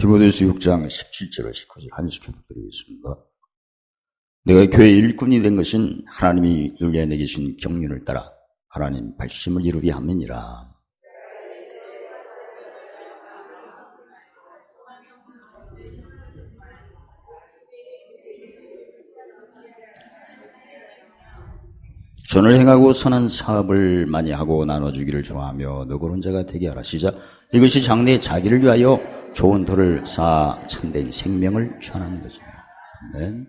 디모데후서 6장 17절을 19절 한 절씩 드리겠습니다. 내가 교회 일꾼이 된 것은 하나님이 윤리에 내게 주신 경륜을 따라 하나님 발심을 이루게 함이니라. 선을 행하고 선한 사업을 많이 하고 나눠주기를 좋아하며 너그러운 자가 되게 하라. 시작. 이것이 장래에 자기를 위하여 좋은 돌을 쌓아 참된 생명을 전하는 것입니다. 아멘.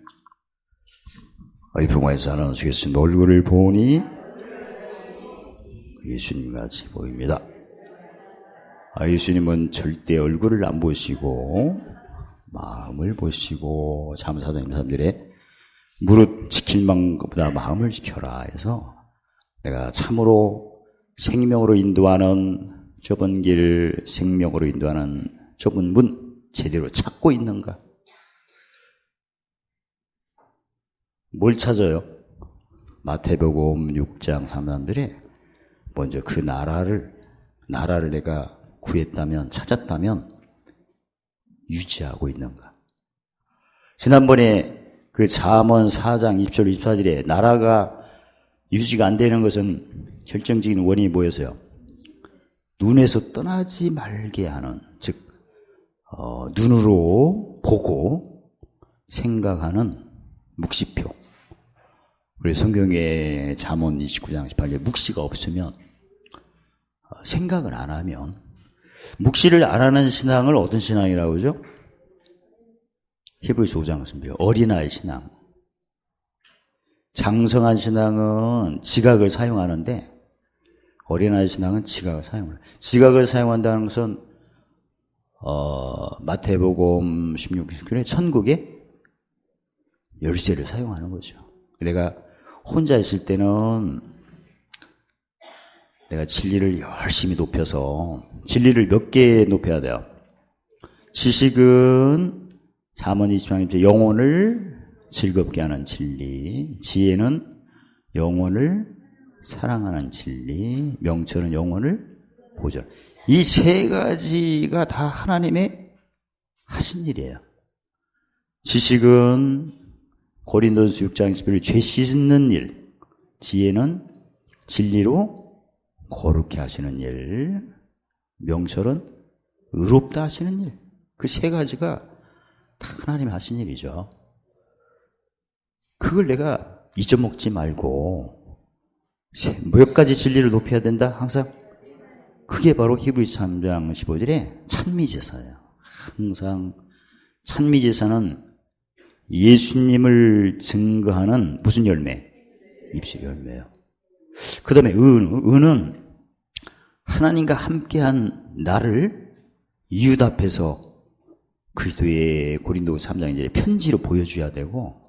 의평화에서 하나 주겠습니다. 얼굴을 보니 예수님같이 보입니다. 예수님은 절대 얼굴을 안 보시고 마음을 보시고 잠사도님 3절에 무릇 지킬만 것보다 마음을 지켜라 해서 내가 참으로 생명으로 인도하는 좁은 길, 생명으로 인도하는 좁은 문 제대로 찾고 있는가? 뭘 찾아요? 마태복음 6장 3절에 먼저 그 나라를 내가 구했다면, 찾았다면 유지하고 있는가? 지난번에 그 잠언 4장 20절 24절에 나라가 유지가 안 되는 것은 결정적인 원인이 뭐였어요? 눈에서 떠나지 말게 하는, 즉 눈으로 보고 생각하는 묵시표. 우리 성경에 잠언 29장 18절에 묵시가 없으면 생각을 안 하면, 묵시를 안 하는 신앙을 어떤 신앙이라고 하죠? 히브리서 5장 말씀드려요. 어린아이 신앙. 장성한 신앙은 지각을 사용하는데 어린아이 신앙은 지각을 사용을 해요. 지각을 사용한다는 것은 마태복음 16, 19절에 천국의 열쇠를 사용하는 거죠. 내가 혼자 있을 때는 내가 진리를 열심히 높여서, 진리를 몇 개 높여야 돼요? 지식은 잠언 20장 영혼을 즐겁게 하는 진리, 지혜는 영혼을 사랑하는 진리, 명철은 영혼을 보존. 이 세 가지가 다 하나님의 하신 일이에요. 지식은 고린도서 6장 21절 죄 씻는 일, 지혜는 진리로 거룩해 하시는 일, 명철은 의롭다 하시는 일. 그 세 가지가 다 하나님이 하신 일이죠. 그걸 내가 잊어먹지 말고 몇 가지 진리를 높여야 된다? 항상 그게 바로 히브리서 3장 15절에 찬미제사예요. 항상 찬미제사는 예수님을 증거하는 무슨 열매? 입술 열매예요. 그 다음에 은은 하나님과 함께한 나를 이웃 앞에서 그리스도의 고린도서 3장 이제 편지로 보여줘야 되고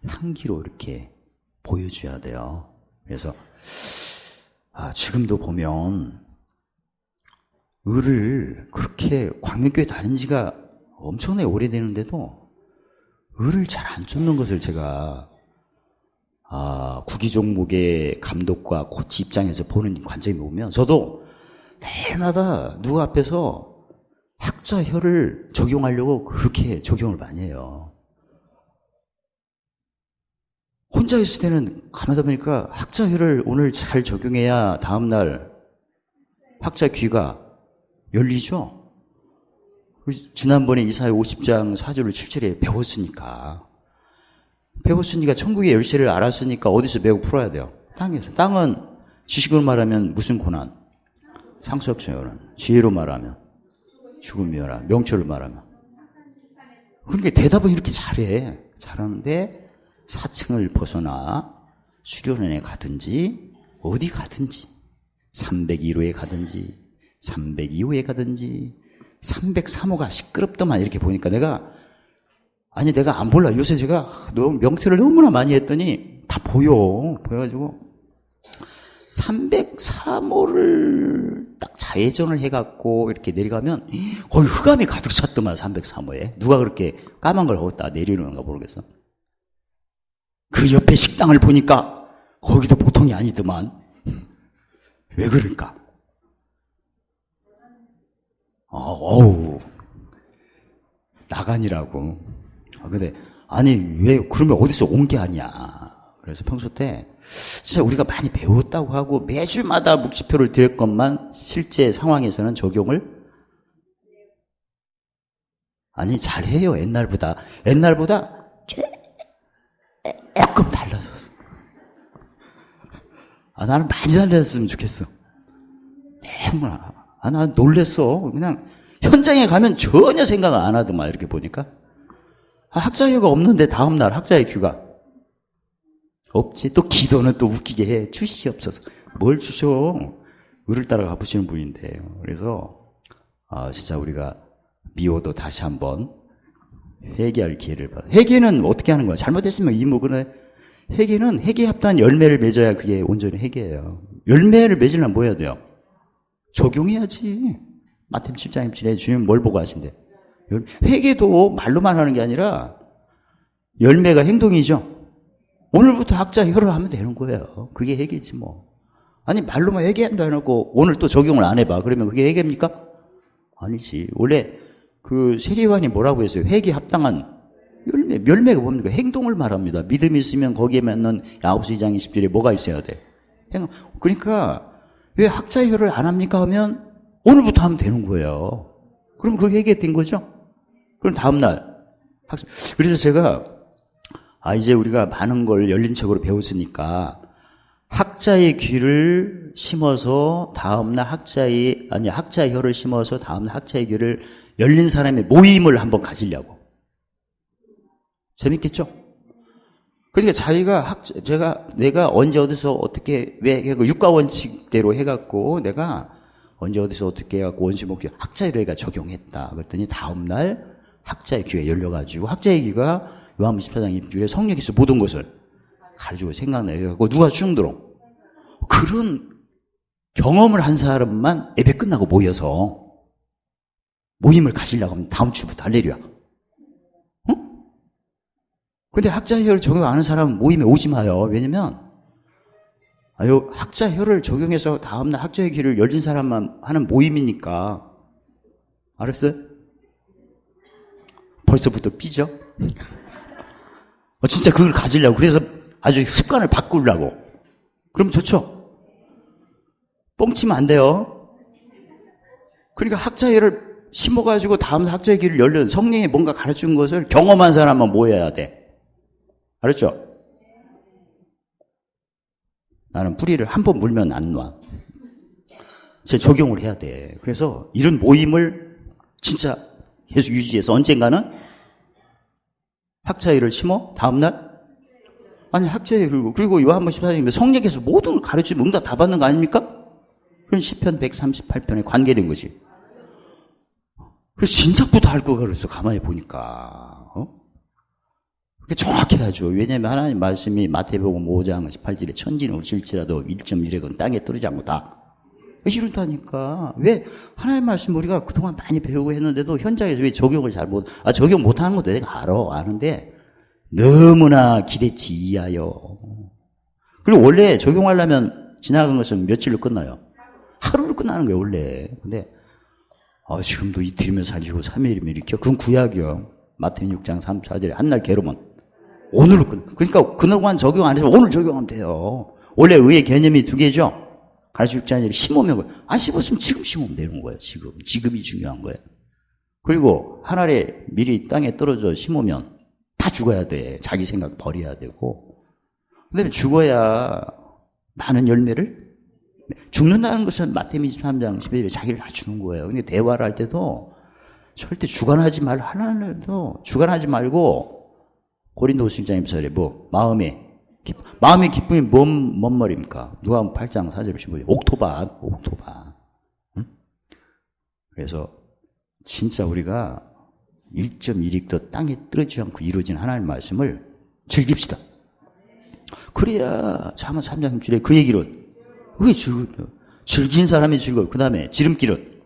향기로 이렇게 보여줘야 돼요. 그래서 지금도 보면 을을 그렇게 광명교회 다닌 지가 엄청나게 오래되는데도 을을 잘 안 쫓는 것을 제가 구기 종목의 감독과 코치 입장에서 보는 관점이 보면 저도 매일마다 누구 앞에서 학자혀를 적용하려고 그렇게 적용을 많이 해요. 혼자 있을 때는 가만히 보니까 학자혀를 오늘 잘 적용해야 다음날 학자 귀가 열리죠? 지난번에 이사야 50장 4절 7절에 배웠으니까 천국의 열쇠를 알았으니까 어디서 배우고 풀어야 돼요? 땅에서. 땅은 지식으로 말하면 무슨 고난? 상속성요는. 지혜로 말하면 죽음이여라. 명철로 말하면. 그러니까 대답은 이렇게 잘하는데 4층을 벗어나 수련원에 가든지 어디 가든지 301호에 가든지 302호에 가든지 303호가 시끄럽더만 이렇게 보니까 내가 안 몰라. 요새 제가 명철을 너무나 많이 했더니 다 보여가지고 303호를 딱 좌회전을 해갖고 이렇게 내려가면 거기 흑암이 가득 찼더만 303호에. 누가 그렇게 까만 걸 거기다 내리는가 모르겠어. 그 옆에 식당을 보니까 거기도 보통이 아니더만. 왜 그럴까? 가관이라고. 근데 아니 왜 그러면 어디서 온 게 아니야. 그래서 평소 때 진짜 우리가 많이 배웠다고 하고 매주마다 묵시표를 드릴 것만 실제 상황에서는 적용을 아니 잘해요. 옛날보다 조금 달라졌어. 나는 많이 달라졌으면 좋겠어. 나 놀랬어. 그냥 현장에 가면 전혀 생각을 안 하더만 이렇게 보니까 학자회가 없는데 다음날 학자회 규가 없지. 또 기도는 또 웃기게 해. 주시옵소서. 뭘 주셔. 을을 따라 갚으시는 분인데요. 그래서 진짜 우리가 미워도 다시 한번 회개할 기회를 받아. 회개는 어떻게 하는 거야? 잘못했으면 이목은 회개는 회개에 합당한 열매를 맺어야 그게 온전히 회개예요. 열매를 맺으려면 뭐 해야 돼요? 적용해야지. 마태복음 7장 7에 주님 뭘 보고 하신대? 회개도 말로만 하는 게 아니라 열매가 행동이죠. 오늘부터 학자 혀를 하면 되는 거예요. 그게 회개지 뭐. 아니 말로만 회개한다 해놓고 오늘 또 적용을 안 해봐. 그러면 그게 회개입니까? 아니지. 원래 그 세리요한이 뭐라고 했어요? 회개에 합당한 열매가 뭡니까? 행동을 말합니다. 믿음이 있으면 거기에 맞는 야고보서 2장 20절에 뭐가 있어야 돼? 그러니까 왜 학자 혀를 안 합니까? 하면 오늘부터 하면 되는 거예요. 그럼 그게 회개된 거죠? 그럼 다음날 그래서 제가 이제 우리가 많은 걸 열린 척으로 배웠으니까 학자의 귀를 심어서 다음날 학자의 혀를 심어서 다음날 학자의 귀를 열린 사람의 모임을 한번 가지려고. 재밌겠죠? 그러니까 내가 언제 어디서 어떻게 왜 육가 원칙대로 해갖고 내가 언제 어디서 어떻게 해갖고 원시 목적 학자의 귀가 적용했다. 그랬더니 다음날 학자의 귀가 열려가지고 학자의 귀가 요한복음 14장 20절에 성령께서 모든 것을 가르치고 생각나요. 누가 충돌로 그런 경험을 한 사람만 예배 끝나고 모여서 모임을 가지려고 하면 다음 주부터 할렐루야. 응? 근데 학자혈을 적용 안 하는 사람은 모임에 오지 마요. 왜냐면 학자혈을 적용해서 다음날 학자의 길을 열린 사람만 하는 모임이니까. 알았어요? 벌써부터 삐져? 진짜 그걸 가지려고. 그래서 아주 습관을 바꾸려고. 그럼 좋죠? 뻥치면 안 돼요. 그러니까 학자회를 심어가지고 다음 학자의 길을 열려 성령이 뭔가 가르치는 것을 경험한 사람만 모여야 돼. 알았죠? 나는 뿌리를 한 번 물면 안 놔. 진짜 적용을 해야 돼. 그래서 이런 모임을 진짜 계속 유지해서 언젠가는 학자회를 심어? 다음날? 아니, 학자회를, 그리고 요한복음 14장에 성령께서 모든 걸 가르치면 응답 다 받는 거 아닙니까? 그건 시편 138편에 관계된 것이. 그래서 진작부터 할 거가 그랬어, 가만히 보니까. 그게 정확히 하죠. 왜냐하면 하나님 말씀이 마태복음 5장 18절에 천지는 없을지라도 1.1핵은 땅에 떨어지지 않고 다. 이렇다니까. 왜 하나님 말씀 우리가 그동안 많이 배우고 했는데도 현장에서 왜 적용을 적용 못하는 것도 내가 아는데 너무나 기대치 이하여. 그리고 원래 적용하려면 지나간 것은 며칠로 끝나요? 하루로 끝나는 거예요, 원래. 근데 지금도 이틀이면 살리고 3일이면 일으켜. 그건 구약이요. 마태복음 6장 34절에 한날 괴로우면 오늘로 끝나. 그러니까 그동안 적용 안 해서 오늘 적용하면 돼요. 원래 의의 개념이 두 개죠. 가르치지 않으면 심으면 안 심었으면 지금 심으면 되는 거예요. 지금이 중요한 거예요. 그리고 한 알에 미리 땅에 떨어져 심으면 다 죽어야 돼. 자기 생각 버려야 되고. 그다음에 죽어야 많은 열매를. 죽는다는 것은 마태복음 23장 11절에 자기를 낮추는 거예요. 근데 대화를 할 때도 절대 주관하지 말고 하나님도 주관하지 말고 고린도후서 1장 24절에 마음의 기쁨이 뭔 말입니까? 누가복음 8장 4절에 15절 옥토반. 응? 그래서 진짜 우리가 1.1익도 땅에 떨어지지 않고 이루어진 하나님의 말씀을 즐깁시다. 그래야 잠언 3장 3절에 그 얘기를 왜 즐긴 사람이 즐거워. 그 다음에 지름길은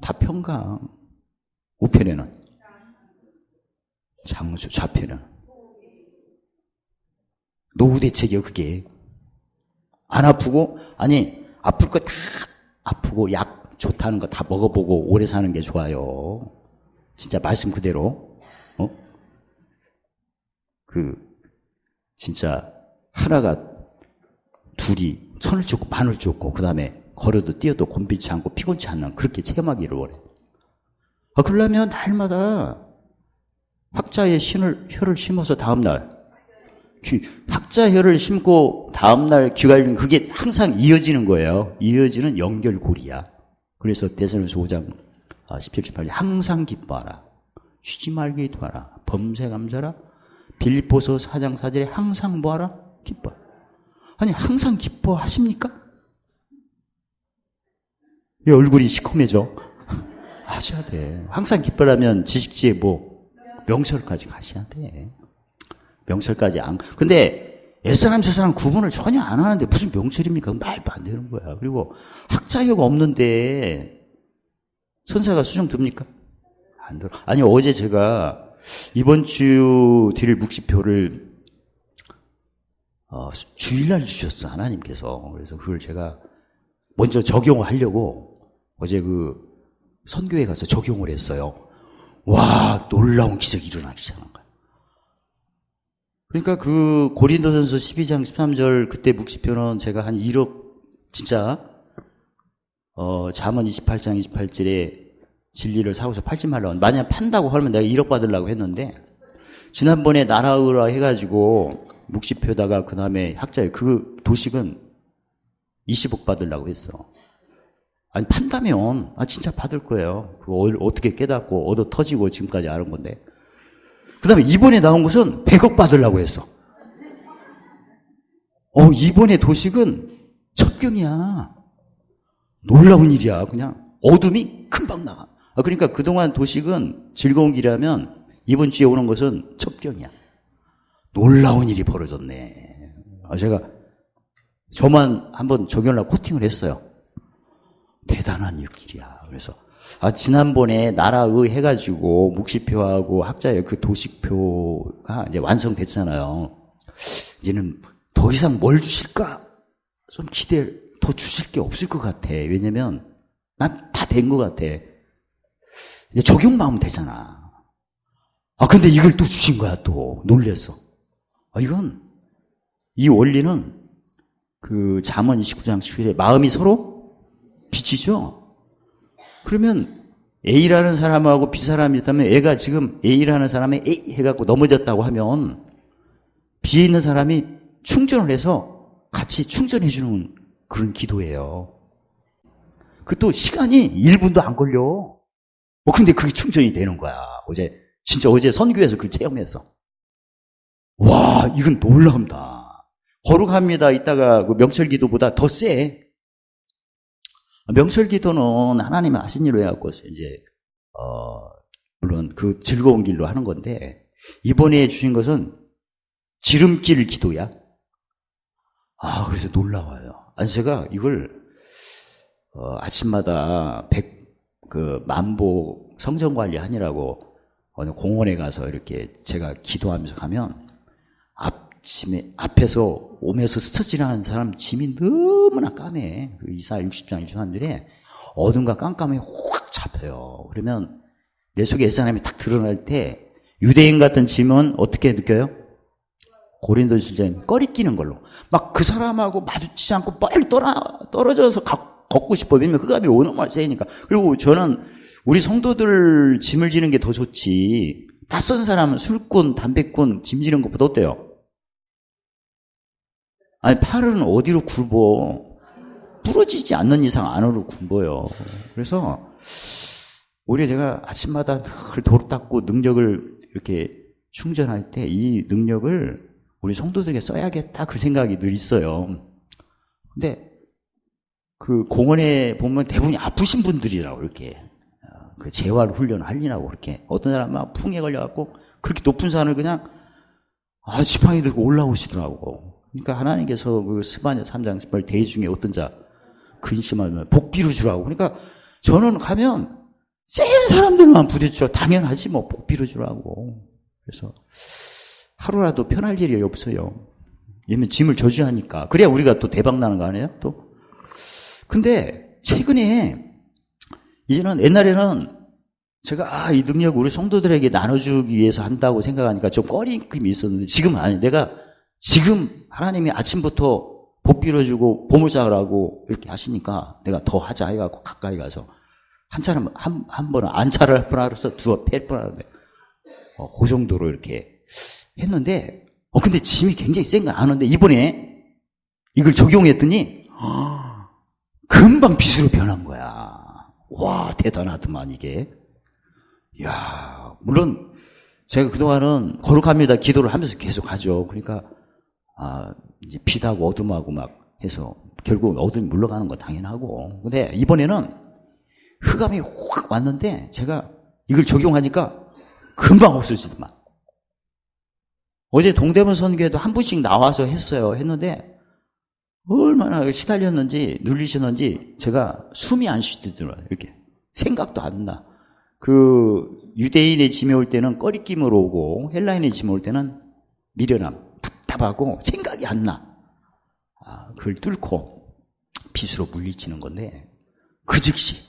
다 평강. 우편에는 장수, 좌편에는 노후 대책이요, 그게. 안 아프고, 아플 거 다 아프고, 약 좋다는 거 다 먹어보고 오래 사는 게 좋아요. 진짜 말씀 그대로, 진짜 하나가 둘이 천을 쫓고 만을 쫓고 그 다음에 걸어도 뛰어도 곤비치 않고 피곤치 않는 그렇게 체험하기를 원해. 그러려면 날마다 학자의 혀를 심어서 다음날 학자혀를 심고 다음날 귀가 열리면 그게 항상 이어지는 거예요. 이어지는 연결고리야. 그래서 데살로니가서 5장 17, 18절 항상 기뻐하라. 쉬지 말게 기도하라. 범사 감사하라. 빌립보서 4장 4절에 항상 뭐하라? 기뻐. 아니 항상 기뻐하십니까? 왜 얼굴이 시커매져? 하셔야 돼. 항상 기뻐라면 지식지에 명철까지 가셔야 돼. 명철까지 안. 근데 옛사람 저사람 구분을 전혀 안 하는데 무슨 명철입니까? 말도 안 되는 거야. 그리고 학자혀가 없는데 선사가 수정 듭니까? 안 들어. 아니 어제 제가 이번 주 드릴 묵시표를 주일날 주셨어 하나님께서. 그래서 그걸 제가 먼저 적용을 하려고 어제 선교회 가서 적용을 했어요. 와 놀라운 기적이 일어나기 시작한 거야. 그러니까 고린도전서 12장 13절 그때 묵시표는 제가 한 1억 진짜 잠언 28장 28절에 진리를 사고서 팔지 말라고. 만약 판다고 하면 내가 1억 받으려고 했는데 지난번에 나라으라 해가지고 묵시표다가 그 다음에 학자의 그 도식은 20억 받으려고 했어. 아니 판다면 진짜 받을 거예요. 그거 어떻게 깨닫고 얻어 터지고 지금까지 아는 건데. 그 다음에 이번에 나온 것은 100억 받으려고 했어. 이번에 도식은 첩경이야. 놀라운 일이야. 그냥 어둠이 금방 나가. 그러니까 그동안 도식은 즐거운 길이라면 이번 주에 오는 것은 첩경이야. 놀라운 일이 벌어졌네. 제가 저만 한번 적용하려고 코팅을 했어요. 대단한 일이야. 그래서 지난번에 나라의 해가지고 묵시표하고 학자의 그 도식표가 이제 완성됐잖아요. 이제는 더 이상 뭘 주실까? 좀 더 주실 게 없을 것 같아. 왜냐면 난 다 된 것 같아. 이제 적용만 하면 되잖아. 근데 이걸 또 주신 거야. 또 놀랬어. 이 원리는 잠언 29장 7절에 마음이 서로 비치죠. 그러면 A라는 사람하고 B사람이 있다면 A가 지금 A라는 사람이 A 해갖고 넘어졌다고 하면 B에 있는 사람이 충전을 해서 같이 충전해주는 그런 기도예요. 또 시간이 1분도 안 걸려. 근데 그게 충전이 되는 거야. 어제 선교에서 그 체험했어. 와, 이건 놀랍다. 거룩합니다. 이따가 명철 기도보다 더 세. 명철 기도는 하나님이 하신 일로 해갖고 이제 물론 그 즐거운 길로 하는 건데 이번에 주신 것은 지름길 기도야. 그래서 놀라워요. 제가 이걸 아침마다 만보 성전 관리하느라고 어느 공원에 가서 이렇게 제가 기도하면서 가면 앞에서 오면서 스쳐지나가는 사람 짐이 너무나 까매. 이사 60장 60장들에 어둠과 깜깜이 확 잡혀요. 그러면 내 속에 옛사람이 딱 드러날 때 유대인 같은 짐은 어떻게 느껴요? 고린도전서에 꺼리끼는 걸로. 막 그 사람하고 마주치지 않고 빨리 떨어져서 걷고 싶어. 왜냐면 그 감이 오너만 세니까. 그리고 저는 우리 성도들 짐을 지는 게 더 좋지. 낯선 사람은 술꾼, 담배꾼 짐 지는 것보다 어때요? 팔은 어디로 굽어? 부러지지 않는 이상 안으로 굽어요. 그래서 오히려 제가 아침마다 늘 도로 닦고 능력을 이렇게 충전할 때 이 능력을 우리 성도들에게 써야겠다 그 생각이 늘 있어요. 근데 그 공원에 보면 대부분이 아프신 분들이라고 이렇게 재활 훈련을 하려고 그렇게 어떤 사람은 막 풍에 걸려갖고 그렇게 높은 산을 그냥 지팡이 들고 올라오시더라고. 그러니까 하나님께서 그 스바냐 3장 18 대의 중에 어떤 자 근심하면 복비를 주라고. 그러니까 저는 가면 센 사람들만 부딪혀. 당연하지 뭐 복비를 주라고. 그래서 하루라도 편할 일이 없어요. 왜냐면 짐을 저주하니까. 그래야 우리가 또 대박 나는 거 아니에요? 또. 근데 최근에 이제는 옛날에는 제가 이 능력 우리 성도들에게 나눠주기 위해서 한다고 생각하니까 좀 꺼리낌이 있었는데 지금은 아니. 내가 지금 하나님이 아침부터 복 빌어주고 보물상을 이렇게 하시니까 내가 더 하자 해갖고 가까이 가서 한 번은 안차를 할 뻔하면서 두어 팰 뻔하는데 그 정도로 이렇게 했는데 근데 짐이 굉장히 센 거 아는데 이번에 이걸 적용했더니 금방 빛으로 변한 거야. 와, 대단하더만 이게. 야, 물론 제가 그동안은 거룩합니다 기도를 하면서 계속 하죠. 그러니까 이제 빛하고 어둠하고 막 해서 결국 어둠이 물러가는 거 당연하고. 근데 이번에는 흑암이 확 왔는데 제가 이걸 적용하니까 금방 없어지더만. 어제 동대문 선교에도 한 분씩 나와서 했는데 얼마나 시달렸는지 눌리셨는지 제가 숨이 안 쉬더라고요. 이렇게 생각도 안 나. 그 유대인의 짐이 올 때는 꺼리낌으로 오고 헬라인의 짐이 올 때는 미련함, 답답하고 생각이 안 나. 그걸 뚫고 빛으로 물리치는 건데 그 즉시.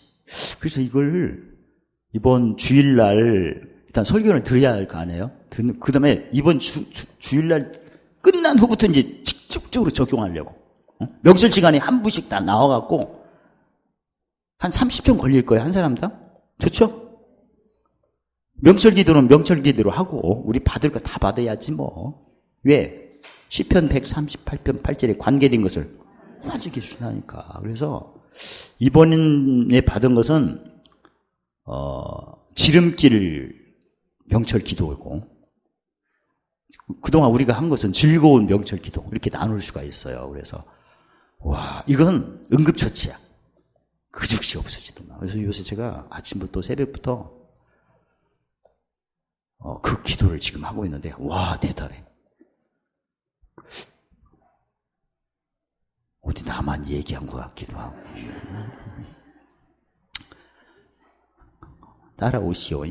그래서 이걸 이번 주일날 일단 설교를 드려야 할 거 아니에요? 그 다음에 이번 주일날 끝난 후부터 이제 직접적으로 적용하려고. 명절 시간에 한 분씩 다 나와갖고 한 30분 걸릴 거예요, 한 사람당. 좋죠? 명철 기도는 명철 기도로 하고 우리 받을 거 다 받아야지 뭐. 왜? 시편 138편 8절에 관계된 것을 화지게 주나니까. 그래서 이번에 받은 것은 지름길 명철 기도고 그동안 우리가 한 것은 즐거운 명철 기도 이렇게 나눌 수가 있어요. 그래서 와, 이건 응급처치야. 그 즉시 없어지더만. 그래서 요새 제가 아침부터 새벽부터 그 기도를 지금 하고 있는데 와, 대단해. 어디 나만 얘기한 것 같기도 하고. 따라오시오.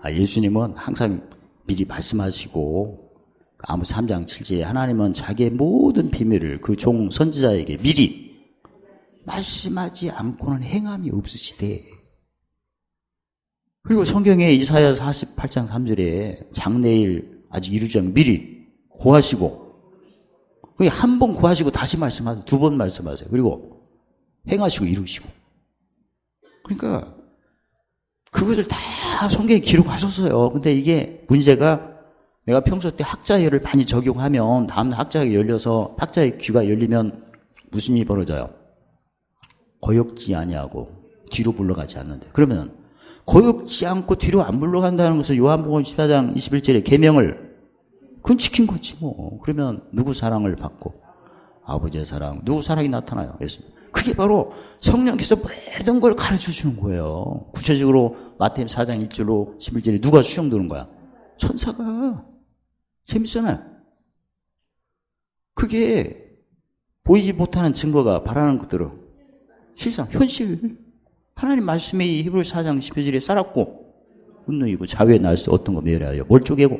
예수님은 항상 미리 말씀하시고 아모스 3장 7절에 하나님은 자기의 모든 비밀을 그 종 선지자에게 미리 말씀하지 않고는 행함이 없으시대. 그리고 성경에 이사야 48장 3절에 장래일 아직 이루지 않은 미리 고하시고 한 번 고하시고 다시 말씀하세요. 두 번 말씀하세요. 그리고 행하시고 이루시고. 그러니까 그것을 다 성경에 기록하셨어요. 근데 이게 문제가 내가 평소 때 학자열을 많이 적용하면 다음날 학자가 열려서 학자의 귀가 열리면 무슨 일이 벌어져요? 거역지 아니하고 뒤로 물러가지 않는데. 그러면 거역지 않고 뒤로 안 물러간다는 것은 요한복음 14장 21절의 계명을 그건 지킨 거지 뭐. 그러면 누구 사랑을 받고 아버지의 사랑, 누구 사랑이 나타나요? 예수님. 그게 바로 성령께서 모든 걸 가르쳐 주는 거예요. 구체적으로 마태복음 4장 1절로 11절에 누가 수용되는 거야? 천사가. 재밌잖아요. 그게 보이지 못하는 증거가 바라는 것들은 실상 현실. 하나님 말씀이 히브리서 4장 12절에 살았고 분노이고 자외 날수 어떤 거 멸하여 뭘 쪼개고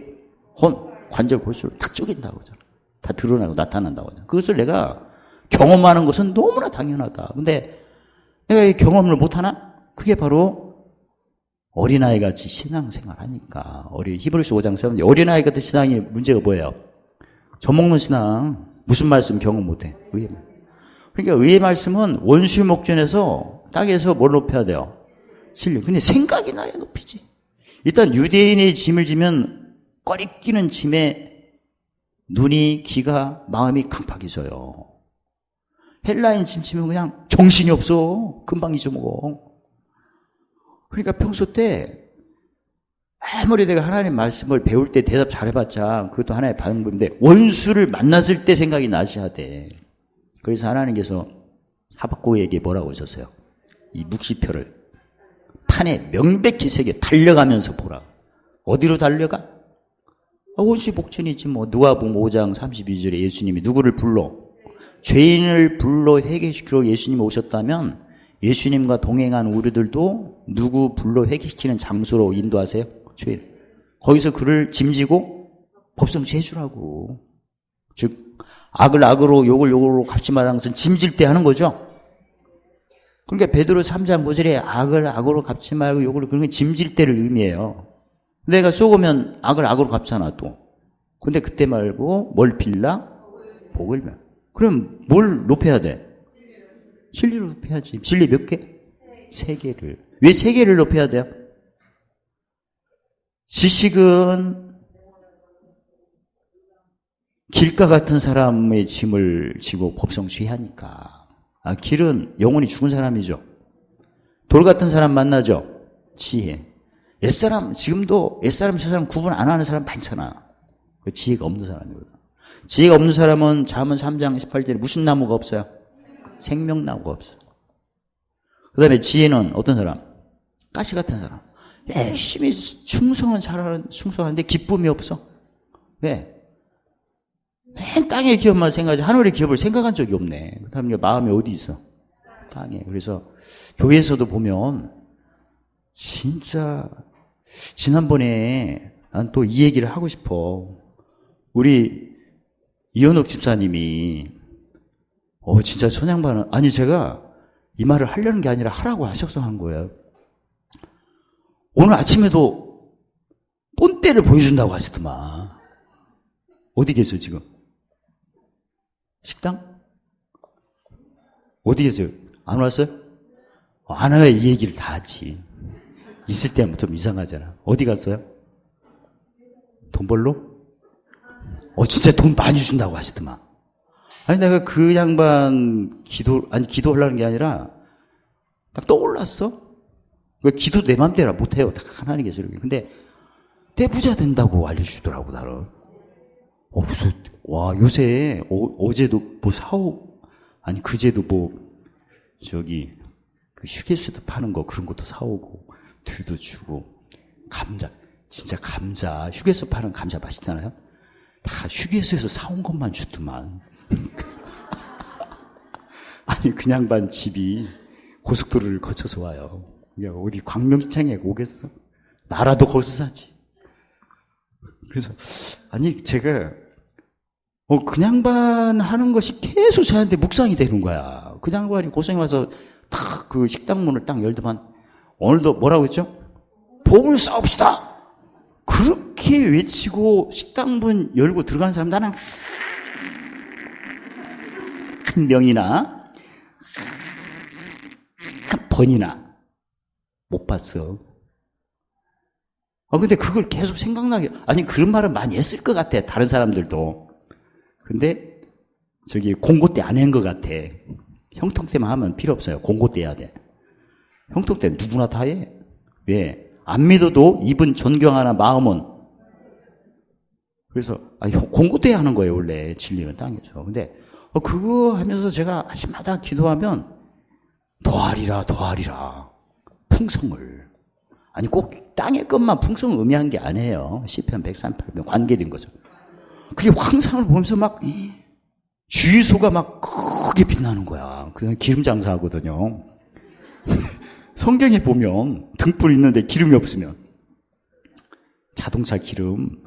혼, 관절, 골수를 다 쪼갠다고 하잖아. 다 드러나고 나타난다고 하잖아. 그것을 내가 경험하는 것은 너무나 당연하다. 근데 내가 이 경험을 못하나? 그게 바로 어린아이 같이 신앙생활 하니까. 히브리서 5장 7절 어린아이 같은 신앙의 문제가 뭐예요? 젖먹는 신앙. 무슨 말씀 경험 못해? 의의 말씀. 그러니까 의의 말씀은 원수 목전에서 땅에서 뭘 높여야 돼요? 진리. 근데 생각이 나야 높이지. 일단 유대인의 짐을 지면 꺼리끼는 짐에 눈이, 귀가, 마음이 강팍해져요. 헬라인 짐 치면 그냥 정신이 없어. 금방 잊어먹어. 그러니까 평소 때 아무리 내가 하나님 말씀을 배울 때 대답 잘해봤자 그것도 하나의 방법인데 원수를 만났을 때 생각이 나셔야 돼. 그래서 하나님께서 하박국에게 뭐라고 하셨어요? 이 묵시표를 판에 명백히 새겨 달려가면서 보라. 어디로 달려가? 원수 복전이지 뭐. 누가복음 5장 32절에 예수님이 누구를 불러? 죄인을 불러 회개시키러 예수님이 오셨다면 예수님과 동행한 우리들도 누구 불러 회개시키는 장소로 인도하세요? 죄인. 거기서 그를 짐지고 법성치 해주라고. 즉 악을 악으로 욕을 욕으로 갚지 마라는 것은 짐질 때 하는 거죠. 그러니까 베드로 3장 9절에 악을 악으로 갚지 말고 욕을, 그런 게 짐질 때를 의미해요. 내가 쏘으면 악을 악으로 갚잖아 또. 근데 그때 말고 뭘 빌라? 복을 빌라. 그럼 뭘 높여야 돼? 진리를 높여야지. 진리 몇 개? 3개를. 왜 3개를 높여야 돼요? 지식은 길가 같은 사람의 짐을 지고 법성취하니까. 길은 영원히 죽은 사람이죠. 돌 같은 사람 만나죠. 지혜. 옛사람, 지금도 옛사람, 새사람 구분 안 하는 사람 많잖아. 그 지혜가 없는 사람이거든. 지혜가 없는 사람은 잠언 3장 18절에 무슨 나무가 없어요? 생명나무가 없어. 그 다음에 지혜는 어떤 사람? 가시 같은 사람. 열심히 충성하는데 기쁨이 없어. 왜? 맨 땅의 기업만 생각하지 하늘의 기업을 생각한 적이 없네. 그 다음에 마음이 어디 있어? 땅에. 그래서 교회에서도 보면 진짜 지난번에 난 또 이 얘기를 하고 싶어. 우리 이현옥 집사님이 진짜 천양반은, 아니 제가 이 말을 하려는 게 아니라 하라고 하셔서 한 거예요. 오늘 아침에도 본때를 보여준다고 하시더만. 어디 계세요 지금? 식당? 어디 계세요? 안 왔어요? 안 와야 이 얘기를 다 하지. 있을 때면 좀 이상하잖아. 어디 갔어요? 돈 벌러? 진짜 돈 많이 준다고 하시더만. 아니, 내가 그 양반 기도하려는 게 아니라 딱 떠올랐어. 왜 기도 내 맘대로 못해요. 다 하나님께서 이렇게. 근데 떼부자 된다고 알려주더라고, 나를. 그래서, 와, 요새, 어제도 뭐 그제도 그 휴게소에도 파는 거 그런 것도 사오고, 들도 주고, 진짜 감자, 휴게소 파는 감자 맛있잖아요? 다 휴게소에서 사온 것만 주더만. 아니, 그냥 반 집이 고속도로를 거쳐서 와요. 어디 광명시장에 오겠어? 나라도 거기서 사지. 그래서, 아니, 제가, 그 양반 하는 것이 계속 저한테 묵상이 되는 거야. 그 양반이 고생해 와서 딱 그 식당 문을 딱 열더만, 오늘도 뭐라고 했죠? 복을 쌓읍시다! 그렇게 외치고 식당 문 열고 들어가는 사람 나는 한 명이나 한 번이나 못 봤어. 근데 그걸 계속 생각나게, 아니, 그런 말은 많이 했을 것 같아, 다른 사람들도. 근데, 공고 때 안 한 것 같아. 형통 때만 하면 필요 없어요. 공고 때 해야 돼. 형통 때는 누구나 다 해. 왜? 안 믿어도 입은 존경하나 마음은. 그래서, 공고 때 하는 거예요, 원래. 진리는 땅에서. 근데, 그거 하면서 제가 아침마다 기도하면, 더하리라. 풍성을. 아니, 꼭 땅의 것만 풍성을 의미한 게 아니에요. 시편 138편 관계된 거죠. 그게 황상을 보면서 막, 주유소가 막 크게 빛나는 거야. 그냥 기름 장사하거든요. 성경에 보면 등불 있는데 기름이 없으면 자동차 기름.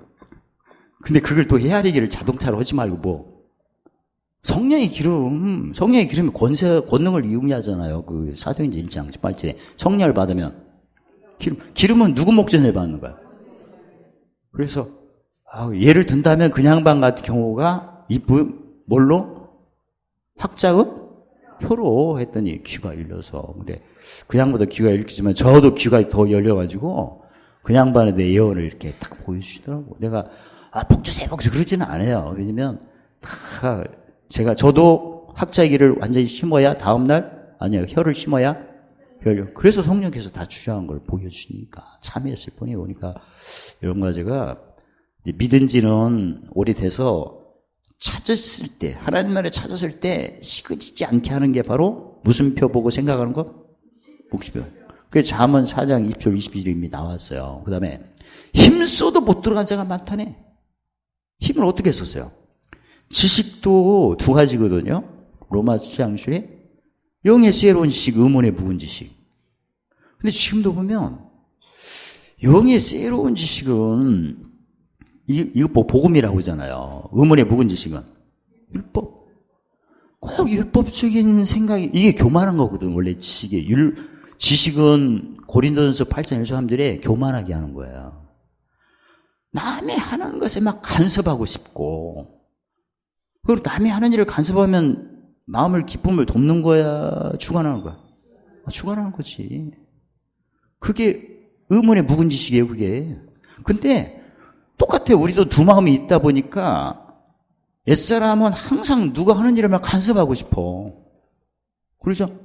근데 그걸 또 헤아리기를 자동차로 하지 말고 성령의 기름이 권능을 이용하잖아요. 그 사도행전 1장 18절에 성령을 받으면 기름은 누구 목전에 받는 거야? 그래서 예를 든다면 그 양반 같은 경우가 뭘로? 학자의 표로 했더니 귀가 열려서. 근데 그 양반도 귀가 열리지만 저도 귀가 더 열려가지고 그 양반에 대해 예언을 이렇게 딱 보여주시더라고. 내가 복주세 그러지는 않아요. 왜냐면 저도 학자의 길을 완전히 심어야 다음날 아니요 혀를 심어야 열려. 그래서 성령께서 다 주장한 걸 보여주니까 참여했을 뿐이에요. 그러니까 이런 거 제가 믿은 지는 오래돼서 찾았을 때, 하나님 나라를 찾았을 때 시그지지 않게 하는 게 바로 무슨 표 보고 생각하는 거? 묵시표. 그게 잠언 4장 20절 22절 이미 나왔어요. 그 다음에 힘써도 못 들어간 자가 많다네. 힘을 어떻게 썼어요? 지식도 두 가지거든요. 로마 7장 7에 영의 새로운 지식, 의문의 묵은 지식. 근데 지금도 보면 영의 새로운 지식은 이거 복음이라고 하잖아요. 의문의 묵은 지식은 율법. 꼭 율법적인 생각이, 이게 교만한 거거든, 원래 지식이. 지식은 고린도전서 8장 1절에 교만하게 하는 거야. 남이 하는 것에 막 간섭하고 싶고, 그리고 남이 하는 일을 간섭하면 마음을, 기쁨을 돕는 거야, 주관하는 거야? 주관하는 거지. 그게 의문의 묵은 지식이에요, 그게. 근데 똑같아. 우리도 두 마음이 있다 보니까 옛사람은 항상 누가 하는 일을 막 간섭하고 싶어. 그러죠?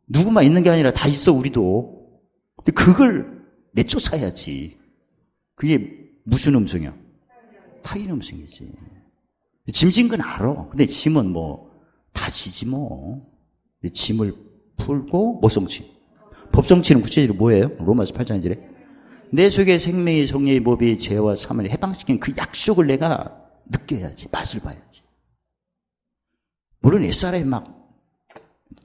누구만 있는 게 아니라 다 있어, 우리도. 근데 그걸 내쫓아야지. 그게 무슨 음성이야? 타인 음성이지. 짐진 건 알아. 근데 짐은 뭐, 다 지지 뭐. 짐을 풀고, 뭐 성취? 법성취는 구체적으로 뭐예요? 로마서 8장 1절에. 내 속에 생명의 성령의 법이 죄와 사망을 해방시킨 그 약속을 내가 느껴야지. 맛을 봐야지. 물론 옛사람이 막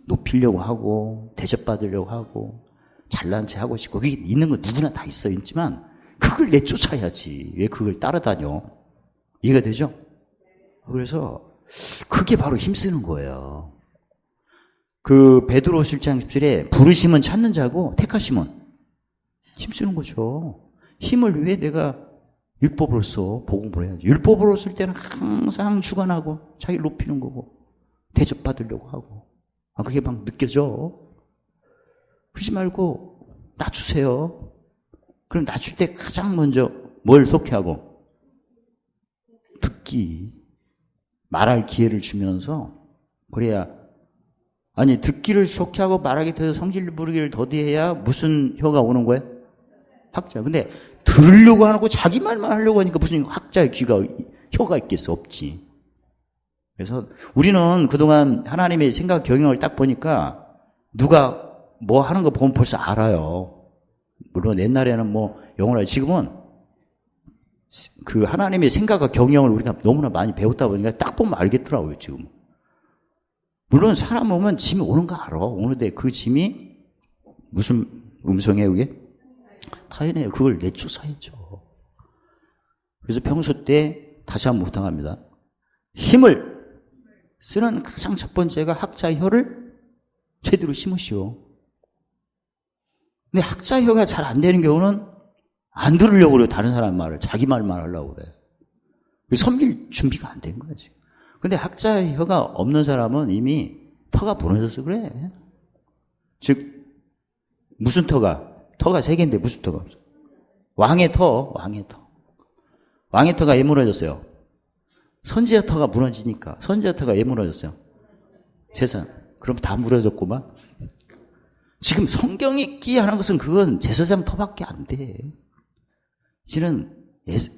높이려고 하고 대접받으려고 하고 잘난 체 하고 싶고 그게 있는 거 누구나 다 있지만 그걸 내쫓아야지. 왜 그걸 따라다녀? 이해가 되죠? 그래서 그게 바로 힘쓰는 거예요. 그 베드로 1장 10절에 부르심은 찾는 자고 택하심은 힘쓰는 거죠. 힘을 위해 내가 율법으로서 복음을 해야지. 율법으로 쓸 때는 항상 주관하고 자기를 높이는 거고 대접받으려고 하고 그게 막 느껴져. 그러지 말고 낮추세요. 그럼 낮출 때 가장 먼저 뭘 속해하고 듣기, 말할 기회를 주면서 그래야 아니 듣기를 속해하고 말하기 더해서 성질 부르기를 더디해야 무슨 혀가 오는 거예요? 학자. 근데 들으려고 하고 자기 말만 하려고 하니까 무슨 학자의 혀가 있겠어? 없지. 그래서 우리는 그동안 하나님의 생각 경영을 딱 보니까 누가 뭐 하는 거 보면 벌써 알아요. 물론 옛날에는 뭐 영어를 지금은 그 하나님의 생각과 경영을 우리가 너무나 많이 배웠다 보니까 딱 보면 알겠더라고요, 지금. 물론 사람 오면 짐이 오는 거 알아. 오는데 그 짐이 무슨 음성이에요, 그게? 타인이에요. 그걸 내쫓아야죠. 그래서 평소 때 다시 한번 부탁합니다. 힘을 쓰는 가장 첫 번째가 학자의 혀를 제대로 심으시오. 근데 학자의 혀가 잘 안 되는 경우는 안 들으려고 그래요. 다른 사람 말을. 자기 말만 하려고 그래. 섬길 준비가 안 된 거야, 지금. 근데 학자의 혀가 없는 사람은 이미 터가 무너져서 그래. 즉, 무슨 터가? 터가 세 개인데 무슨 터가 없어? 왕의 터. 왕의 터가 왜 무너졌어요? 선지자 터가 무너지니까. 선지자 터가 왜 무너졌어요? 재산. 그럼 다 무너졌구만. 지금 성경 읽기 하는 것은 그건 제사장 터밖에 안 돼. 실은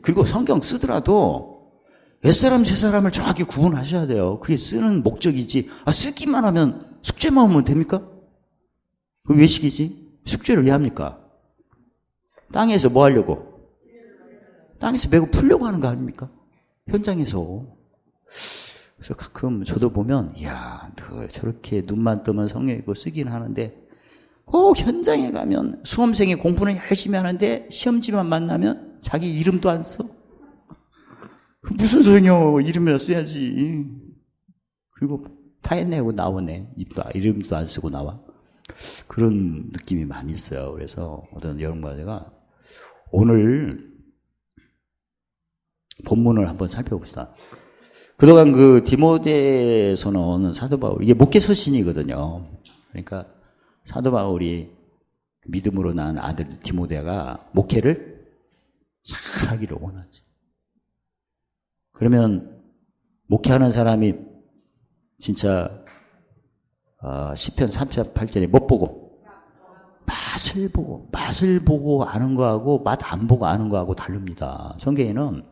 그리고 성경 쓰더라도 옛사람 새사람을 정확히 구분하셔야 돼요. 그게 쓰는 목적이지. 쓰기만 하면 숙제만 하면 됩니까? 그 왜 시키지? 숙제를 왜 합니까? 땅에서 뭐 하려고? 땅에서 메고 풀려고 하는 거 아닙니까? 현장에서. 그래서 가끔 저도 보면 이야 늘 저렇게 눈만 뜨면 성경 읽고 쓰긴 하는데 꼭 현장에 가면 수험생이 공부는 열심히 하는데 시험지만 만나면 자기 이름도 안 써. 무슨 소용이요? 이름이라 써야지. 그리고 타협내고 나오네. 이름도 안 쓰고 나와. 그런 느낌이 많이 있어요. 그래서 어떤 여러분과 제가 오늘 본문을 한번 살펴봅시다. 그동안 그 디모데서는 사도 바울, 이게 목회 서신이거든요. 그러니까 사도 바울이 믿음으로 낳은 아들 디모데가 목회를 잘하기를 원하지. 그러면 목회하는 사람이 진짜 시편 38절에 못 보고 맛을 보고 아는 거하고 맛 안 보고 아는 거하고 다릅니다. 성경에는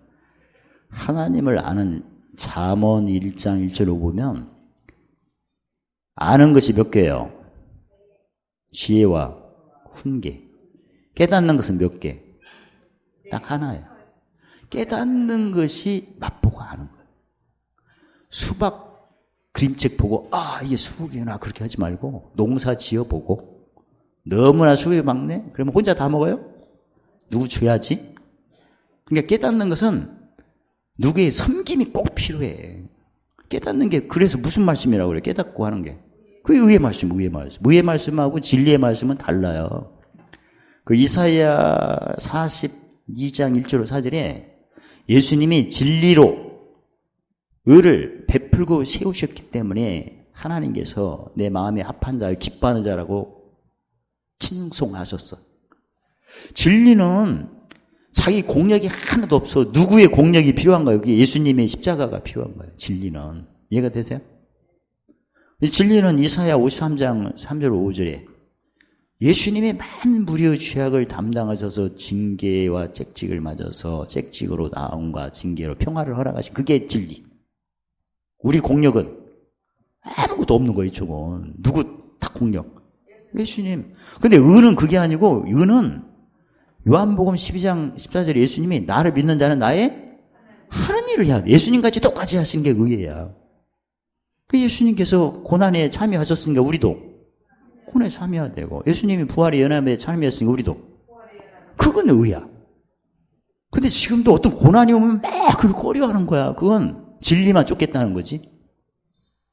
하나님을 아는 잠언 1장 1절로 보면 아는 것이 몇 개예요? 지혜와 훈계. 깨닫는 것은 몇 개? 딱 하나예요. 깨닫는 것이 맛보고 아는 거예요. 수박 그림책 보고 이게 수박이구나 그렇게 하지 말고 농사 지어보고 너무나 수박이 많네? 그러면 혼자 다 먹어요? 누구 줘야지? 그러니까 깨닫는 것은 누구의 섬김이 꼭 필요해. 깨닫는 게 그래서 무슨 말씀이라고 그래? 깨닫고 하는 게. 그게 의의 말씀, 의의 말씀. 의의 말씀하고 진리의 말씀은 달라요. 그 이사야 42장 1절 4절에 예수님이 진리로 의를 베풀고 세우셨기 때문에 하나님께서 내 마음에 합한 자를 기뻐하는 자라고 칭송하셨어. 진리는 자기 공력이 하나도 없어. 누구의 공력이 필요한 거예요? 그게 예수님의 십자가가 필요한 거예요. 진리는. 이해가 되세요? 진리는 이사야 53장 3절 5절에 예수님이 많은 무리의 죄악을 담당하셔서 징계와 채찍을 맞아서 채찍으로 나음과 징계로 평화를 허락하신 그게 진리. 우리 공력은 아무것도 없는 거예요. 이쪽은. 누구 다 공력. 예수님. 근데 의는 그게 아니고 의는 요한복음 12장 14절에 예수님이 나를 믿는 자는 나의 하는 일을 해야 돼. 예수님같이 똑같이 하신 게 의예요. 예수님께서 고난에 참여하셨으니까 우리도 고난에 참여해야 되고, 예수님이 부활의 연합에 참여했으니까 우리도. 그건 의야. 근데 지금도 어떤 고난이 오면 막 그걸 꺼려하는 거야. 그건 진리만 쫓겠다는 거지.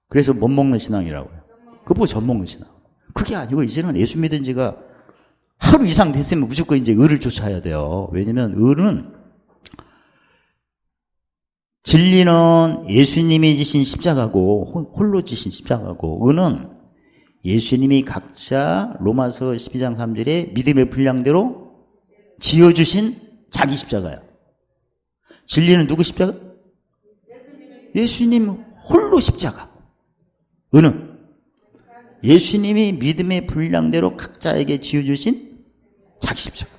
그래서 못 먹는 신앙이라고요. 그거 보고 젖 먹는 신앙. 그게 아니고 이제는 예수 믿은 지가 하루 이상 됐으면 무조건 이제 의를 쫓아야 돼요. 왜냐면 의는 진리는 예수님이 지신 십자가고 홀로 지신 십자가고 의는 예수님이 각자 로마서 12장 3절에 믿음의 분량대로 지어주신 자기 십자가야. 진리는 누구 십자가? 예수님 홀로 십자가. 의는 예수님이 믿음의 분량대로 각자에게 지어주신 자기 십자가.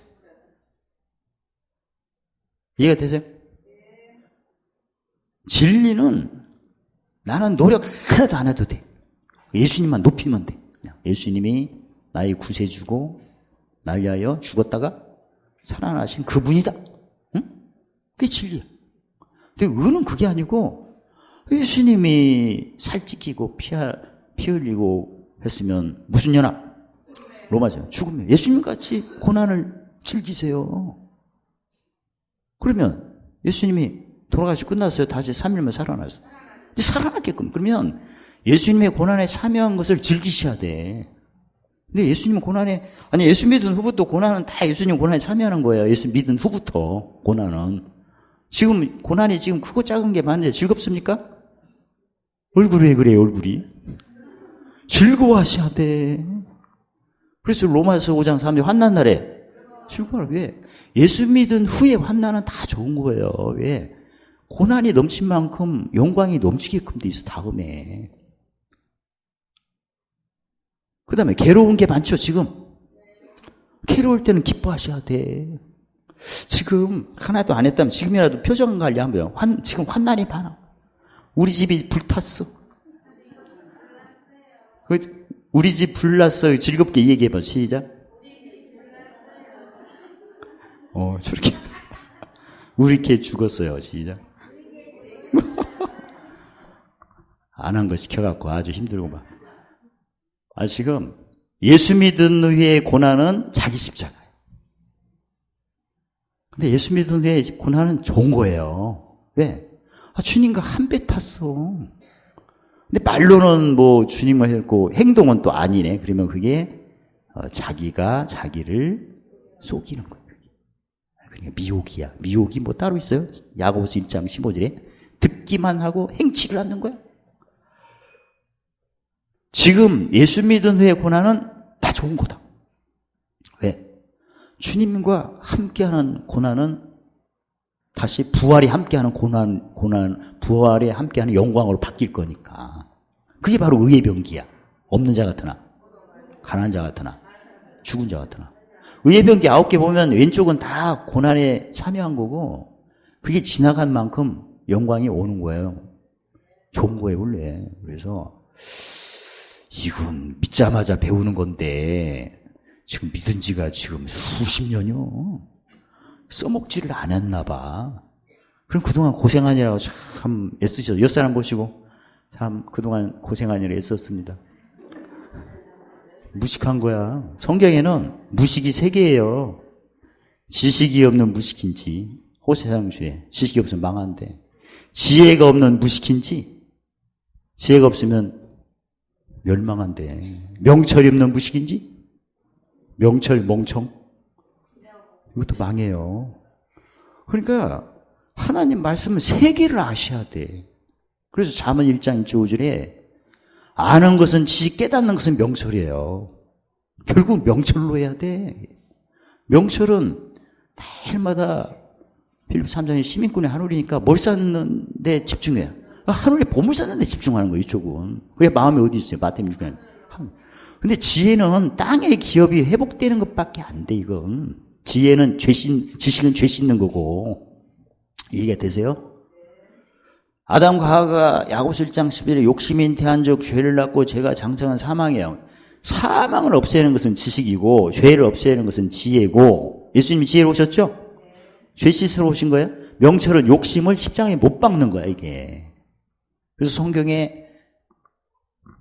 이해가 되세요? 진리는 나는 노력 하나도 안 해도 돼. 예수님만 높이면 돼. 예수님이 나의 구세주고 날 위하여 죽었다가 살아나신 그분이다. 응? 그게 진리야. 근데 의는 그게 아니고 예수님이 살찌키고 피 흘리고 했으면 무슨 연합? 로마죠. 죽으면 예수님같이 고난을 즐기세요. 그러면 예수님이 돌아가시고 끝났어요. 다시 3일만 살아났어요. 살아났게끔. 그러면 예수님의 고난에 참여한 것을 즐기셔야 돼. 근데 예수님은 고난에, 아니, 예수 믿은 후부터 고난은 다 예수님 고난에 참여하는 거예요. 예수 믿은 후부터 고난은. 지금 고난이 지금 크고 작은 게 많은데 즐겁습니까? 얼굴이 왜 그래요, 얼굴이? 즐거워하셔야 돼. 그래서 로마서 5장 3절 환난 날에 즐거워라. 왜? 예수 믿은 후에 환난은 다 좋은 거예요. 왜? 고난이 넘친 만큼 영광이 넘치게끔 돼 있어, 다음에. 그 다음에 괴로운 게 많죠, 지금. 괴로울 때는 기뻐하셔야 돼. 지금 하나도 안 했다면 지금이라도 표정 관리 한번 해요. 지금 환난이 많아. 우리 집이 불탔어. 우리 집 불났어요. 즐겁게 얘기해봐. 시작. 저렇게. 우리 개 죽었어요. 시작. 안 한 거 시켜갖고 아주 힘들고 막. 지금 예수 믿은 후의 고난은 자기 십자가예요. 근데 예수 믿은 후의 고난은 좋은 거예요. 왜? 주님과 한 배 탔어. 근데 말로는 뭐 주님을 했고 행동은 또 아니네. 그러면 그게 자기가 자기를 속이는 거예요. 그러니까 미혹이야. 미혹이 뭐 따로 있어요? 야고보서 1장 15절에 듣기만 하고 행치를 않는 거야. 지금 예수 믿은 후의 고난은 다 좋은 거다. 왜? 주님과 함께하는 고난은 다시 부활이 함께하는 부활에 함께하는 영광으로 바뀔 거니까. 그게 바로 의의 병기야. 없는 자 같으나, 가난한 자 같으나, 죽은 자 같으나. 의의 병기 9개 보면 왼쪽은 다 고난에 참여한 거고, 그게 지나간 만큼 영광이 오는 거예요. 좋은 거예요, 원래. 그래서, 이건 믿자마자 배우는 건데, 지금 믿은 지가 지금 수십 년이요. 써먹지를 않았나 봐. 그럼 그동안 고생하느라고 참 애쓰셔서, 옆 사람 보시고, 참 그동안 고생하느라 애썼습니다. 무식한 거야. 성경에는 무식이 3개예요. 지식이 없는 무식인지, 호세상주에 지식이 없으면 망한데, 지혜가 없는 무식인지, 지혜가 없으면 멸망한대. 명철이 없는 무식인지? 명철 멍청? 이것도 망해요. 그러니까 하나님 말씀은 세계를 아셔야 돼. 그래서 잠언 1장 1절 5절에 아는 것은 지식, 깨닫는 것은 명철이에요. 결국 명철로 해야 돼. 명철은 날마다 빌립보 3장의 시민권의 하늘이니까 뭘 쌓는 데 집중해요. 하늘에 보물 쌓는 데 집중하는 거예요, 이쪽은. 그게 마음이 어디 있어요? 마태복음 6장. 근데 지혜는 땅의 기업이 회복되는 것밖에 안 돼, 이건. 지혜는 지식은 죄 씻는 거고. 이해가 되세요? 아담과 하와가 야고보서 1장 11절에 욕심인 태한적 죄를 낳고 죄가 장성한 사망이에요. 사망을 없애는 것은 지식이고 죄를 없애는 것은 지혜고, 예수님이 지혜로 오셨죠? 죄 씻으러 오신 거예요? 명철은 욕심을 십장에 못 박는 거야, 이게. 그래서 성경에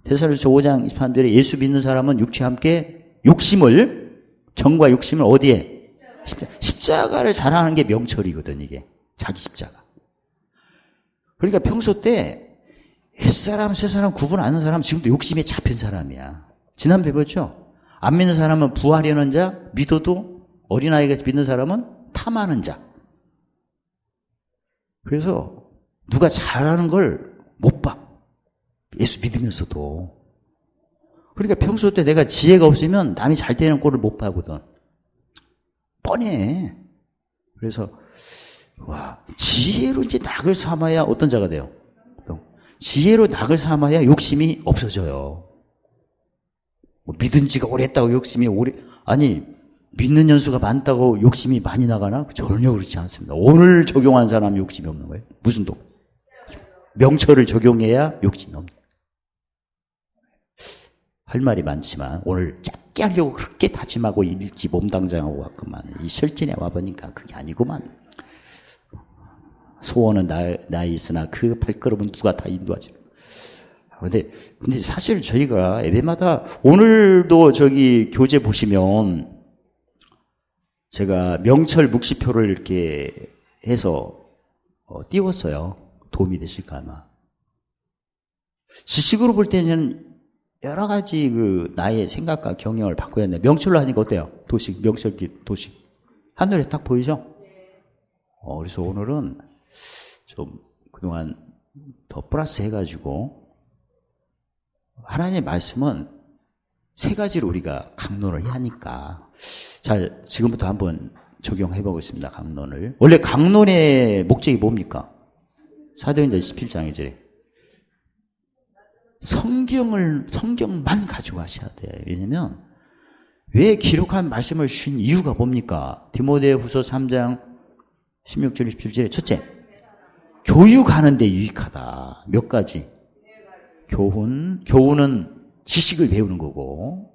데살로니가서 5장 23절에 예수 믿는 사람은 육체와 함께 욕심을, 정과 욕심을 어디에? 십자가를 자랑하는 게 명철이거든, 이게. 자기 십자가. 그러니까 평소 때 옛사람, 새사람 구분 안 하는 사람 지금도 욕심에 잡힌 사람이야. 지난번에 배웠죠? 안 믿는 사람은 부하려는 자, 믿어도 어린아이가 믿는 사람은 탐하는 자. 그래서 누가 잘하는 걸 못 봐. 예수 믿으면서도. 그러니까 평소 때 내가 지혜가 없으면 남이 잘 되는 꼴을 못 봐거든. 뻔해. 그래서 와, 지혜로 이제 낙을 삼아야 어떤 자가 돼요? 지혜로 낙을 삼아야 욕심이 없어져요. 뭐 믿은 지가 오래 했다고 욕심이 아니, 믿는 연수가 많다고 욕심이 많이 나가나? 전혀 그렇지 않습니다. 오늘 적용한 사람 욕심이 없는 거예요. 무슨 도? 명철을 적용해야 욕심이 없는 거예요. 할 말이 많지만 오늘 짧게 하려고 그렇게 다짐하고 일찍 몸당장하고 왔구만. 이 실전에 와보니까 그게 아니구만. 소원은 나에 있으나 그 발걸음은 누가 다 인도하지. 근데 사실 저희가 예배마다 오늘도 저기 교재 보시면 제가 명철 묵시표를 이렇게 해서 띄웠어요. 도움이 되실까 아마. 지식으로 볼 때는 여러 가지 나의 생각과 경영을 바꿔야 하는데 명철로 하니까 어때요? 도식, 명철 도식. 하늘에 딱 보이죠? 그래서 오늘은 좀 그동안 더 플러스 해가지고 하나님의 말씀은 세 가지로 우리가 강론을 해야 하니까 자, 지금부터 한번 적용해 보겠습니다. 강론을. 원래 강론의 목적이 뭡니까? 사도행전 17장 2절에 성경만 가지고 하셔야 돼요. 왜냐면 왜 기록한 말씀을 쉰 이유가 뭡니까? 디모데후서 3장 16절 17절에 첫째, 교육하는 데 유익하다. 몇 가지? 교훈은 지식을 배우는 거고,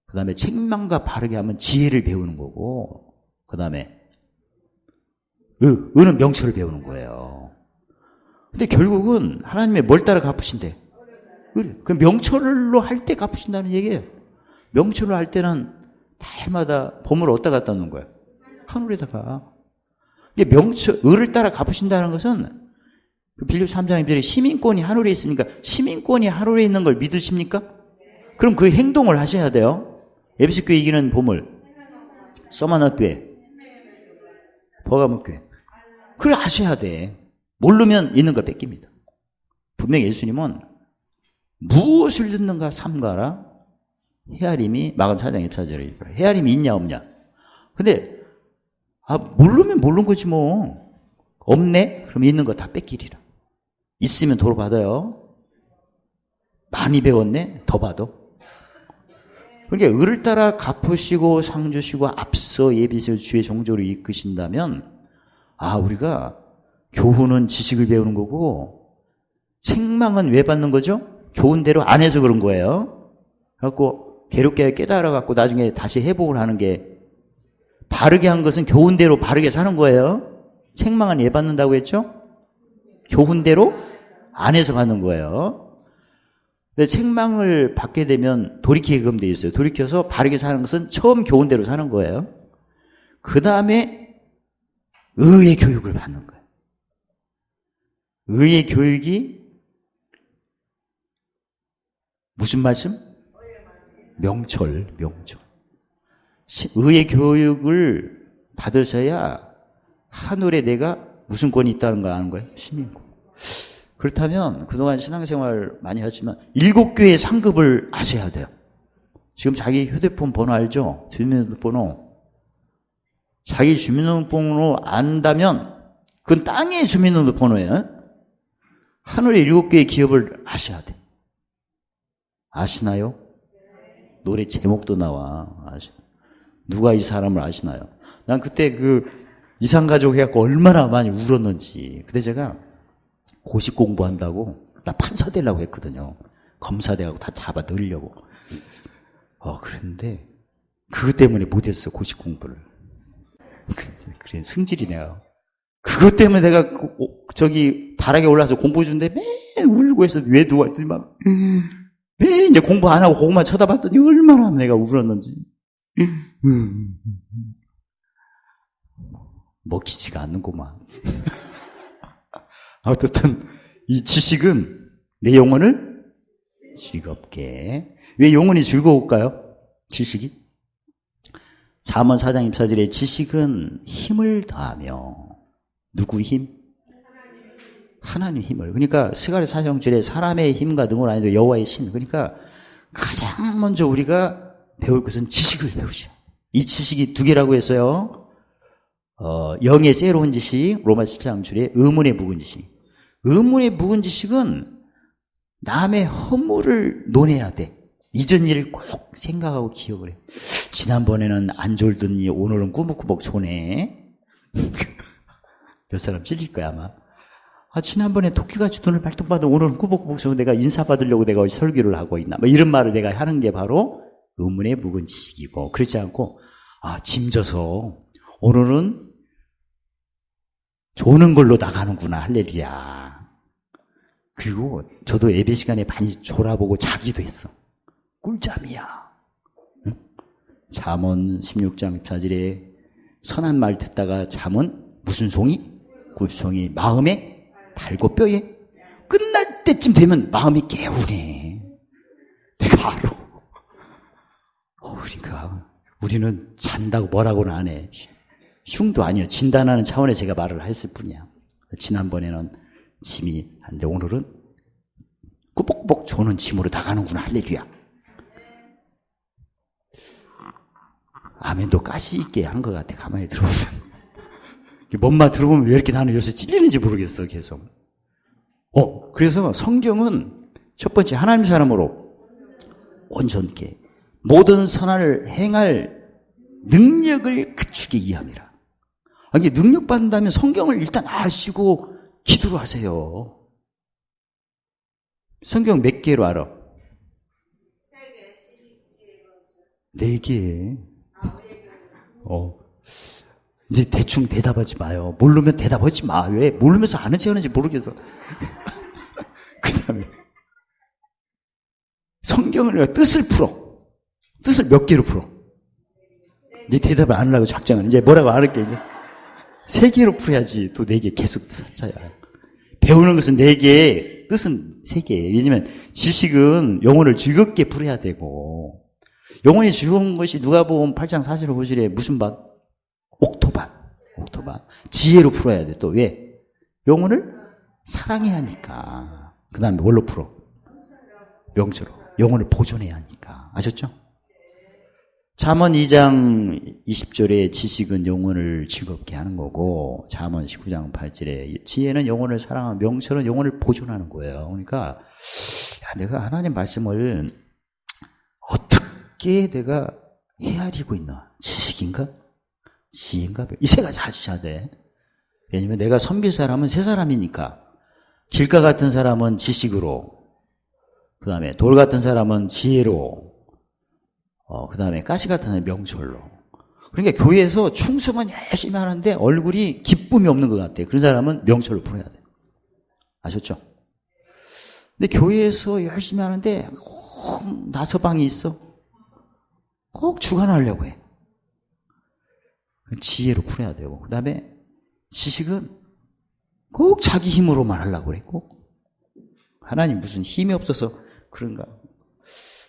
그 다음에 책망과 바르게 하면 지혜를 배우는 거고, 그 다음에 의는 명철을 배우는 거예요. 근데 결국은 하나님의 뭘 따라 갚으신대? 그 명철로 할 때 갚으신다는 얘기예요. 명철로 할 때는 달마다 보물을 어디다 갖다 놓는 거예요? 하늘에다가. 근데 의를 따라 갚으신다는 것은 빌립보 3장 2절에 시민권이 하늘에 있으니까 시민권이 하늘에 있는 걸 믿으십니까? 그럼 그 행동을 하셔야 돼요. 에베소 교회 이기는 보물, 서마너 교회, 버가모 교회. 그걸 아셔야 돼. 모르면 있는 거 뺏깁니다. 분명히 예수님은 무엇을 듣는가 삼가라. 헤아림이 마감 4장 24절에 헤아림이 있냐 없냐. 근데 모르면 모르는 거지 뭐. 없네? 그럼 있는 거 다 뺏기리라. 있으면 도로 받아요. 많이 배웠네? 더 받아. 그러니까 의를 따라 갚으시고 상 주시고 앞서 예비실 주의 종조로 이끄신다면 우리가 교훈은 지식을 배우는 거고 책망은 왜 받는 거죠? 교훈대로 안 해서 그런 거예요. 그래갖고 괴롭게 깨달아갖고 나중에 다시 회복을 하는 게 바르게 한 것은 교훈대로 바르게 사는 거예요. 책망은 왜 받는다고 했죠? 교훈대로 안 해서 받는 거예요. 근데 책망을 받게 되면 돌이키게끔 돼 있어요. 돌이켜서 바르게 사는 것은 처음 교훈대로 사는 거예요. 그 다음에 의의 교육을 받는 거예요. 의의 교육이 무슨 말씀? 명철. 의의 교육을 받으셔야 하늘에 내가 무슨 권이 있다는 걸 아는 거예요? 시민권. 그렇다면 그동안 신앙생활 많이 하지만 7교회 상급을 아셔야 돼요. 지금 자기 휴대폰 번호 알죠? 주민등록번호. 자기 주민등록번호 안다면 그건 땅의 주민등록번호예요. 하늘의 7개의 기업을 아셔야 돼. 아시나요? 노래 제목도 나와. 누가 이 사람을 아시나요? 난 그때 그 이산가족 해갖고 얼마나 많이 울었는지. 그때 제가 고시 공부한다고 나 판사 되려고 했거든요. 검사 돼갖고 다 잡아 넣으려고. 그랬는데 그것 때문에 못했어, 고시 공부를. 그래, 승질이네요. 그것 때문에 내가 저기 다락에 올라서 공부 준대 매일 울고 해서 왜 누워 있더니 막 매일 이제 공부 안 하고 그것만 쳐다봤더니 얼마나 내가 울었는지. 먹히지가 않는구만. 어쨌든 이 지식은 내 영혼을 즐겁게. 왜 영혼이 즐거울까요? 지식이? 잠언 4장 24절에 지식은 힘을 더하며. 누구 힘? 하나님 힘을. 그러니까 스가랴 4장절에 사람의 힘과 능을 아니도 여호와의 신. 그러니까 가장 먼저 우리가 배울 것은 지식을 배우셔. 이 지식이 2개라고 했어요. 영의 새로운 지식, 로마 7장절에 의문의 묵은 지식. 의문의 묵은 지식은 남의 허물을 논해야 돼. 이전 일을 꼭 생각하고 기억을 해. 지난번에는 안 졸더니 오늘은 꾸벅꾸벅 조네. 몇 사람 찔릴 거야 아마. 지난번에 토끼같이 돈을 발동받아 오늘은 꾸벅꾸벅 조네. 내가 인사받으려고 내가 설교를 하고 있나. 뭐 이런 말을 내가 하는 게 바로 의문의 묵은 지식이고, 그렇지 않고 짐져서 오늘은 조는 걸로 나가는구나. 할렐루야. 그리고 저도 예배 시간에 많이 졸아보고 자기도 했어. 꿀잠이야. 응? 잠언 16장 14절에 선한 말 듣다가 잠은 무슨 송이? 꿀송이. 마음에 달고 뼈에. 끝날 때쯤 되면 마음이 개운해. 내가 알아. 그러니까 우리는 잔다고 뭐라고는 안 해. 흉도 아니에요. 진단하는 차원에 제가 말을 했을 뿐이야. 지난번에는 짐이 한데 오늘은 꾸벅꾸벅 조는 짐으로 나가는구나. 할렐루야. 아멘도 가시 있게 한 것 같아. 가만히 들어보면. 뭔 말 들어보면 왜 이렇게 나는 요새 찔리는지 모르겠어. 계속. 그래서 성경은 첫 번째 하나님 사람으로 온전케 모든 선을 행할 능력을 갖추게 이해함이라. 이게 능력 받는다면 성경을 일단 아시고 기도를 하세요. 성경 몇 개로 알아? 4개. 이제 대충 대답하지 마요. 모르면 대답하지 마. 왜? 모르면서 아는지 하는지 모르겠어. 그 다음에 성경을 뜻을 풀어. 뜻을 몇 개로 풀어? 네 대답을 안 하려고 작정은 이제 뭐라고 안 할게. 이제 3개로 풀어야지. 또 4개 계속 사자야. 배우는 것은 4개, 뜻은 3개. 왜냐면 지식은 영혼을 즐겁게 풀어야 되고, 영혼이 즐거운 것이 누가복음 8장 45절에 무슨 반? 옥토반. 지혜로 풀어야 돼. 또 왜? 영혼을 사랑해야 하니까. 그 다음에 뭘로 풀어? 명철로. 영혼을 보존해야 하니까. 아셨죠? 잠언 2장 20절에 지식은 영혼을 즐겁게 하는 거고, 잠언 19장 8절에 지혜는 영혼을 사랑하고 명철은 영혼을 보존하는 거예요. 그러니까 내가 하나님 말씀을 어떻게 내가 헤아리고 있나? 지식인가? 지혜인가? 이 세 가지 찾으셔야 돼. 왜냐면 내가 섬길 사람은 세 사람이니까. 길가 같은 사람은 지식으로, 그 다음에 돌 같은 사람은 지혜로, 그 다음에 가시 같은 사람은 명철로. 그러니까 교회에서 충성은 열심히 하는데 얼굴이 기쁨이 없는 것 같아요. 그런 사람은 명철로 풀어야 돼요. 아셨죠? 근데 교회에서 열심히 하는데 꼭 나서방이 있어. 꼭 주관하려고 해. 지혜로 풀어야 되고, 그 다음에 지식은 꼭 자기 힘으로만 하려고 그래. 꼭 하나님 무슨 힘이 없어서 그런가.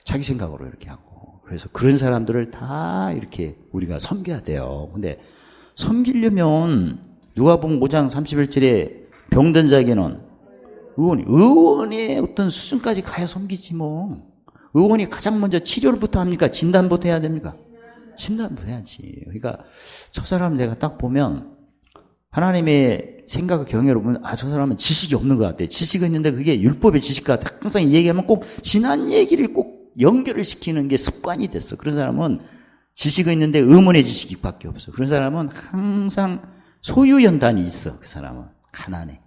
자기 생각으로 이렇게 하고. 그래서 그런 사람들을 다 이렇게 우리가 섬겨야 돼요. 근데 섬기려면 누가복음 5장 31절에 병든 자에게는 의원의 어떤 수준까지 가야 섬기지 뭐. 의원이 가장 먼저 치료부터 합니까? 진단부터 해야 됩니까? 진단부터 해야지. 그러니까 저 사람 내가 딱 보면 하나님의 생각과 경외로 보면 저 사람은 지식이 없는 것 같아. 지식은 있는데 그게 율법의 지식 같아. 항상 얘기하면 꼭 지난 얘기를 꼭 연결을 시키는 게 습관이 됐어. 그런 사람은 지식은 있는데 의문의 지식밖에 없어. 그런 사람은 항상 소유연단이 있어. 그 사람은 가난해.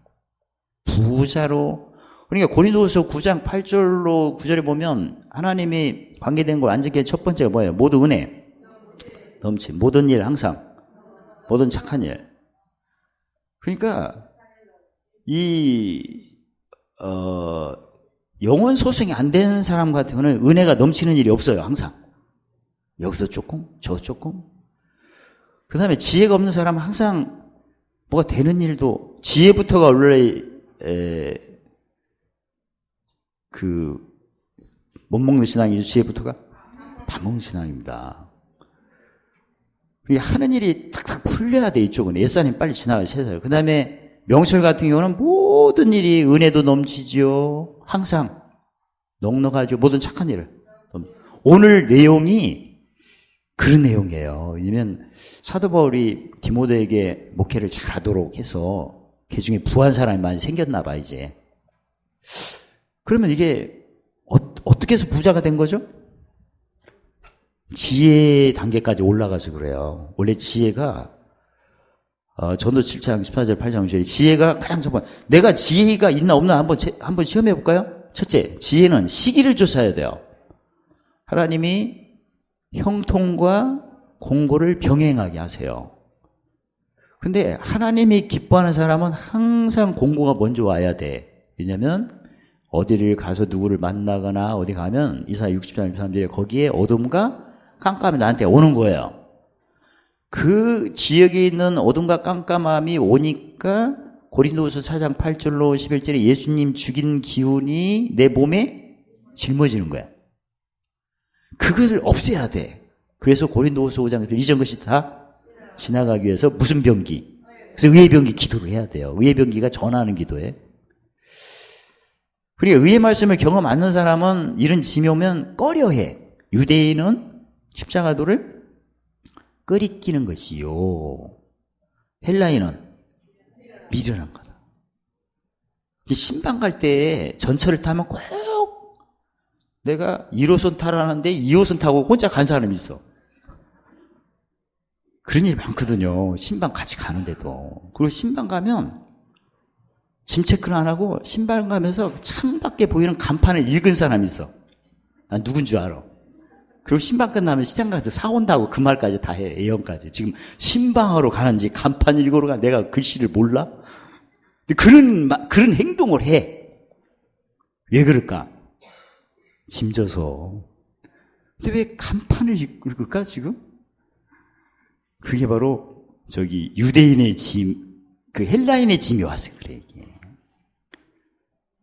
부자로. 그러니까 고린도후서 9장 8절로 9절에 보면 하나님이 관계된 걸 안지게 첫 번째가 뭐예요? 모든 은혜 넘치, 모든 일 항상, 모든 착한 일. 그러니까 영혼 소생이 안 되는 사람 같은 경우는 은혜가 넘치는 일이 없어요. 항상 여기서 조금, 저 조금. 그 다음에 지혜가 없는 사람은 항상 뭐가 되는 일도, 지혜부터가 원래 못 먹는 신앙이죠. 지혜부터가 밥 먹는 신앙입니다. 하는 일이 탁탁 풀려야 돼. 이쪽은 옛사람이 빨리 지나가야 세상에. 그 다음에 명철 같은 경우는 모든 일이 은혜도 넘치지요. 항상 넉넉하죠. 모든 착한 일을. 오늘 내용이 그런 내용이에요. 왜냐면 사도 바울이 디모데에게 목회를 잘하도록 해서 그 중에 부한 사람이 많이 생겼나 봐 이제. 그러면 이게 어떻게 해서 부자가 된 거죠? 지혜 단계까지 올라가서 그래요. 원래 지혜가 전도 7장 14절 8장 9절에 지혜가 가장 첫 번째, 내가 지혜가 있나 없나 한번 시험해 볼까요? 첫째, 지혜는 시기를 쫓아야 돼요. 하나님이 형통과 공고를 병행하게 하세요. 근데 하나님이 기뻐하는 사람은 항상 공고가 먼저 와야 돼. 왜냐면 어디를 가서 누구를 만나거나 어디 가면 이사야 60장 23절에 거기에 어둠과 깜깜이 나한테 오는 거예요. 그 지역에 있는 어둠과 깜깜함이 오니까 고린도후서 4장 8절로 11절에 예수님 죽인 기운이 내 몸에 짊어지는 거야. 그것을 없애야 돼. 그래서 고린도후서 5장 이전 것이 다 지나가기 위해서 무슨 병기? 그래서 의의 병기 기도를 해야 돼요. 의의 병기가 전하는 기도에. 그러니까 의의 말씀을 경험 않는 사람은 이런 짐이 오면 꺼려해. 유대인은 십자가도를 끄리끼는 것이요. 헬라인은 미련한 거다. 신방 갈 때 전철을 타면 꼭 내가 1호선 타라는데 2호선 타고 혼자 간 사람이 있어. 그런 일이 많거든요. 신방 같이 가는데도. 그리고 신방 가면 짐 체크를 안 하고 신방 가면서 창밖에 보이는 간판을 읽은 사람이 있어. 난 누군 줄 알아. 그리고 신방 끝나면 시장 가서 사온다고 그 말까지 다 해. 예언까지. 지금 신방하러 가는지 간판 읽으러 가. 내가 글씨를 몰라? 그런 행동을 해. 왜 그럴까? 짐져서. 근데 왜 간판을 읽을까 지금? 그게 바로 유대인의 짐, 그 헬라인의 짐이 와서 그래 이게.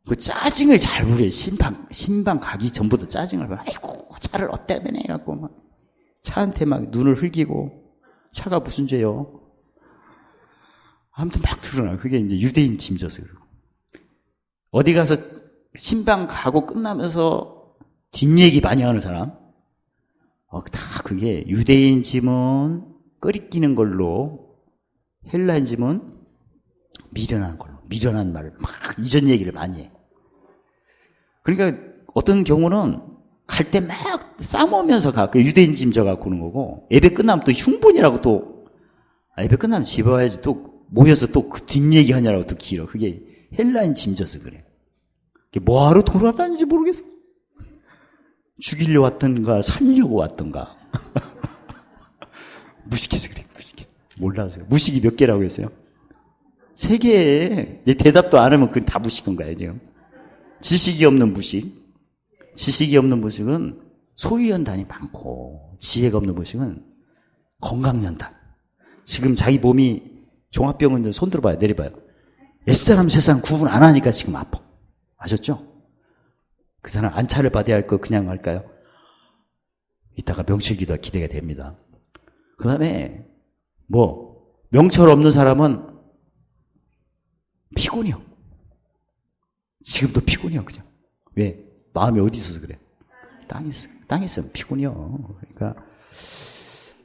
그 짜증을 잘 부려. 신방 가기 전부터 짜증을 부려. 아이고 차를 어때야 되네 갖고 막 차한테 막 눈을 흘기고 차가 무슨 죄요? 아무튼 막 드러나. 그게 이제 유대인 짐져서 그러고. 어디 가서 신방 가고 끝나면서 뒷얘기 많이 하는 사람, 다 그게 유대인 짐은 끄리끼는 걸로, 헬라인 짐은 미련한 걸로, 미련한 말을 막 이전 얘기를 많이 해. 그러니까 어떤 경우는 갈 때 막 싸우면서 가. 그 유대인 짐져 갖고 오는 거고, 예배 끝나면 또 흉분이라고 또, 예배 끝나면 집에 와야지 또 모여서 또 그 뒷얘기 하냐라고 또 길어. 그게 헬라인 짐져서 그래. 뭐하러 돌아다니는지 모르겠어. 죽이려 왔던가 살려고 왔던가. 무식해서 그래. 몰라서. 무식이 몇 개라고 했어요? 3개. 이제 대답도 안 하면 그건 다 무식한 거예요, 지금. 지식이 없는 무식. 지식이 없는 무식은 소유연단이 많고, 지혜가 없는 무식은 건강연단. 지금 자기 몸이 종합병원 손 들어봐요, 내려봐요. 옛사람 세상 구분 안 하니까 지금 아파. 아셨죠? 그 사람 안차를 받아야 할 거 그냥 할까요? 이따가 명철기도가 기대가 됩니다. 그 다음에 명철 없는 사람은 피곤해요. 지금도 피곤해요, 그냥. 왜? 마음이 어디 있어서 그래? 땅에 있으면 피곤해요. 그러니까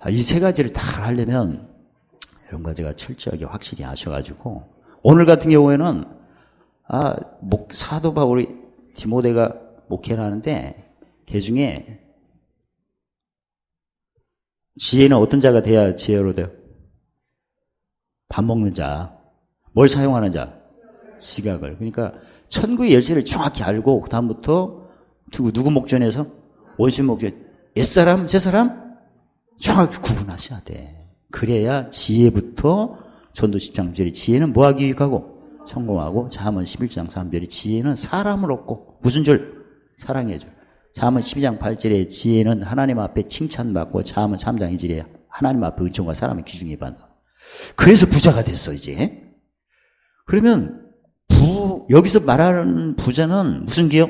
이 세 가지를 다 하려면 이런 거 제가 철저하게 확실히 아셔가지고 오늘 같은 경우에는 사도 바울이 디모데가 목회를 하는데 걔 중에 지혜는 어떤 자가 돼야 지혜로 돼요? 밥 먹는 자. 뭘 사용하는 자? 지각을. 그러니까 천국의 열쇠를 정확히 알고 그 다음부터 누구 목전에서? 원신 목전. 옛사람, 새사람? 정확히 구분하셔야 돼. 그래야 지혜부터 전도 10장 1절에 지혜는 뭐하기 유익하고 성공하고 잠언 11장 3절에 지혜는 사람을 얻고 무슨 줄? 사랑의 줄. 잠언 12장 8절에 지혜는 하나님 앞에 칭찬받고 잠언 3장 2절에 하나님 앞에 의존과 사람의 귀중히 받는다. 그래서 부자가 됐어 이제. 그러면 여기서 말하는 부자는 무슨 기업?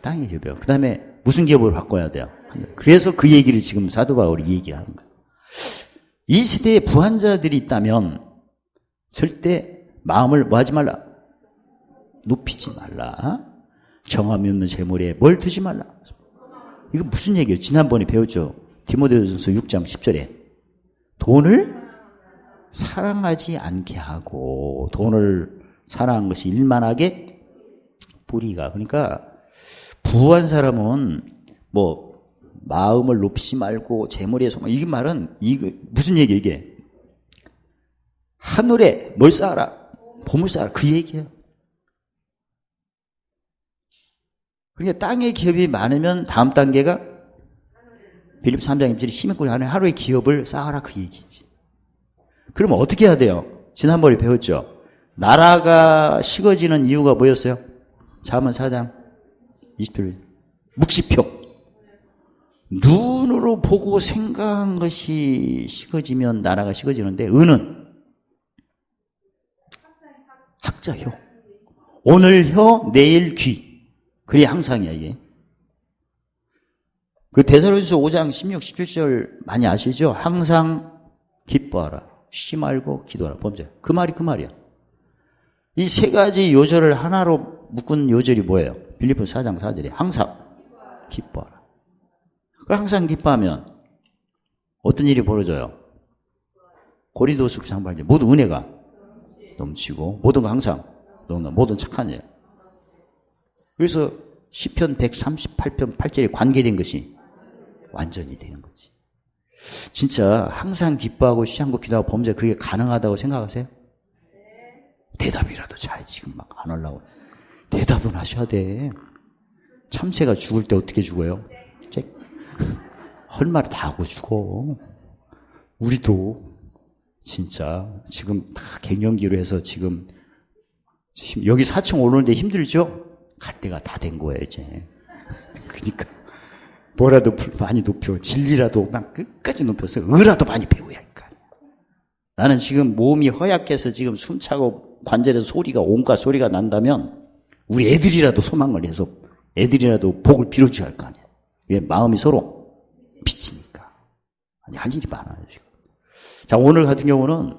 땅의 기업이요. 그 다음에 무슨 기업으로 바꿔야 돼요? 그래서 그 얘기를 지금 사도 바울이 얘기하는 거예요. 이 시대에 부한자들이 있다면 절대 마음을 하지 말라? 높이지 말라. 정함이 없는 재물에 뭘 두지 말라. 이거 무슨 얘기예요? 지난번에 배웠죠. 디모데전서 6장 10절에 돈을 사랑하지 않게 하고 돈을 사랑한 것이 일만하게 뿌리가. 그러니까 부한 사람은 마음을 높이지 말고 재물에 소망. 이 말은 무슨 얘기예요 이게? 하늘에 뭘 쌓아라? 보물 쌓아라. 그 얘기예요. 그러니까 땅의 기업이 많으면 다음 단계가 빌립보 3장 1절에 힘있고 하루의 기업을 쌓아라 그 얘기지. 그러면 어떻게 해야 돼요? 지난번에 배웠죠. 나라가 식어지는 이유가 뭐였어요? 잠언 4장 20절 묵시표. 눈으로 보고 생각한 것이 식어지면 나라가 식어지는데 은은 학자효. 오늘 혀 내일 귀. 그래 항상이야 이게. 그 데살로니가서 5장 16, 17절 많이 아시죠? 항상 기뻐하라. 쉬지 말고 기도하라. 범죄. 그 말이야. 이 세 가지 요절을 하나로 묶은 요절이 뭐예요? 빌립보 4장 4절에 항상 기뻐하라. 항상 기뻐하면 어떤 일이 벌어져요? 고린도후서 9장 8절 모든 은혜가 넘치고 모든 거 항상 모든 착한 일. 그래서 시편 138편 8절에 관계된 것이 완전히 되는 거지. 진짜 항상 기뻐하고 쉬지 기도하고 범죄 그게 가능하다고 생각하세요? 대답이라도 잘 지금 막 안 하려고. 대답은 하셔야 돼. 참새가 죽을 때 어떻게 죽어요? 할 말 다 하고 죽어. 우리도 진짜 지금 다 갱년기로 해서 지금 여기 4층 오르는데 힘들죠? 갈 때가 다 된 거예요 이제. 그러니까 뭐라도 많이 높여. 진리라도 막 끝까지 높여서 의라도 많이 배워야 할까. 나는 지금 몸이 허약해서 지금 숨차고 관절에서 소리가 온갖 소리가 난다면 우리 애들이라도 소망을 해서 애들이라도 복을 빌어줘야 할 거 아니야. 왜? 마음이 서로 비치니까. 아니 할 일이 많아요 지금. 자 오늘 같은 경우는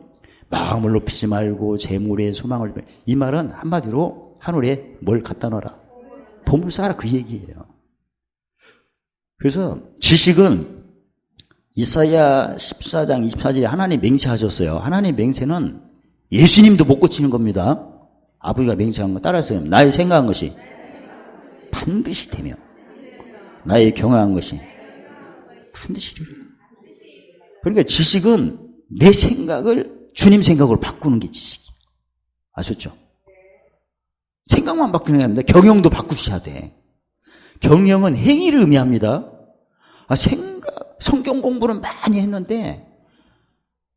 마음을 높이지 말고 재물에 소망을. 이 말은 한마디로 하늘에 뭘 갖다 놔라. 보물 쌓아라 그 얘기예요. 그래서 지식은 이사야 14장 24절에 하나님 맹세하셨어요. 하나님 맹세는 예수님도 못 고치는 겁니다. 아버지가 맹세한 거 따라서 나의 생각한 것이 반드시 되며 나의 경험한 것이 반드시 이루리라. 그러니까 지식은 내 생각을 주님 생각으로 바꾸는 게 지식이에요. 아셨죠? 생각만 바꾸는 게 아닙니다. 경영도 바꾸셔야 돼. 경영은 행위를 의미합니다. 성경 공부는 많이 했는데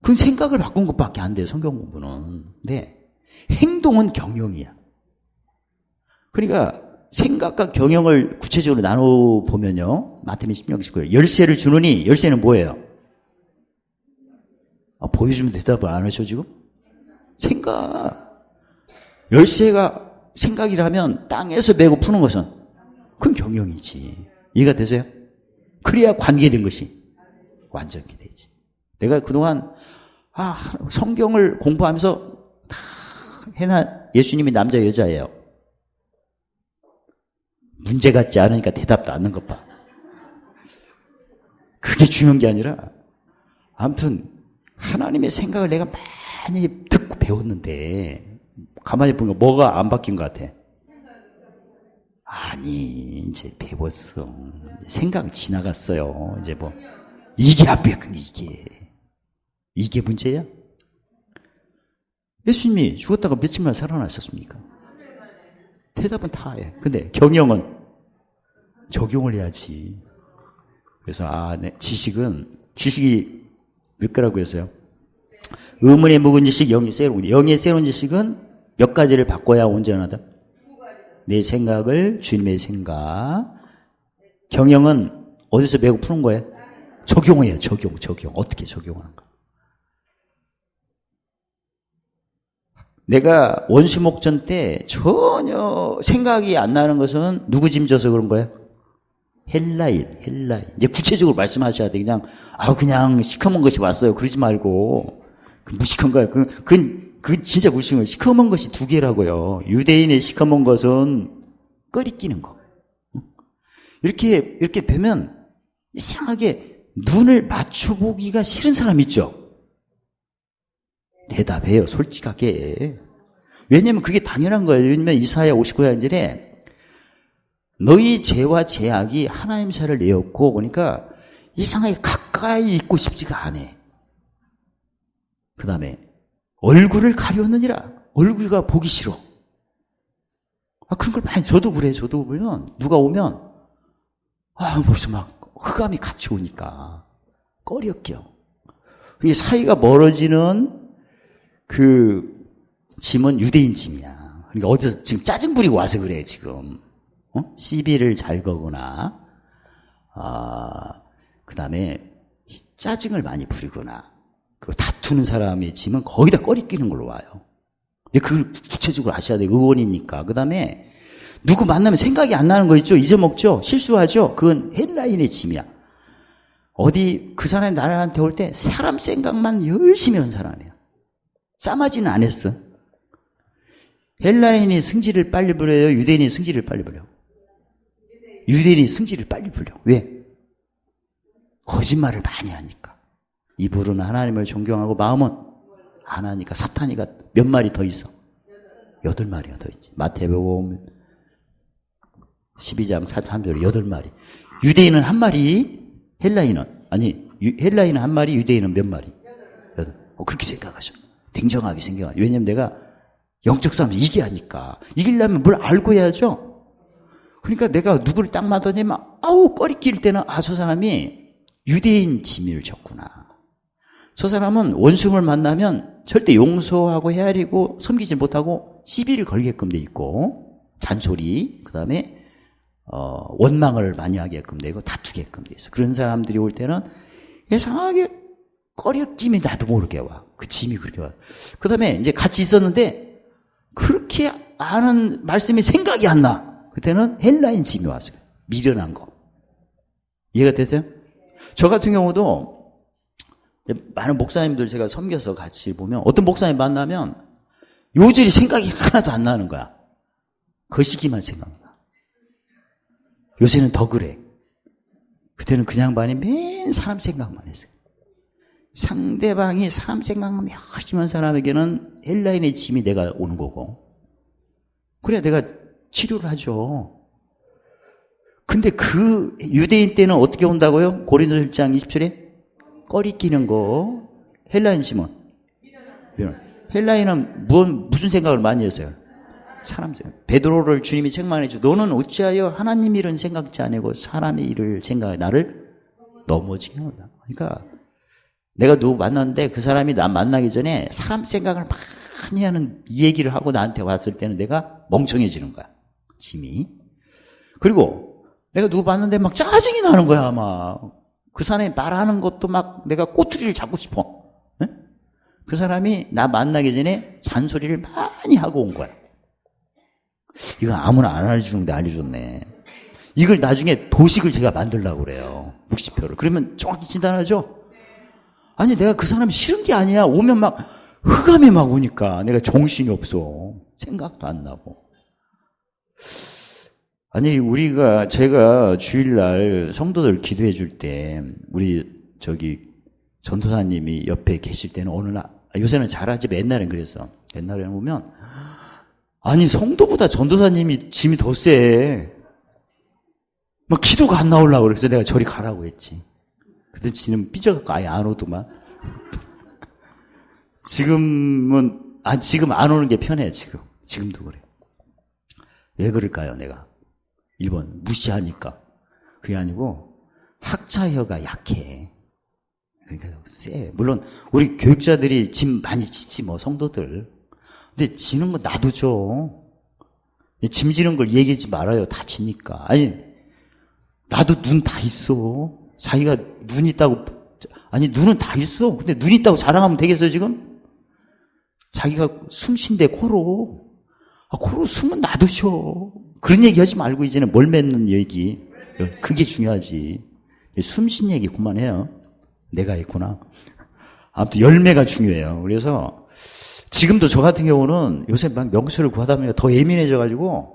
그 생각을 바꾼 것밖에 안 돼요. 성경 공부는. 근데 행동은 경영이야. 그러니까 생각과 경영을 구체적으로 나눠보면요. 마태복음 16장 19절 열쇠를 주느니 열쇠는 뭐예요? 보여주면 대답을 안 하셔 지금? 생각. 열쇠가 생각이라면 땅에서 메고 푸는 것은 그건 경영이지. 이해가 되세요? 그래야 관계된 것이 완전히 되지. 내가 그동안 성경을 공부하면서 다 예수님이 남자 여자예요. 문제 같지 않으니까 대답도 않는 것 봐. 그게 중요한 게 아니라 아무튼 하나님의 생각을 내가 많이 듣고 배웠는데 가만히 보면 뭐가 안 바뀐 것 같아? 아니 이제 배웠어. 생각 지나갔어요. 이제 뭐 이게 안 바뀐 이게 문제야? 예수님이 죽었다가 며칠 만에 살아나셨습니까? 대답은 다 해. 근데 경영은 적용을 해야지. 그래서 네. 지식이 몇 개라고 했어요? 의문의 묵은 지식, 영의 새로운 지식. 영의 새로운 지식은 몇 가지를 바꿔야 온전하다? 내 생각을 주님의 생각. 경영은 어디서 배우고 푸는 거예요? 적용해요. 적용. 어떻게 적용하는가? 내가 원수목전 때 전혀 생각이 안 나는 것은 누구 짐져서 그런 거예요? 헬라인. 이제 구체적으로 말씀하셔야 돼. 그냥 시커먼 것이 왔어요. 그러지 말고. 무식한 거야. 그 진짜 무식한 거야. 시커먼 것이 두 개라고요. 유대인의 시커먼 것은 꺼리끼는 거. 이렇게 뵈면 이상하게 눈을 맞춰보기가 싫은 사람 있죠? 대답해요. 솔직하게. 왜냐면 그게 당연한 거예요. 왜냐면 이사야 59장에 너희 죄와 죄악이 하나님 사를 내었고 그러니까 이상하게 가까이 있고 싶지가 않아. 그 다음에 얼굴을 가렸느니라. 얼굴가 보기 싫어. 그런 걸 많이 저도 그래. 저도 보면 누가 오면 벌써 막 흑암이 같이 오니까 꺼려 껴. 이게 사이가 멀어지는 그 짐은 유대인 짐이야. 그러니까 어디서 지금 짜증 부리고 와서 그래 지금. 시비를 잘 거거나, 그 다음에 짜증을 많이 부리거나, 그리고 다투는 사람의 짐은 거의 다 꺼리끼는 걸로 와요. 근데 그걸 구체적으로 아셔야 돼요. 의원이니까. 그 다음에 누구 만나면 생각이 안 나는 거 있죠? 잊어먹죠? 실수하죠? 그건 헬라인의 짐이야. 어디 그 사람이 나한테 올 때 사람 생각만 열심히 한 사람이야. 싸마지는 안 했어. 헬라인이 승질을 빨리 부려요? 유대인이 승질을 빨리 부려? 유대인이 승질을 빨리 부려. 왜? 거짓말을 많이 하니까. 입으로는 하나님을 존경하고 마음은 안 하니까. 사탄이가 몇 마리 더 있어? 8마리가 더 있지. 마태복음 12장 43절에 8마리. 유대인은 한 마리, 헬라인은 한 마리, 유대인은 몇 마리? 8. 그렇게 생각하셔. 냉정하게 생각하죠. 왜냐면 내가 영적 싸움을 이겨야하니까. 이기려면 뭘 알고 해야죠. 그러니까 내가 누구를 딱 만나냐면 꺼리낄 때는 저 사람이 유대인 짐을 졌구나. 저 사람은 원수를 만나면 절대 용서하고 헤아리고 섬기지 못하고 시비를 걸게끔 돼 있고 잔소리, 그 다음에 원망을 많이 하게끔 되고 다투게끔 돼 있어. 그런 사람들이 올 때는 이상하게 꺼려짐이 나도 모르게 와. 그 짐이 그렇게 와. 그 다음에 이제 같이 있었는데 그렇게 아는 말씀이 생각이 안 나. 그때는 헬라인 짐이 왔어요. 미련한 거. 이해가 되세요? 저 같은 경우도 많은 목사님들 제가 섬겨서 같이 보면 어떤 목사님 만나면 요절이 생각이 하나도 안 나는 거야. 거시기만 생각나. 요새는 더 그래. 그때는 그 양반이 맨 사람 생각만 했어요. 상대방이 사람 생각만 열심히 한 사람에게는 헬라인의 짐이 내가 오는 거고 그래야 내가 치료를 하죠. 근데 그 유대인 때는 어떻게 온다고요? 고린도서 1장 20절에 꺼리끼는 거. 헬라인 짐은 헬라인은 무슨 생각을 많이 했어요? 사람 생각. 베드로를 주님이 책망해 줘. 너는 어찌하여 하나님 일은 생각지 아니고 사람의 일을 생각해 나를 넘어지게 하다. 그러니까 내가 누구 만났는데 그 사람이 나 만나기 전에 사람 생각을 많이 하는 이 얘기를 하고 나한테 왔을 때는 내가 멍청해지는 거야. 짐이. 그리고 내가 누구 봤는데 막 짜증이 나는 거야. 막 그 사람이 말하는 것도 막 내가 꼬투리를 잡고 싶어. 네? 그 사람이 나 만나기 전에 잔소리를 많이 하고 온 거야. 이거 아무나 안 알려주는데 알려줬네. 이걸 나중에 도식을 제가 만들려고 그래요. 묵시표를. 그러면 정확히 진단하죠? 아니, 내가 그 사람이 싫은 게 아니야. 오면 막 흑암이 막 오니까 내가 정신이 없어. 생각도 안 나고. 아니, 제가 주일날 성도들 기도해 줄 때, 우리 전도사님이 옆에 계실 때는 어느 날, 요새는 잘하지, 옛날엔 그랬어. 옛날에는 보면, 아니, 성도보다 전도사님이 짐이 더 세. 막 기도가 안 나오려고 그래서 내가 저리 가라고 했지. 그때 지는 삐져갖고 아예 안 오더만. 지금 안 오는 게 편해, 지금. 지금도 그래. 왜 그럴까요, 내가? 1번, 무시하니까. 그게 아니고, 학자혀가 약해. 그러니까 세. 물론, 우리 교육자들이 짐 많이 지지, 성도들. 근데 지는 거 놔두죠. 짐 지는 걸 얘기하지 말아요. 다 지니까. 아니, 나도 눈 다 있어. 자기가 눈 있다고, 아니, 눈은 다 있어. 근데 눈 있다고 자랑하면 되겠어, 지금? 자기가 숨 쉰대, 코로. 코로 숨은 놔두셔. 그런 얘기 하지 말고, 이제는 뭘 맺는 얘기. 그게 중요하지. 숨 쉰 얘기 그만해요. 내가 했구나. 아무튼 열매가 중요해요. 그래서, 지금도 저 같은 경우는 요새 막 명수를 구하다 보니까 더 예민해져가지고,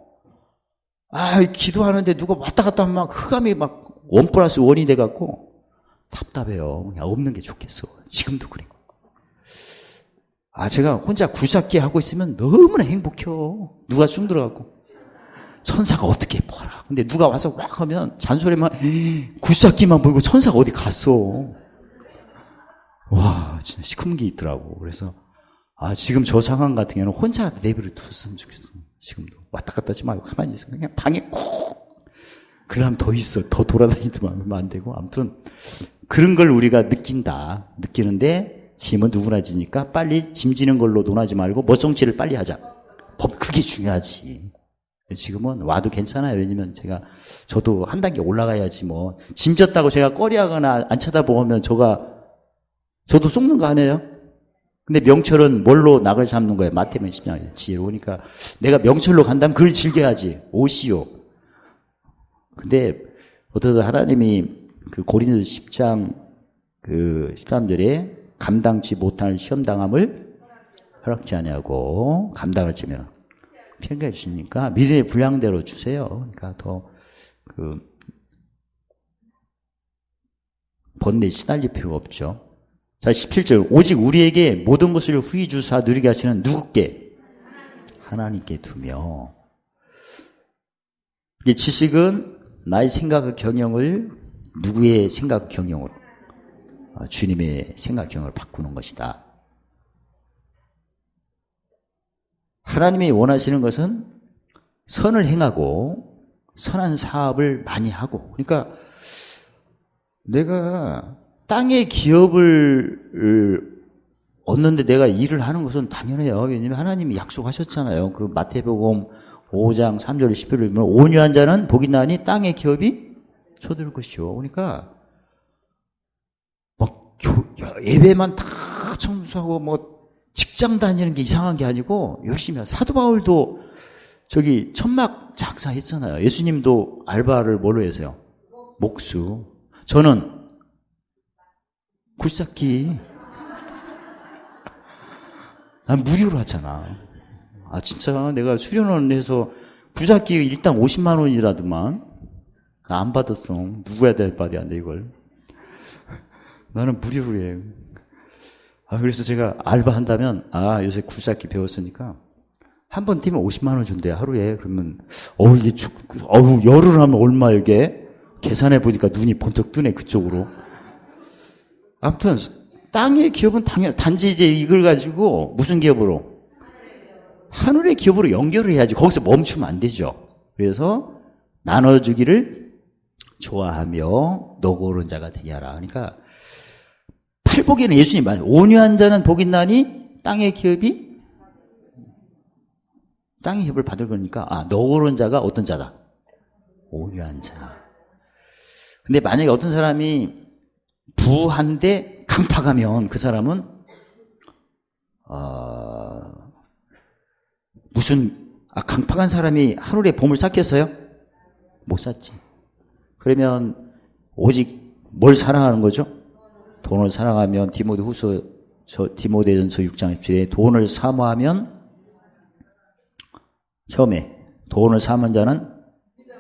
기도하는데 누가 왔다 갔다 하면 막 흑암이 막 1+1이 돼갖고 답답해요. 그냥 없는 게 좋겠어. 지금도 그래. 제가 혼자 굴삭기 하고 있으면 너무나 행복해요. 누가 쑥 들어갖고. 천사가 어떻게 보라. 근데 누가 와서 막 하면 잔소리만, 굴삭기만 보이고 천사가 어디 갔어. 와, 진짜 시큰 게 있더라고. 그래서, 지금 저 상황 같은 경우는 혼자 내버려 뒀으면 좋겠어. 지금도. 왔다 갔다 하지 말고 가만히 있어. 그냥 방에 콕! 그러면 더 있어. 더 돌아다니더만 하면 안 되고. 아무튼, 그런 걸 우리가 느끼는데, 짐은 누구나 지니까 빨리 짐 지는 걸로 논하지 말고, 멋정치를 빨리 하자. 그게 중요하지. 지금은 와도 괜찮아요. 왜냐면 저도 한 단계 올라가야지 뭐. 짐 졌다고 제가 꺼리하거나 안 쳐다보면 저도 속는 거 아니에요? 근데 명철은 뭘로 낙을 잡는 거예요? 마태복음 10장 지혜로. 그러니까 내가 명철로 간다면 그걸 즐겨야지. 오시오. 근데 어떠다 하나님이 그 고린도서 10장 13절에 감당치 못할 시험당함을 허락지 아니하고 감당을 치면 평가해 주시니까 믿음의 분량대로 주세요. 그러니까 더 번뇌에 시달릴 필요가 없죠. 자, 17절. 오직 우리에게 모든 것을 후히 주사 누리게 하시는 누구께? 하나님께 두며. 이 지식은 나의 생각 경영을 누구의 생각 경영으로? 주님의 생각 경영을 바꾸는 것이다. 하나님이 원하시는 것은 선을 행하고 선한 사업을 많이 하고. 그러니까 내가 땅의 기업을 얻는데 내가 일을 하는 것은 당연해요. 왜냐하면 하나님이 약속하셨잖아요. 그 마태복음 5장 3절 10절을 보면 온유한 자는 복이 나니 땅의 기업이 초들을 것이요. 그러니까 막 예배만 다 청소하고 뭐 직장 다니는 게 이상한 게 아니고 열심히 사도 바울도 천막 작사했잖아요. 예수님도 알바를 뭘로 해서요? 목수. 저는 굴삭기. 난 무료로 하잖아. 진짜 내가 수련원 해서 굴삭기 일당 50만 원이라더만. 나 안 받았어. 누구야 될 받아야 돼 이걸. 나는 무료로 해. 그래서 제가 알바 한다면 요새 굴삭기 배웠으니까 한 번 뛰면 50만 원 준대 하루에. 그러면 이게 열흘 하면 얼마 이게? 계산해 보니까 눈이 번쩍 뜨네 그쪽으로. 아무튼 땅의 기업은 단지 이제 이걸 가지고 무슨 기업으로? 하늘의 기업으로 연결을 해야지. 거기서 멈추면 안 되죠. 그래서 나눠주기를 좋아하며 노고른 자가 되게 하라. 그러니까 팔복에는 예수님 말씀 온유한 자는 복이 나니 땅의 기업을 받을 거니까 노고른 자가 어떤 자다? 온유한 자. 근데 만약에 어떤 사람이 부한데 강팍하면 그 사람은 강팍한 사람이 하루에 보물 쌌겠어요? 못 쌌지. 그러면 오직 뭘 사랑하는 거죠? 돈을 사랑하면 디모데전서 6장 17에 돈을 사모하면 처음에 돈을 사모한 자는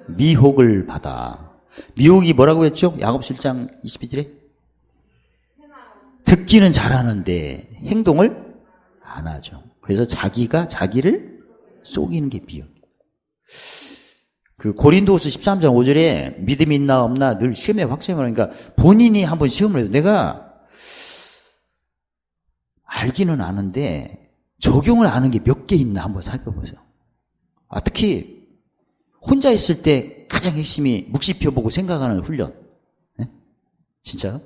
미혹을 받아. 미혹이 뭐라고 했죠? 야고보서 1장 22절에 듣기는 잘하는데 행동을 안 하죠. 그래서 자기가 자기를 속이는 게 미혹. 그 고린도후서 13장 5절에 믿음이 있나 없나 늘 시험에 확증을 하니까 본인이 한번 시험을 해요. 내가 알기는 아는데 적용을 아는 게 몇 개 있나 한번 살펴보세요. 특히 혼자 있을 때 가장 핵심이 묵시펴보고 생각하는 훈련. 네? 진짜?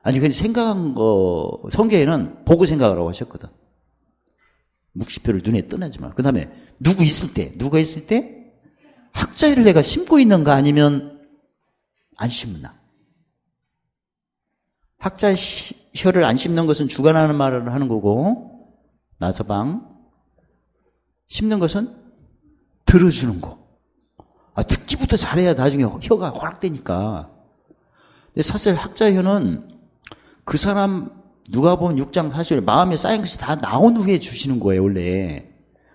아니 근데 생각한 거 성경에는 보고 생각하라고 하셨거든. 묵시표를 눈에 떠내지 마. 그 다음에 누가 있을 때 학자회를 내가 심고 있는가 아니면 안 심나. 학자혀를 안 심는 것은 주관하는 말을 하는 거고 나서방 심는 것은 들어주는 거. 듣기부터 잘해야 나중에 혀가 허락되니까. 근데 사실 학자혀는 그 사람 누가 보면 6장 40절 마음에 쌓인 것이 다 나온 후에 주시는 거예요 원래.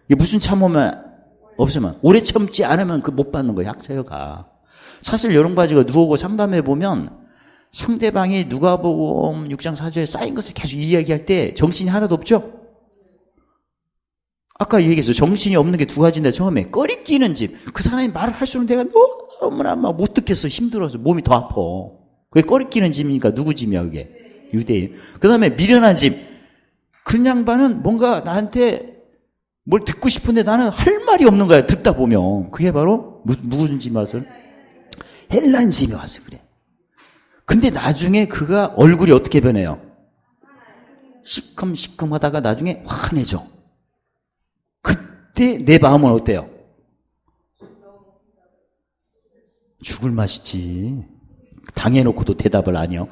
이게 무슨 참으면 없으면 오래 참지 않으면 그 못 받는 거예요 학자혀가. 사실 여러 가지가 누우고 상담해 보면 상대방이 누가복음 6장 4절에 쌓인 것을 계속 이야기할 때 정신이 하나도 없죠. 아까 얘기했어요. 정신이 없는 게 두 가지인데 처음에 꺼리끼는 집. 그 사람이 말을 할수록 내가 너무나 막 못 듣겠어. 힘들어서 몸이 더 아파. 그게 꺼리끼는 집이니까 누구 집이야 그게? 유대인. 그 다음에 미련한 집. 그 양반은 뭔가 나한테 뭘 듣고 싶은데 나는 할 말이 없는 거야. 듣다 보면. 그게 바로 무슨 집 맛을? 헬란 집에 와서 그래. 근데 나중에 그가 얼굴이 어떻게 변해요? 시큼시큼하다가 나중에 환해져. 그때 내 마음은 어때요? 죽을 맛이지. 당해놓고도 대답을 안 해요.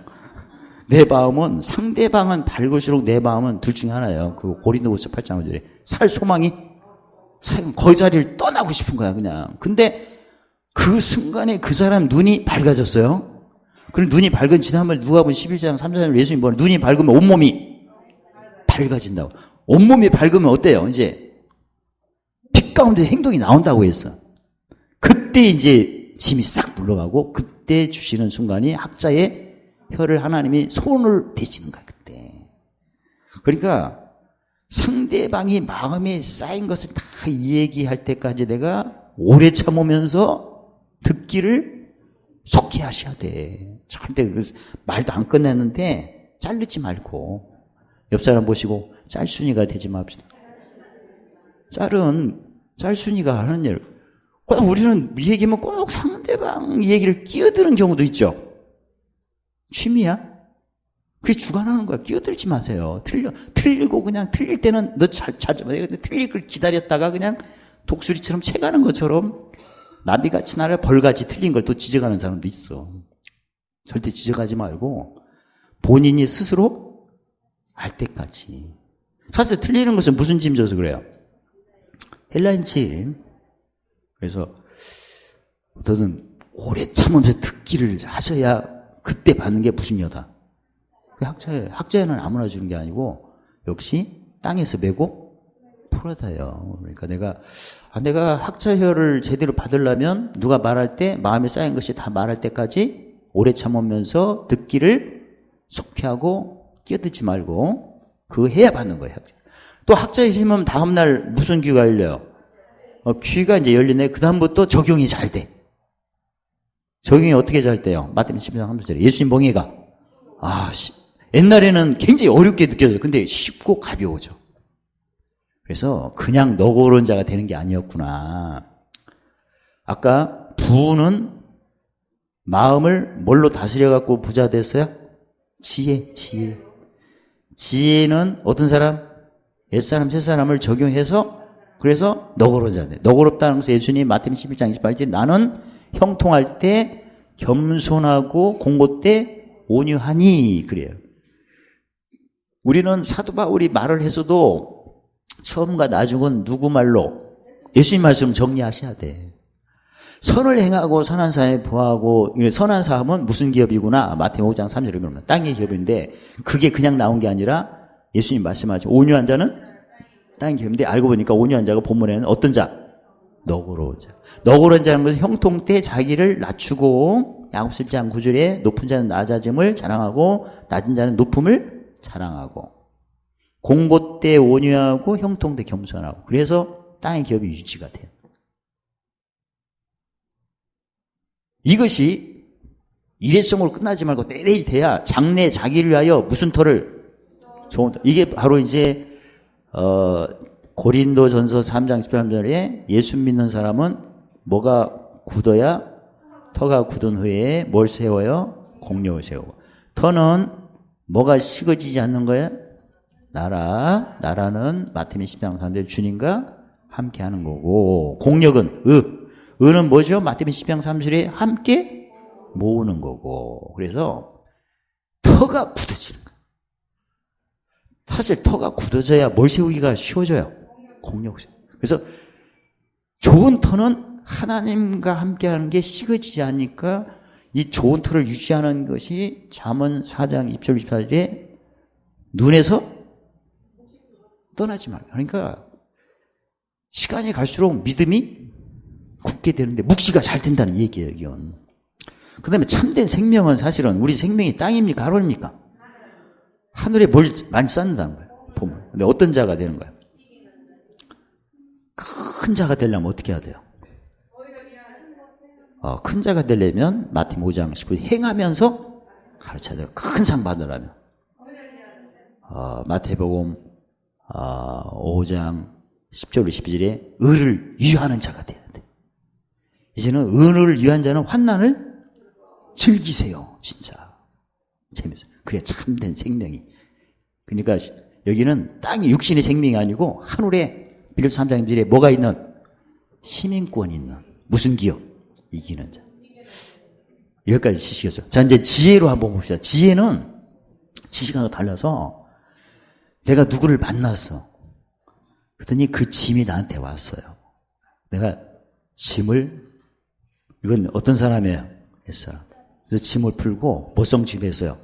내 마음은 상대방은 밝을수록 내 마음은 둘 중에 하나예요. 그 고린도후서 8장 5절에 살 소망이 그 자리를 떠나고 싶은 거야 그냥. 근데 그 순간에 그 사람 눈이 밝아졌어요. 그럼 눈이 밝은 지난번에 누가복음 11장 3절 예수님 보면 눈이 밝으면 온몸이 밝아진다고. 온몸이 밝으면 어때요? 이제 빛 가운데 행동이 나온다고 했어. 그때 이제 짐이 싹 물러가고 그때 주시는 순간이 학자의 혀를 하나님이 손을 대시는 거야 그때. 그러니까 상대방이 마음에 쌓인 것을 다 얘기할 때까지 내가 오래 참으면서 듣기를 속히 하셔야 돼. 절대 말도 안 끝냈는데 자르지 말고 옆 사람 보시고 짤순이가 되지 맙시다. 짤순이가 하는 일. 우리는 이 얘기면 꼭 상대방 얘기를 끼어드는 경우도 있죠. 취미야? 그게 주관하는 거야. 끼어들지 마세요. 틀리고 그냥 틀릴 때는 너 잘 찾아봐. 근데 틀릴 걸 기다렸다가 그냥 독수리처럼 채가는 것처럼 나비같이 나를 벌같이 틀린 걸 또 지적하는 사람도 있어. 절대 지적하지 말고 본인이 스스로 알 때까지. 사실 틀리는 것은 무슨 짐 져서 그래요? 헬라인 짐. 그래서 너는 오래 참으면서 듣기를 하셔야 그때 받는 게 무슨 여다. 학자회는 아무나 주는 게 아니고 역시 땅에서 메고 풀어다요. 그러니까 내가 학자회를 제대로 받으려면 누가 말할 때 마음에 쌓인 것이 다 말할 때까지 오래 참으면서 듣기를 속히 하고 끼어들지 말고 그거 해야 받는 거예요. 또 학자회 심으면 다음날 무슨 귀가 열려요? 귀가 이제 열리네. 그 다음부터 적용이 잘 돼. 적용이 어떻게 잘 돼요? 마태복음 12장 3절에 예수님 멍에가 옛날에는 굉장히 어렵게 느껴져요. 근데 쉽고 가벼워져. 그래서 그냥 너고른 자가 되는 게 아니었구나. 아까 부는 마음을 뭘로 다스려갖고 부자 됐어요? 지혜. 지혜는 어떤 사람? 옛사람, 새사람을 적용해서 그래서 너고른 자네. 너고롭다는 것은 예수님 마태복음 11장 28절 나는 형통할 때 겸손하고 공고 때 온유하니 그래요. 우리는 사도 바울이 말을 했어도 처음과 나중은 누구 말로? 예수님 말씀 정리하셔야 돼. 선을 행하고 선한 사람에 보하고, 선한 사람은 무슨 기업이구나. 마태복음 5장 3절에 보면 땅의 기업인데, 그게 그냥 나온 게 아니라 예수님 말씀하죠. 온유한 자는 땅의 기업인데, 알고 보니까 온유한 자가 본문에는 어떤 자? 너그러운 자. 너그러운 자는 것은 형통 때 자기를 낮추고, 야고보서 1장 9절에 높은 자는 낮아짐을 자랑하고, 낮은 자는 높음을 자랑하고, 공고 때 온유하고 형통 때 겸손하고, 그래서 땅의 기업이 유지가 돼요. 이것이 일회성으로 끝나지 말고 내일 돼야 장래 자기를 위하여 무슨 터를? 좋은 터. 이게 바로 이제 고린도전서 3장 13절에 예수 믿는 사람은 뭐가 굳어야? 터가 굳은 후에 뭘 세워요? 공력을 세우고. 터는 뭐가 식어지지 않는 거야? 나라는 마태복음 10장 3절 주님과 함께 하는 거고, 공력은 의는 뭐죠? 마태복음 10장 3절에 함께 모으는 거고. 그래서 터가 굳어지는 거예요. 사실 터가 굳어져야 뭘 세우기가 쉬워져요? 공력 세우기. 그래서 좋은 터는 하나님과 함께 하는 게 식어지지 않으니까 이 좋은 터를 유지하는 것이 잠언 4장 20절 24절에 눈에서 떠나지 말고. 그러니까 시간이 갈수록 믿음이 굳게 되는데 묵시가 잘 된다는 얘기예요, 이건. 그 다음에 참된 생명은 사실은 우리 생명이 땅입니까? 하늘입니까? 하늘에 뭘 많이 쌓는다는 거예요, 보면. 근데 어떤 자가 되는 거예요? 큰 자가 되려면 어떻게 해야 돼요? 큰 자가 되려면 마태복음 5장 19절 행하면서 가르쳐야 돼요. 큰 상 받으려면. 마태복음 5장 10절 12절에 의를 위하는 자가 돼야 돼. 이제는 의를 위한 자는 환난을 즐기세요. 진짜 재밌어요. 그래야 참된 생명이. 그러니까 여기는 땅이 육신의 생명이 아니고 하늘에 빌립보서 3장 1절에 뭐가 있는? 시민권이 있는. 무슨 기업? 이기는 자. 여기까지 지식이었어요. 자, 이제 지혜로 한번 봅시다. 지혜는 지식하고 달라서 내가 누구를 만났어. 그랬더니 그 짐이 나한테 왔어요. 내가 짐을, 이건 어떤 사람이에요? 옛사람. 그래서 짐을 풀고 뭐 성취됐어요?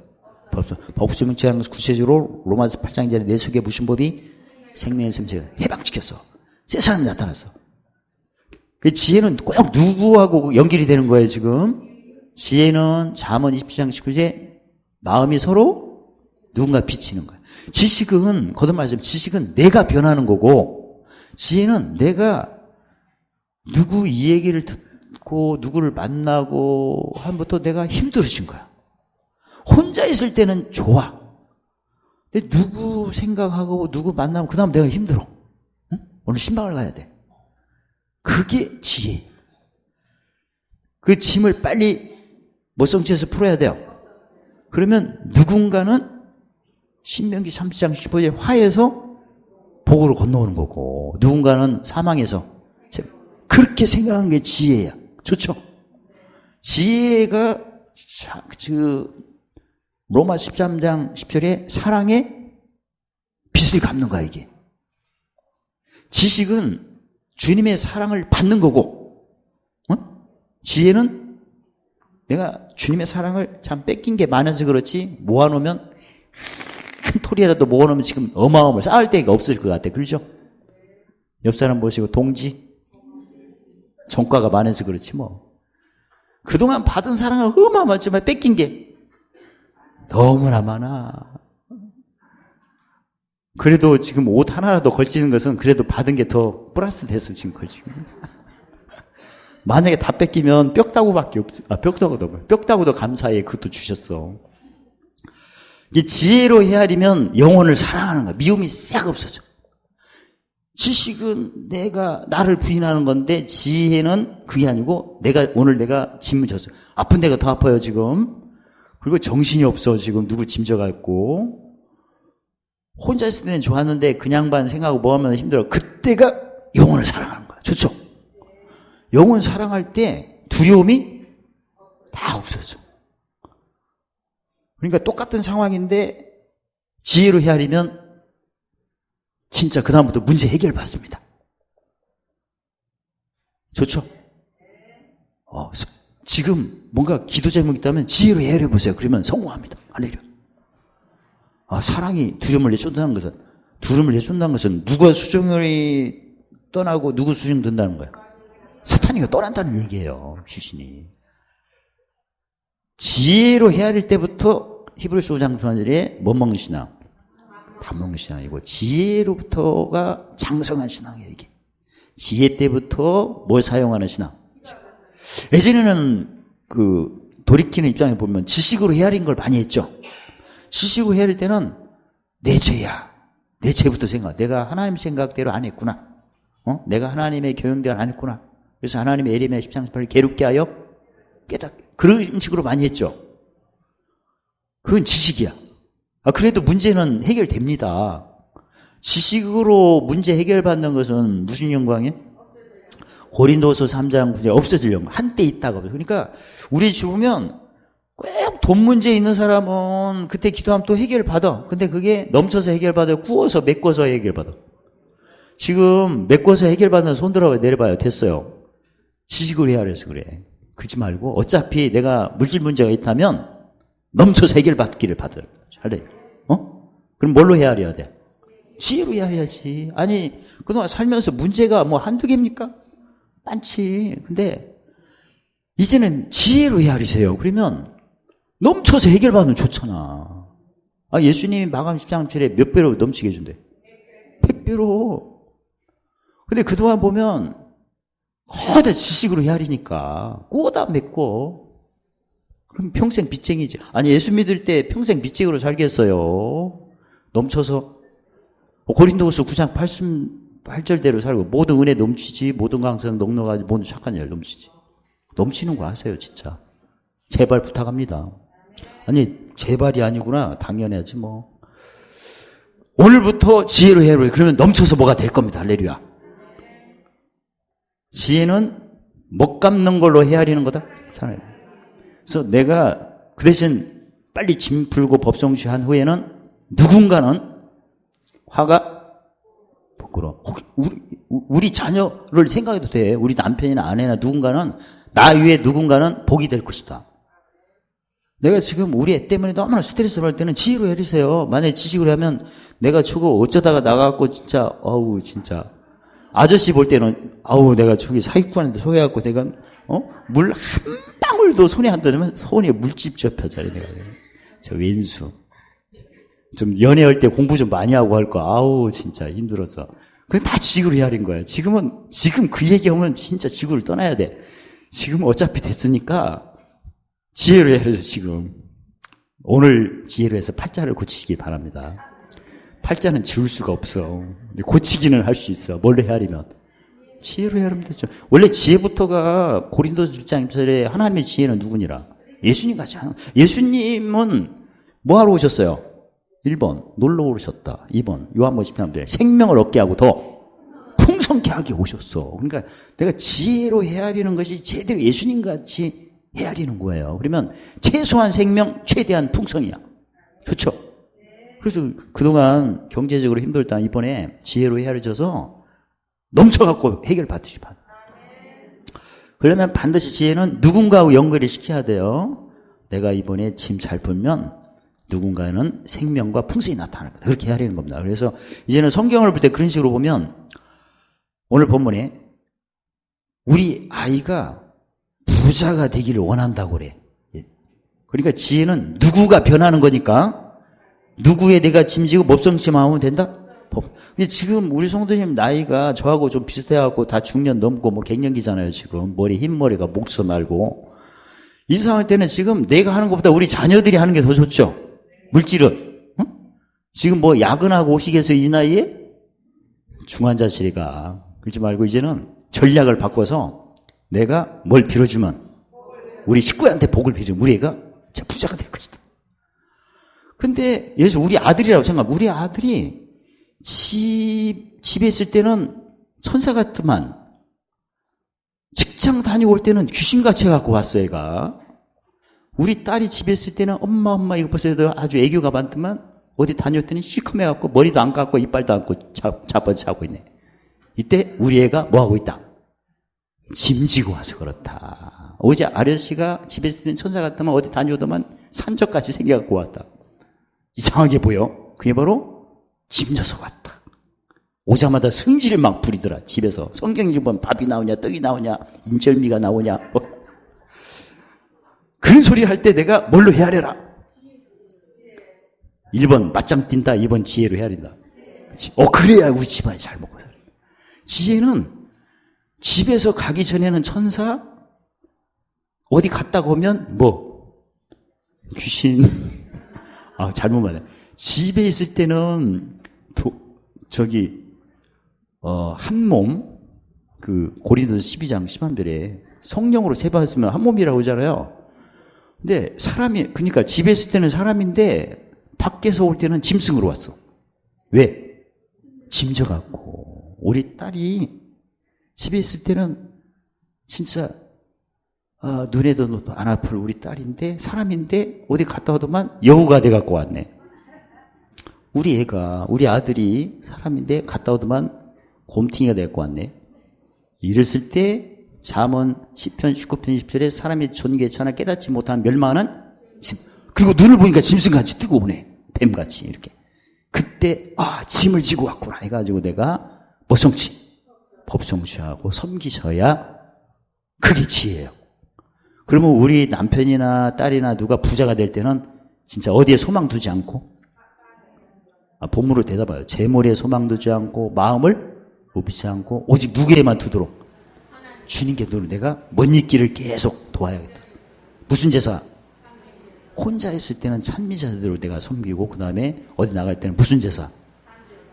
법정치하는 것은 구체적으로 로마서 8장 전에 내 속에 무슨 법이? 생명의 샘체가 해방시켰어. 새 사람이 나타났어. 그 지혜는 꼭 누구하고 연결이 되는 거예요, 지금. 지혜는 잠언 27장 19절에 마음이 서로 누군가 비치는 거예요. 지식은, 거듭 말씀, 지식은 내가 변하는 거고, 지혜는 내가 누구 이 얘기를 듣고 누구를 만나고 한부터 내가 힘들어진 거야. 혼자 있을 때는 좋아. 근데 누구 생각하고 누구 만나면 그 다음 내가 힘들어. 응? 오늘 신방을 가야 돼. 그게 지혜. 그 짐을 빨리 모성체에서 풀어야 돼요. 그러면 누군가는 신명기 30장 15절 화에서 복으로 건너오는 거고, 누군가는 사망에서. 그렇게 생각한 게 지혜야. 좋죠? 지혜가 로마 13장 10절에 사랑의 빚을 갚는 거야, 이게. 지식은 주님의 사랑을 받는 거고, 지혜는 내가 주님의 사랑을 참 뺏긴 게 많아서 그렇지, 모아놓으면, 큰 토리라도 모아놓으면 지금 어마어마하게 쌓을 데가 없을 것 같아. 그렇죠? 옆 사람 보시고, 동지? 정가가 많아서 그렇지 뭐. 그동안 받은 사랑을 어마어마하지만 뺏긴 게 너무나 많아. 그래도 지금 옷 하나라도 걸치는 것은 그래도 받은 게 더 플러스 돼서 지금 걸치고. 만약에 다 뺏기면 뼈다구밖에 없어. 뼈다구도 감사해. 그것도 주셨어. 이 지혜로 헤아리면 영혼을 사랑하는 거야. 미움이 싹 없어져. 지식은 내가 나를 부인하는 건데, 지혜는 그게 아니고 오늘 내가 짐을 졌어. 아픈 데가 더 아파요 지금. 그리고 정신이 없어 지금. 누구 짐져갖고. 혼자 있을 때는 좋았는데 그 양반 생각하고 뭐 하면 힘들어. 그때가 영혼을 사랑하는 거야. 좋죠? 영혼 사랑할 때 두려움이 다 없어져. 그러니까 똑같은 상황인데 지혜로 헤아리면 진짜 그 다음부터 문제 해결 받습니다. 좋죠? 지금 뭔가 기도 제목이 있다면 지혜로 해결해 보세요. 그러면 성공합니다. 할렐루야. 사랑이 두려움을 내쫓는다는 것은 누가 수종이 떠나고 누구 수종 든다는 거예요? 사탄이가 떠난다는 얘기예요. 귀신이. 지혜로 헤아릴 때부터 히브리서 5장 9절에 뭐 먹는 신앙? 밥 먹는 신앙이고, 지혜로부터가 장성한 신앙이에요, 이게. 지혜 때부터 뭘 사용하는 신앙? 예전에는 돌이키는 입장에 보면 지식으로 헤아린 걸 많이 했죠. 지식으로 헤아릴 때는 내 죄야. 내 죄부터 생각. 내가 하나님 생각대로 안 했구나. 내가 하나님의 교형대로 안 했구나. 그래서 하나님의 예레미야 10장 18절 괴롭게 하여 그런 식으로 많이 했죠. 그건 지식이야. 그래도 문제는 해결됩니다. 지식으로 문제 해결받는 것은 무슨 영광이에요? 고린도서 3장 9절 없어질 영광. 한때 있다가. 그러니까 우리 죽으면 꼭 돈 문제 있는 사람은 그때 기도하면 또 해결받아. 근데 그게 넘쳐서 해결받아. 구워서 메꿔서 해결받아. 지금 메꿔서 해결받는 손 들어봐요. 내려봐요. 됐어요. 지식으로 헤아려서 그래. 그러지 말고 어차피 내가 물질 문제가 있다면 넘쳐서 해결받기를 받으라. 할래. 그럼 뭘로 헤아려야 돼? 지혜로 헤아려야지. 아니 그동안 살면서 문제가 뭐 한두 개입니까? 많지. 근데 이제는 지혜로 헤아리세요. 그러면 넘쳐서 해결받으면 좋잖아. 예수님이 마감 10장 7에 몇 배로 넘치게 해준대? 100배로. 근데 그동안 보면 거다 지식으로 헤아리니까 꼬다 맺고 그럼 평생 빚쟁이지. 예수 믿을 때 평생 빚쟁이로 살겠어요. 넘쳐서. 고린도후서 9장 8절대로 살고 모든 은혜 넘치지, 모든 강성 넉넉하지, 모든 착한 일 넘치지. 넘치는 거 아세요, 진짜. 제발 부탁합니다. 제발이 아니구나. 당연해야지 뭐. 오늘부터 지혜로 헤아려. 그러면 넘쳐서 뭐가 될 겁니다. 할렐루야. 지혜는 못 갚는 걸로 헤아리는 거다. 그래서 내가 그 대신 빨리 짐 풀고 법성취한 후에는 누군가는 화가 부끄러워. 우리 자녀를 생각해도 돼. 우리 남편이나 아내나 누군가는 나 위에 누군가는 복이 될 것이다. 내가 지금 우리 애 때문에 너무나 스트레스 받을 때는 지혜로 해주세요. 만약에 지식으로 하면 내가 저거 어쩌다가 나가고 진짜 진짜 아저씨 볼 때는 내가 저기 사기꾼한테 속여갖고 내가 물 한 방울도 손에 안 닿으면 손에 물집 접혀져요. 내가 저 왼수 좀 연애할 때 공부 좀 많이 하고 할 거. 진짜 힘들었어. 그건 다 지구로 헤아린 거야. 지금 그 얘기하면 진짜 지구를 떠나야 돼. 지금 어차피 됐으니까 지혜로 헤아려서 지금 오늘 지혜로 해서 팔자를 고치시기 바랍니다. 팔자는 지울 수가 없어. 근데 고치기는 할 수 있어. 뭘로 헤아리면? 지혜로 헤아리면 되죠. 원래 지혜부터가 고린도서 1장 1절에 하나님의 지혜는 누구니라? 예수님 같이 하는. 예수님은 뭐 하러 오셨어요? 1번 놀러 오셨다. 2번 요한복음 10장 생명을 얻게 하고 더 풍성케 하게 오셨어. 그러니까 내가 지혜로 헤아리는 것이 제대로 예수님같이 헤아리는 거예요. 그러면 최소한 생명, 최대한 풍성이야. 그렇죠? 그래서 그동안 경제적으로 힘들다 이번에 지혜로 헤아려져서 넘쳐갖고 해결받듯이 받아. 그러면 반드시 지혜는 누군가하고 연결을 시켜야 돼요. 내가 이번에 짐 잘 풀면 누군가는 생명과 풍성이 나타날 거다. 그렇게 헤아리는 겁니다. 그래서 이제는 성경을 볼 때 그런 식으로 보면 오늘 본문에 우리 아이가 부자가 되기를 원한다고 그래. 그러니까 지혜는 누구가 변하는 거니까 누구의 내가 짐지고 몹성심하면 된다? 근데 지금 우리 성도님 나이가 저하고 좀 비슷해갖고 다 중년 넘고 뭐 갱년기잖아요. 지금 머리 흰머리가 목서 말고 이 상황 때는 지금 내가 하는 것보다 우리 자녀들이 하는 게 더 좋죠. 물질은 지금 뭐 야근하고 오시겠어요? 이 나이에 중환자실이가. 그러지 말고 이제는 전략을 바꿔서 내가 뭘 빌어주면 우리 식구한테 복을 빌어주면 우리 애가 진짜 부자가 될 것이다. 근데 예수 우리 아들이라고 생각하면 우리 아들이 집에 있을 때는 천사 같더만 직장 다니고 올 때는 귀신같이 해갖고 왔어 애가. 우리 딸이 집에 있을 때는 엄마 이거 보세요 아주 애교가 많더만 어디 다녔더니 시커매갖고 머리도 안 감고 이빨도 안 감고 자빠져 자고 있네. 이때 우리 애가 뭐하고 있다? 짐 지고 와서 그렇다. 어제 아저씨가 집에 있을 때는 천사 같다면 어디 다녀오더만 산적같이 생겨갖고 왔다. 이상하게 보여. 그게 바로 짐 져서 왔다. 오자마자 성질을 막 부리더라. 집에서 성경 읽으면 밥이 나오냐 떡이 나오냐 인절미가 나오냐 뭐. 그런 소리 할 때 내가 뭘로 헤아려라. 1번 맞짱 뛴다. 2번 지혜로 헤아린다. 그래야 우리 집안이 잘 먹고 살아. 지혜는 집에서 가기 전에는 천사, 어디 갔다 오면 뭐 귀신. 잘못 말해. 집에 있을 때는 한 몸, 고린도서 12장 10한별에 성령으로 세받았으면 한 몸이라고 하잖아요. 근데 그러니까 집에 있을 때는 사람인데 밖에서 올 때는 짐승으로 왔어. 왜? 짐져갖고. 우리 딸이 집에 있을 때는 진짜 눈에도 안 아플 우리 딸인데 사람인데 어디 갔다 오더만 여우가 돼갖고 왔네. 우리 아들이 사람인데 갔다 오더만 곰탱이가 돼갖고 왔네. 이랬을 때 잠언 10편 19편 20절에 사람이 존귀찮아 깨닫지 못한 멸망하는 짐. 그리고 눈을 보니까 짐승같이 뜨고 오네. 뱀같이 이렇게. 그때 짐을 지고 왔구나 해가지고 내가 법성취하고 섬기셔야 그게 지혜예요. 그러면 우리 남편이나 딸이나 누가 부자가 될 때는 진짜 어디에 소망 두지 않고 본문으로 대답해요. 재물에 소망 두지 않고 마음을 굽히지 않고 오직 누구에만 두도록 주님께 누를 내가 먼 있기를 계속 도와야겠다. 무슨 제사? 혼자 있을 때는 찬미자들로 내가 섬기고 그 다음에 어디 나갈 때는 무슨 제사?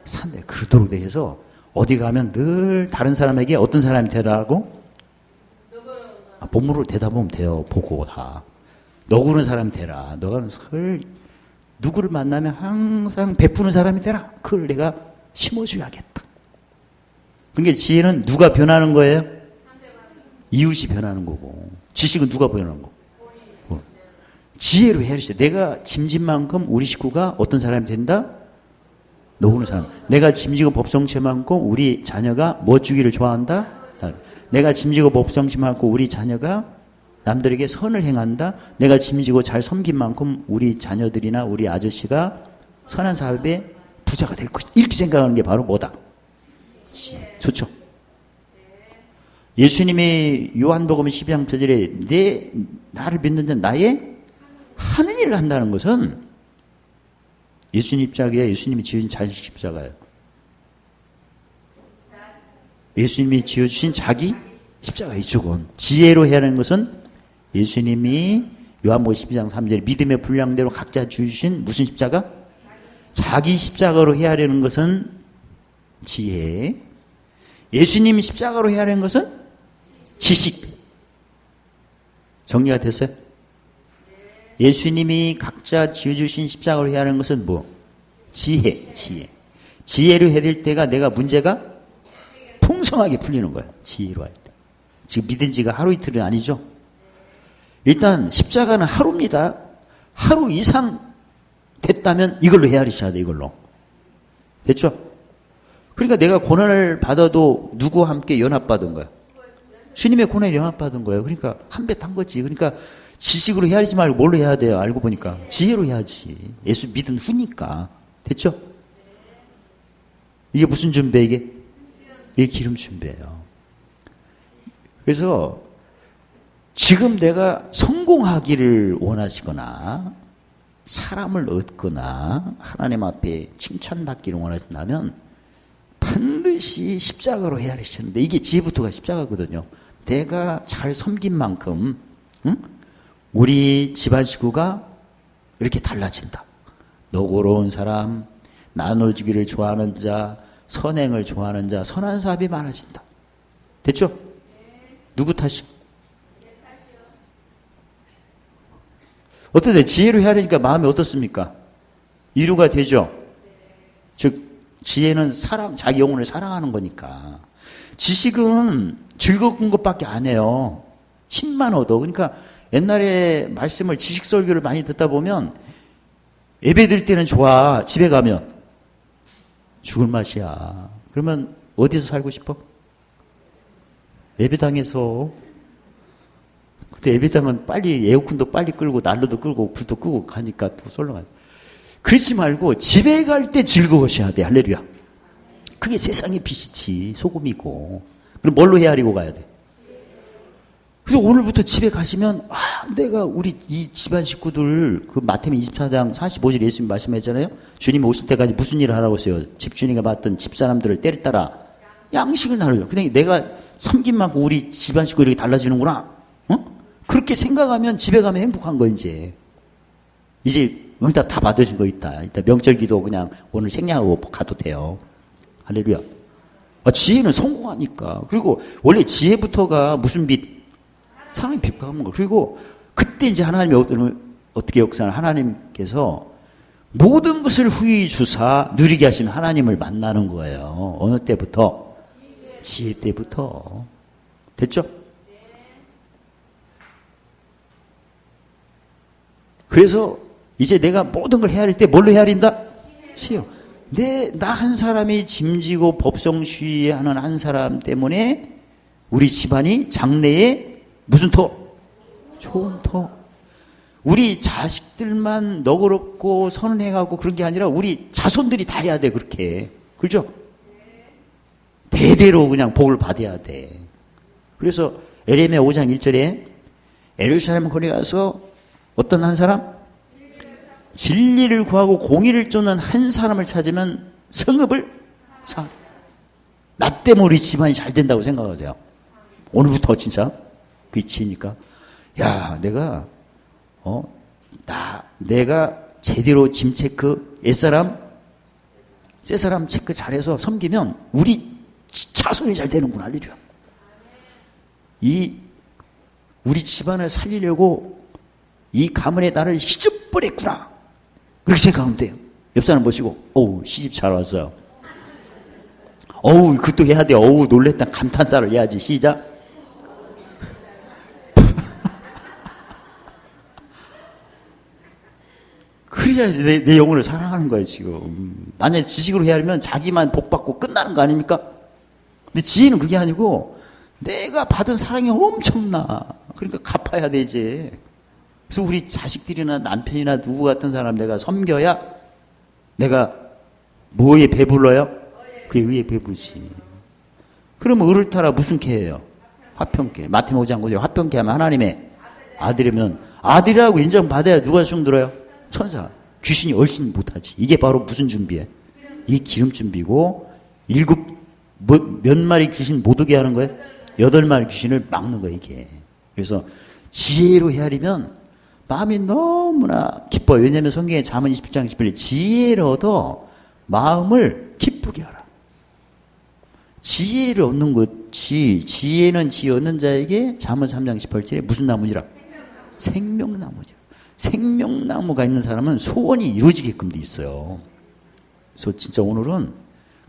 산에 그러도록 해서 어디 가면 늘 다른 사람에게 어떤 사람이 되라고? 본문으로 대답하면 돼요. 보고 다. 너구는 사람이 되라. 너가 누구를 만나면 항상 베푸는 사람이 되라. 그걸 내가 심어줘야겠다. 그러니까 지혜는 누가 변하는 거예요? 이웃이 변하는 거고. 지식은 누가 변하는 거고. 지혜로 헤아리시죠. 내가 짐진 만큼 우리 식구가 어떤 사람이 된다? 너구는 사람. 내가 짐지고 법성체 많고 우리 자녀가 뭐 주기를 좋아한다? 내가 짐지고 법성체 많고 우리 자녀가 남들에게 선을 행한다. 내가 짐지고 잘 섬긴 만큼 우리 자녀들이나 우리 아저씨가 선한 사업에 부자가 될 것이다. 이렇게 생각하는 게 바로 뭐다? 지혜. 좋죠. 예수님이 요한복음 12장 1절에 나를 믿는 자는 나의 하는 일을 한다는 것은 예수님 십자가에 예수님이 지은 자식 십자가예요. 예수님이 지어주신 자기 십자가 이쪽은 지혜로 해야 하는 것은 예수님이 요한복음 12장 3절에 믿음의 분량대로 각자 주신 무슨 십자가? 자기 십자가로 해야 하는 것은 지혜. 예수님 십자가로 해야 하는 것은 지식. 정리가 됐어요? 예수님이 각자 지어주신 십자가로 해야 하는 것은 뭐? 지혜. 지혜로 해야 될 때가 내가 문제가 풍성하게 풀리는 거예요. 지혜로 할 때. 지금 믿은 지가 하루 이틀은 아니죠? 일단 십자가는 하루입니다. 하루 이상 됐다면 이걸로 헤아리셔야 돼. 이걸로. 됐죠? 그러니까 내가 고난을 받아도 누구와 함께 연합받은 거야. 주님의 고난에 연합받은 거예요. 그러니까 한 배 탄 거지. 그러니까 지식으로 헤아리지 말고 뭘로 해야 돼요? 알고 보니까 지혜로 해야지. 예수 믿은 후니까. 됐죠? 이게 무슨 준비야 이게? 이게 기름 준비예요. 그래서 지금 내가 성공하기를 원하시거나 사람을 얻거나 하나님 앞에 칭찬받기를 원하신다면 반드시 십자가로 헤아리시는데 이게 지혜부터가 십자가거든요. 내가 잘 섬긴 만큼 우리 집안 식구가 이렇게 달라진다. 너고로운 사람, 나눠주기를 좋아하는 자, 선행을 좋아하는 자, 선한 사람이 많아진다. 됐죠? 누구 탓이요? 어떤데 지혜로 헤아리니까 마음이 어떻습니까? 위로가 되죠? 즉 지혜는 자기 영혼을 사랑하는 거니까. 지식은 즐거운 것밖에 안 해요. 힘만 얻어. 그러니까 옛날에 말씀을 지식 설교를 많이 듣다 보면 예배 드릴 때는 좋아. 집에 가면 죽을 맛이야. 그러면 어디서 살고 싶어? 예배당에서. 그때 예배당은 빨리 에어컨도 빨리 끌고 난로도 끌고 불도 끄고 가니까 또 썰렁하죠. 그러지 말고 집에 갈 때 즐거우셔야 돼. 할렐루야. 그게 세상의 빛이지. 소금이고. 그럼 뭘로 헤아리고 가야 돼? 그래서 오늘부터 집에 가시면 내가 우리 이 집안 식구들 그 마태복음 24장 45절 예수님 말씀하셨잖아요. 주님 오실 때까지 무슨 일을 하라고 했어요? 집주인이 봤던 집사람들을 때를 따라 양식을 나눠요. 그냥 내가 섬긴 만큼 우리 집안 식구 이렇게 달라지는구나. 그렇게 생각하면 집에 가면 행복한 거 이제 응답 다 받으신 거 있다. 이따 명절 기도 그냥 오늘 생략하고 가도 돼요. 할렐루야. 지혜는 성공하니까. 그리고 원래 지혜부터가 무슨 빛? 사랑의 빛과 같은 거. 그리고 그때 이제 하나님이 어떻게 역사하는 하나님께서 모든 것을 후히 주사 누리게 하신 하나님을 만나는 거예요. 어느 때부터? 지혜 때부터. 됐죠? 그래서 이제 내가 모든 걸 헤아릴 때 뭘로 헤아린다? 지혜요. 나 한 사람이 짐지고 법성시하는 한 사람 때문에 우리 집안이 장래에 무슨 터? 좋은 터. 우리 자식들만 너그럽고 선행하고 그런 게 아니라 우리 자손들이 다 해야 돼. 그렇게. 그렇죠? 대대로 그냥 복을 받아야 돼. 그래서 에레미야 5장 1절에 예루살렘 거리 가서 어떤 한 사람? 진리를 구하고 공의를 쫓는 한 사람을 찾으면 성읍을 사. 나 때문에 우리 집안이 잘 된다고 생각하세요. 오늘부터 진짜 그게 지혜니까. 야, 내가 제대로 짐 체크, 옛사람, 새사람 체크 잘해서 섬기면 우리 자손이 잘 되는구나. 알려줘요. 우리 집안을 살리려고 이 가문의 나를 희죽버렸구나. 그렇게 생각하면 돼요. 옆 사람 보시고, 시집 잘 왔어요. 그것도 해야 돼. 놀랬다. 감탄사를 해야지. 시작. 그래야지 내 영혼을 사랑하는 거예요, 지금. 만약에 지식으로 헤아리면 자기만 복받고 끝나는 거 아닙니까? 근데 지혜는 그게 아니고, 내가 받은 사랑이 엄청나. 그러니까 갚아야 되지. 그래서 우리 자식들이나 남편이나 누구 같은 사람 내가 섬겨야 내가 뭐에 배불러요? 그에 의에 배부르지. 그러면 을을 타라 무슨 캐예요? 화평캐. 마태복음 5장 5절 화평캐 하면 하나님의 아들이면 아들이라고 인정받아야 누가 숨들어요? 천사. 귀신이 얼씬 못하지. 이게 바로 무슨 준비해? 이 기름 준비고 몇 마리 귀신 못 오게 하는 거예요? 8마리 귀신을 막는 거예요, 이게. 그래서 지혜로 헤아리면 마음이 너무나 기뻐요. 왜냐하면 성경에 잠언 27장 21절 지혜를 얻어 마음을 기쁘게 하라. 지혜를 얻는 것이 지혜는 지혜 얻는 자에게 잠언 3장 18절에 무슨 나무지라? 생명나무죠. 생명나무가 있는 사람은 소원이 이루어지게끔 돼 있어요. 그래서 진짜 오늘은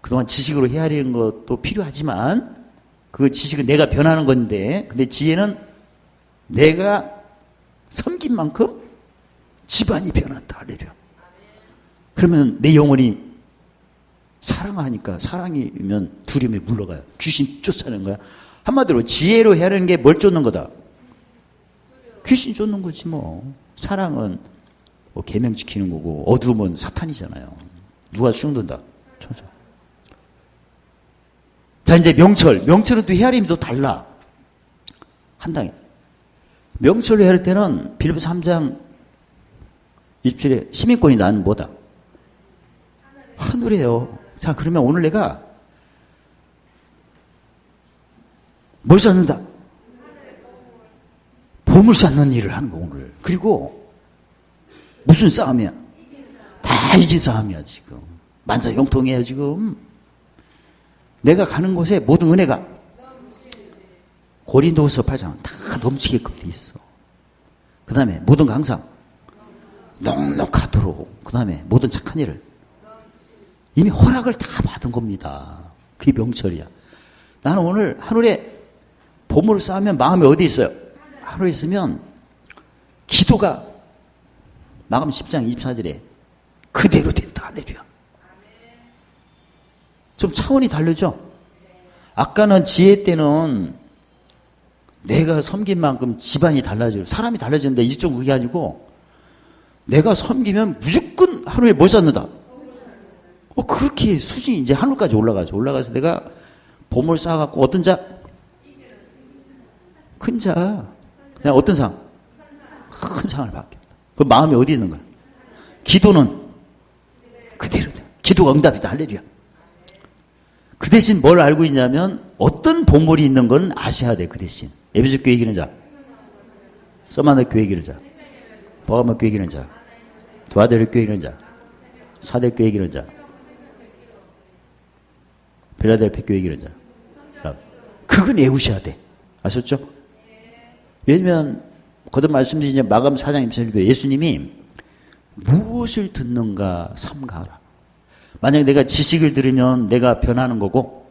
그동안 지식으로 헤아리는 것도 필요하지만 그 지식은 내가 변하는 건데 근데 지혜는 내가 섬긴 만큼 집안이 변한다. 할렐루야. 그러면 내 영혼이 사랑하니까 사랑이면 두려움에 물러가요. 귀신 쫓아내는 거야. 한마디로 지혜로 헤아리는 게 뭘 쫓는 거다? 귀신 쫓는 거지 뭐. 사랑은 뭐 계명 지키는 거고 어두움은 사탄이잖아요. 누가 쑥든다? 천사. 자 이제 명철은 또 헤아림이 또 달라. 한당에 명철로 헤아릴 때는 빌립보서 3장 27에 시민권이 난 뭐다? 하늘이에요. 자 그러면 오늘 내가 뭘 쌓는다? 보물 쌓는 일을 하는 거 오늘. 그리고 무슨 싸움이야? 다 이긴 싸움이야 지금. 만사형통이에요 지금. 내가 가는 곳에 모든 은혜가 고린도후서 8장 다 넘치게끔 돼 있어. 그 다음에 모든 강상 넉넉하도록. 그 다음에 모든 착한 일을 이미 허락을 다 받은 겁니다. 그게 명철이야. 나는 오늘 하늘에 보물을 쌓으면 마음이 어디 있어요? 하늘에 있으면 기도가 마감 10장 24절에 그대로 된다. 할렐루야. 좀 차원이 다르죠? 아까는 지혜 때는 내가 섬긴 만큼 집안이 달라져요. 사람이 달라지는데 이쪽 그게 아니고 내가 섬기면 무조건 하루에 뭘 쌓는다. 그렇게 수준이 이제 하늘까지 올라가죠. 올라가서 내가 보물 쌓아갖고 어떤 자? 큰 자. 그냥 어떤 상? 큰 상을 받겠다. 그 마음이 어디 있는 거야? 기도는 그대로다. 기도가 응답이다. 할렐루야. 그 대신 뭘 알고 있냐면 어떤 보물이 있는 건 아셔야 돼. 그 대신. 에베소 교회 기는 자, 서마너 교회 기는 자, 버가모 교회 기는 자, 두아델 교회 기는 자, 사대 교회 기는 자, 필라델피아 교회 기는 자. 그건 외우셔야 돼. 아셨죠? 왜냐면 거듭 말씀드린 마감 4장 24절에 예수님이 무엇을 듣는가 삼가하라. 만약에 내가 지식을 들으면 내가 변하는 거고,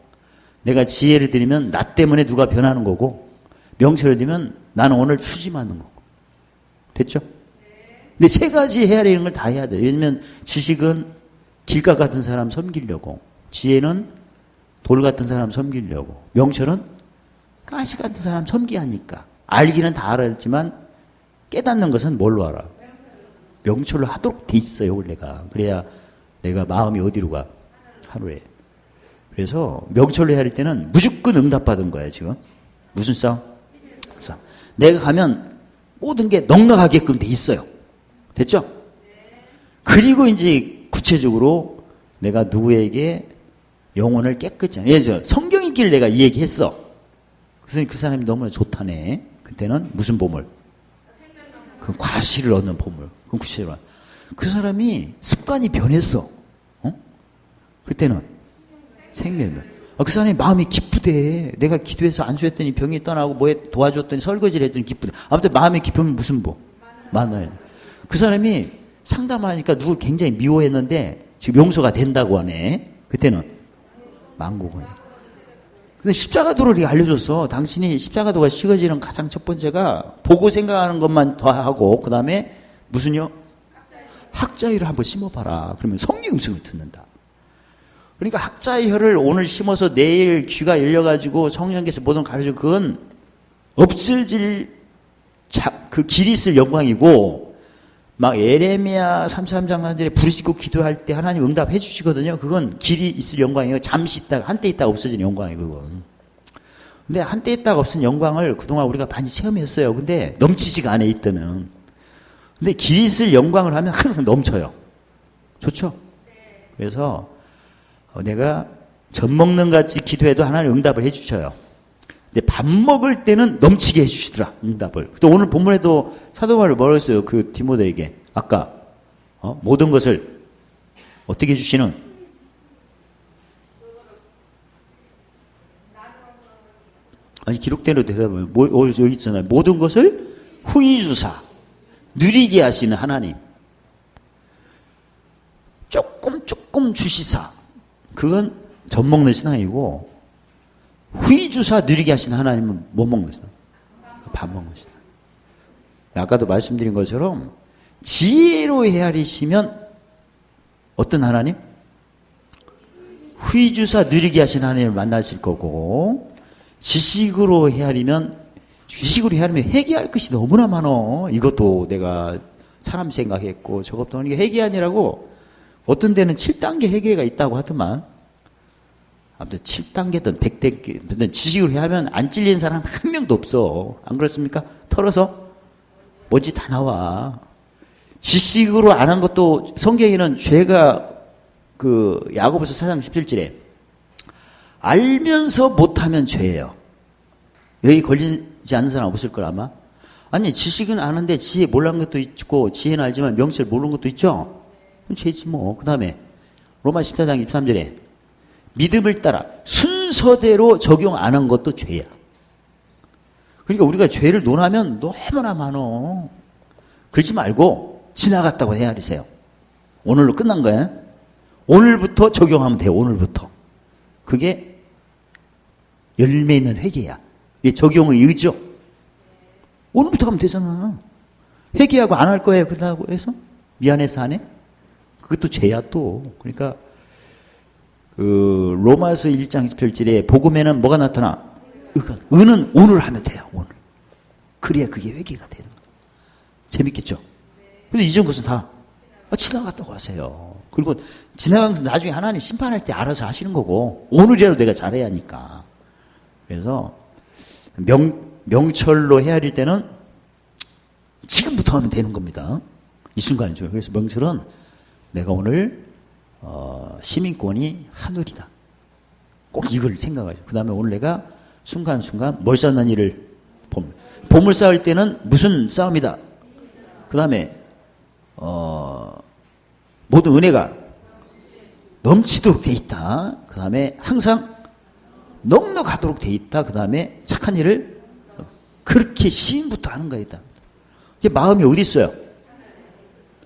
내가 지혜를 들으면 나 때문에 누가 변하는 거고, 명철을 들으면 나는 오늘 수지 맞는 거고. 됐죠? 근데 세 가지 해야 되는 걸 다 해야 돼. 왜냐면 지식은 길가 같은 사람 섬기려고, 지혜는 돌 같은 사람 섬기려고, 명철은 가시 같은 사람 섬기하니까. 알기는 다 알았지만 깨닫는 것은 뭘로 알아? 명철로 하도록 돼 있어요, 원래가. 그래야 내가 마음이 어디로 가? 하루에. 그래서 명철로 해야 할 때는 무조건 응답받은 거야, 지금. 무슨 싸움? 싸움. 내가 가면 모든 게 넉넉하게끔 돼 있어요. 됐죠? 그리고 이제 구체적으로 내가 누구에게 영혼을 깨끗이, 예전 성경 읽기를 내가 이 얘기 했어. 그래서 그 사람이 너무나 좋다네. 그때는 무슨 보물? 그 과실을 얻는 보물. 그 구체적으로. 그 사람이 습관이 변했어. 그때는 생명. 그 사람이 마음이 기쁘대. 내가 기도해서 안수했더니 병이 떠나고 뭐에 도와줬더니 설거지를 했더니 기쁘대. 아무튼 마음이 기쁘면 무슨 뭐? 만나야 돼. 그 사람이 상담하니까 누굴 굉장히 미워했는데 지금 용서가 된다고 하네. 그때는 만국은. 근데 십자가도를 알려줬어. 당신이 십자가도가 식어지는 가장 첫 번째가 보고 생각하는 것만 더 하고 그 다음에 무슨요? 학자의를 한번 심어봐라. 그러면 성령 음성을 듣는다. 그러니까 학자의 혀를 오늘 심어서 내일 귀가 열려가지고 성령께서 모든 가르쳐 그건 없어질 그 길이 있을 영광이고 막 예레미야 33장 한절에 부르짖고 기도할 때 하나님 응답해 주시거든요. 그건 길이 있을 영광이에요. 잠시 있다가 한때 있다가 없어지는 영광이에요. 그건. 근데 한때 있다가 없어진 영광을 그동안 우리가 많이 체험했어요. 근데 넘치지가 않아 이때는. 근데 길이 있을 영광을 하면 항상 넘쳐요. 좋죠? 그래서 내가 젖 먹는 같이 기도해도 하나님 응답을 해 주셔요. 근데 밥 먹을 때는 넘치게 해 주시더라. 응답을. 또 오늘 본문에도 사도 바울이 뭐라고 했어요? 그 디모데에게. 아까 모든 것을 어떻게 해 주시는? 아니 기록대로 대답을 여기 있잖아요. 모든 것을 후히 주사 누리게 하시는 하나님. 조금 주시사. 그건 젖 먹는 신앙이고 후히 주사 누리게 하시는 하나님은 뭐 먹는 신앙? 밥 먹는 신앙. 아까도 말씀드린 것처럼 지혜로 헤아리시면 어떤 하나님? 후히 주사 누리게 하시는 하나님을 만나실 거고 지식으로 헤아리면 회개할 것이 너무나 많어. 이것도 내가 사람 생각했고 저것도 하니까 회개 아니라고 어떤 데는 7단계 회개가 있다고 하더만. 아무튼 7단계든 100단계든 지식으로 해하면 안 찔리는 사람 한 명도 없어. 안 그렇습니까? 털어서 먼지 다 나와. 지식으로 안 한 것도 성경에는 죄가 그 야고보서 4장 17절에 알면서 못하면 죄예요. 여기 걸리지 않는 사람 없을 걸 아마. 아니 지식은 아는데 지혜 몰라는 것도 있고 지혜는 알지만 명철 모르는 것도 있죠. 그럼 죄지 뭐. 그 다음에 로마 14장 23절에 믿음을 따라 순서대로 적용 안 한 것도 죄야. 그러니까 우리가 죄를 논하면 너무나 많어. 그러지 말고 지나갔다고 헤아리세요. 오늘로 끝난 거예요. 오늘부터 적용하면 돼요. 오늘부터. 그게 열매 있는 회개야. 이게 적용의 의죠. 오늘부터 하면 되잖아. 회개하고 안 할 거예요. 그러다고 해서 미안해서 안 해? 그것도 죄야 또. 그러니까 로마서 1장 28절에 복음에는 뭐가 나타나? 의가. 의는 오늘 하면 돼요. 오늘. 그래야 그게 회개가 되는 거예요. 재밌겠죠? 그래서 이전 것은 다 지나갔다고 하세요. 그리고 지나간 것은 나중에 하나님 심판할 때 알아서 하시는 거고, 오늘이라도 내가 잘해야 하니까. 그래서 명철로 헤아릴 때는 지금부터 하면 되는 겁니다. 이 순간이죠. 그래서 명철은 내가 오늘 시민권이 하늘이다. 꼭 이걸 생각하죠. 그 다음에 오늘 내가 순간순간 뭘 쌓는 일을 보물 쌓을 때는 무슨 싸움이다. 그 다음에 모든 은혜가 넘치도록 돼 있다. 그 다음에 항상 넉넉하도록 돼 있다. 그 다음에 착한 일을 그렇게 시인부터 하는 거이다. 이게 마음이 어디 있어요?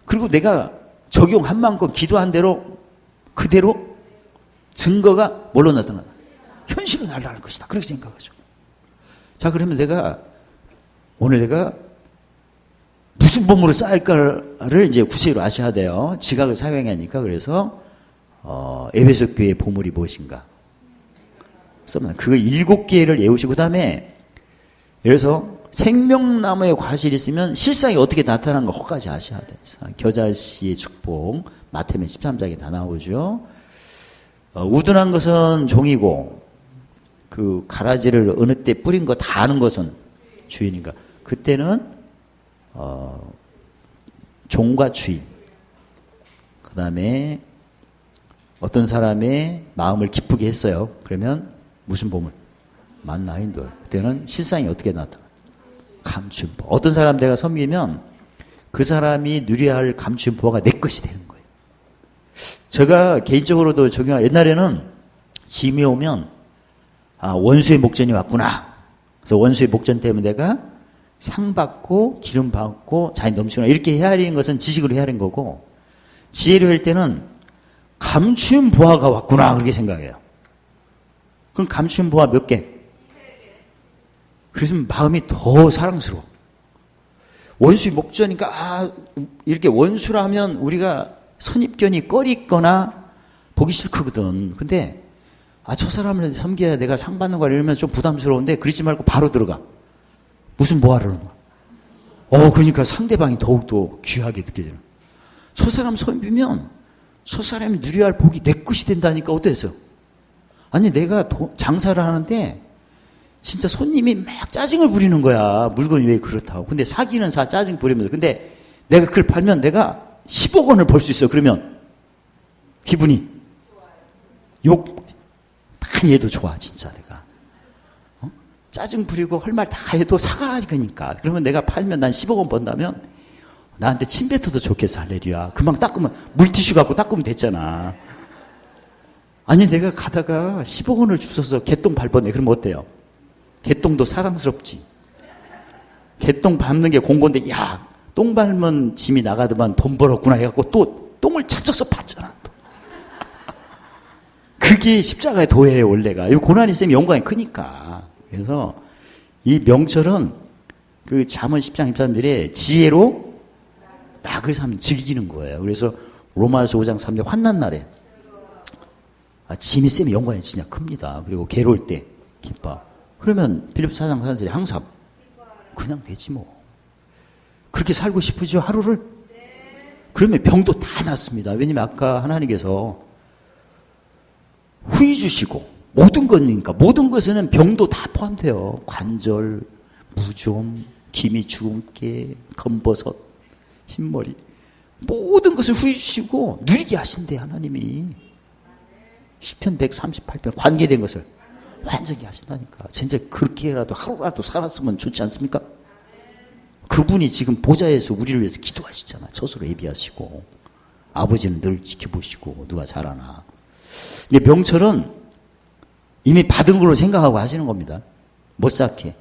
그리고 내가 적용한 만큼 기도한 대로 그대로 증거가 뭘로 나타나? 현실로 나타날 것이다. 그렇게 생각하죠. 자, 그러면 오늘 내가 무슨 보물을 쌓을까를 이제 구체적으로 아셔야 돼요. 지각을 사용하니까. 그래서 에베소 교회의 보물이 무엇인가? 그 7개를 외우시고, 그 다음에 예를 들어서 생명나무의 과실이 있으면 실상이 어떻게 나타나는 거 그것까지 아셔야 돼요. 겨자씨의 축복, 마태복음 13장에 다 나오죠. 우둔한 것은 종이고, 그 가라지를 어느 때 뿌린 거 다 아는 것은 주인인가. 그때는 종과 주인, 그 다음에 어떤 사람의 마음을 기쁘게 했어요. 그러면 무슨 보물? 만나인돌. 그때는 실상이 어떻게 나타나? 감춘보. 어떤 사람 내가 섬기면 그 사람이 누려야 할 감춘보가 내 것이 되는 거예요. 제가 개인적으로도 옛날에는 짐이 오면 원수의 목전이 왔구나. 그래서 원수의 목전 때문에 내가 상 받고 기름 받고 자기 넘치구나. 이렇게 헤아리는 것은 지식으로 헤아린 거고, 지혜로 할 때는 감춘 보화가 왔구나. 그렇게 생각해요. 그럼 감춘 보화 몇 개? 그래서 마음이 더 사랑스러워. 원수의 목전이니까 이렇게 원수라 하면 우리가 선입견이 꺼리거나 보기 싫거든. 근데 저 사람을 섬겨야 내가 상 받는 거야 이러면 좀 부담스러운데 그러지 말고 바로 들어가. 무슨 보화를 넣어? 그러니까 상대방이 더욱더 귀하게 느껴지는. 저 사람 섬기면 저 사람이 누려야 할 복이 내 것이 된다니까. 어땠어요? 아니 내가 장사를 하는데 진짜 손님이 막 짜증을 부리는 거야. 물건이 왜 그렇다고. 근데 사기는 짜증 부리면서. 근데 내가 그걸 팔면 내가 10억 원을 벌 수 있어. 그러면 기분이 많이 해도 좋아. 진짜 내가 짜증 부리고 할 말 다 해도 사가니까. 그러면 내가 팔면 난 10억 원 번다면 나한테 침 뱉어도 좋겠어. 할렐루야. 금방 닦으면 물티슈 갖고 닦으면 됐잖아. 아니 내가 가다가 10억 원을 주워서 개똥 밟았네. 그러면 어때요? 개똥도 사랑스럽지. 개똥 밟는 게 공고인데 똥 밟으면 짐이 나가더만 돈 벌었구나 해갖고 또 똥을 찾아서 팠잖아. 그게 십자가의 도예요. 원래가. 이 고난이 있으면 영광이 크니까. 그래서 이 명철은 그 잠언 10장 13절에 지혜로 낙을 삼 즐기는 거예요. 그래서 로마서 5장 3절 환난 날에 짐이 세면 영광이 진짜 큽니다. 그리고 괴로울 때 기뻐. 그러면 빌립보서 4장 4절에 항상 그냥 되지 뭐. 그렇게 살고 싶으죠 하루를? 그러면 병도 다 낫습니다. 왜냐면 아까 하나님께서 후히 주시고 모든 것이니까 모든 것에는 병도 다 포함돼요. 관절, 무좀, 기미 주근깨, 검버섯, 흰머리 모든 것을 후히 주시고 누리게 하신대 하나님이. 시편 138편 관계된 것을 완전히 하신다니까. 진짜 그렇게라도 하루라도 살았으면 좋지 않습니까? 그분이 지금 보좌에서 우리를 위해서 기도하시잖아. 저수로 예비하시고 아버지는 늘 지켜보시고 누가 잘하나. 근데 명철은 이미 받은 걸로 생각하고 하시는 겁니다. 못 쌓게.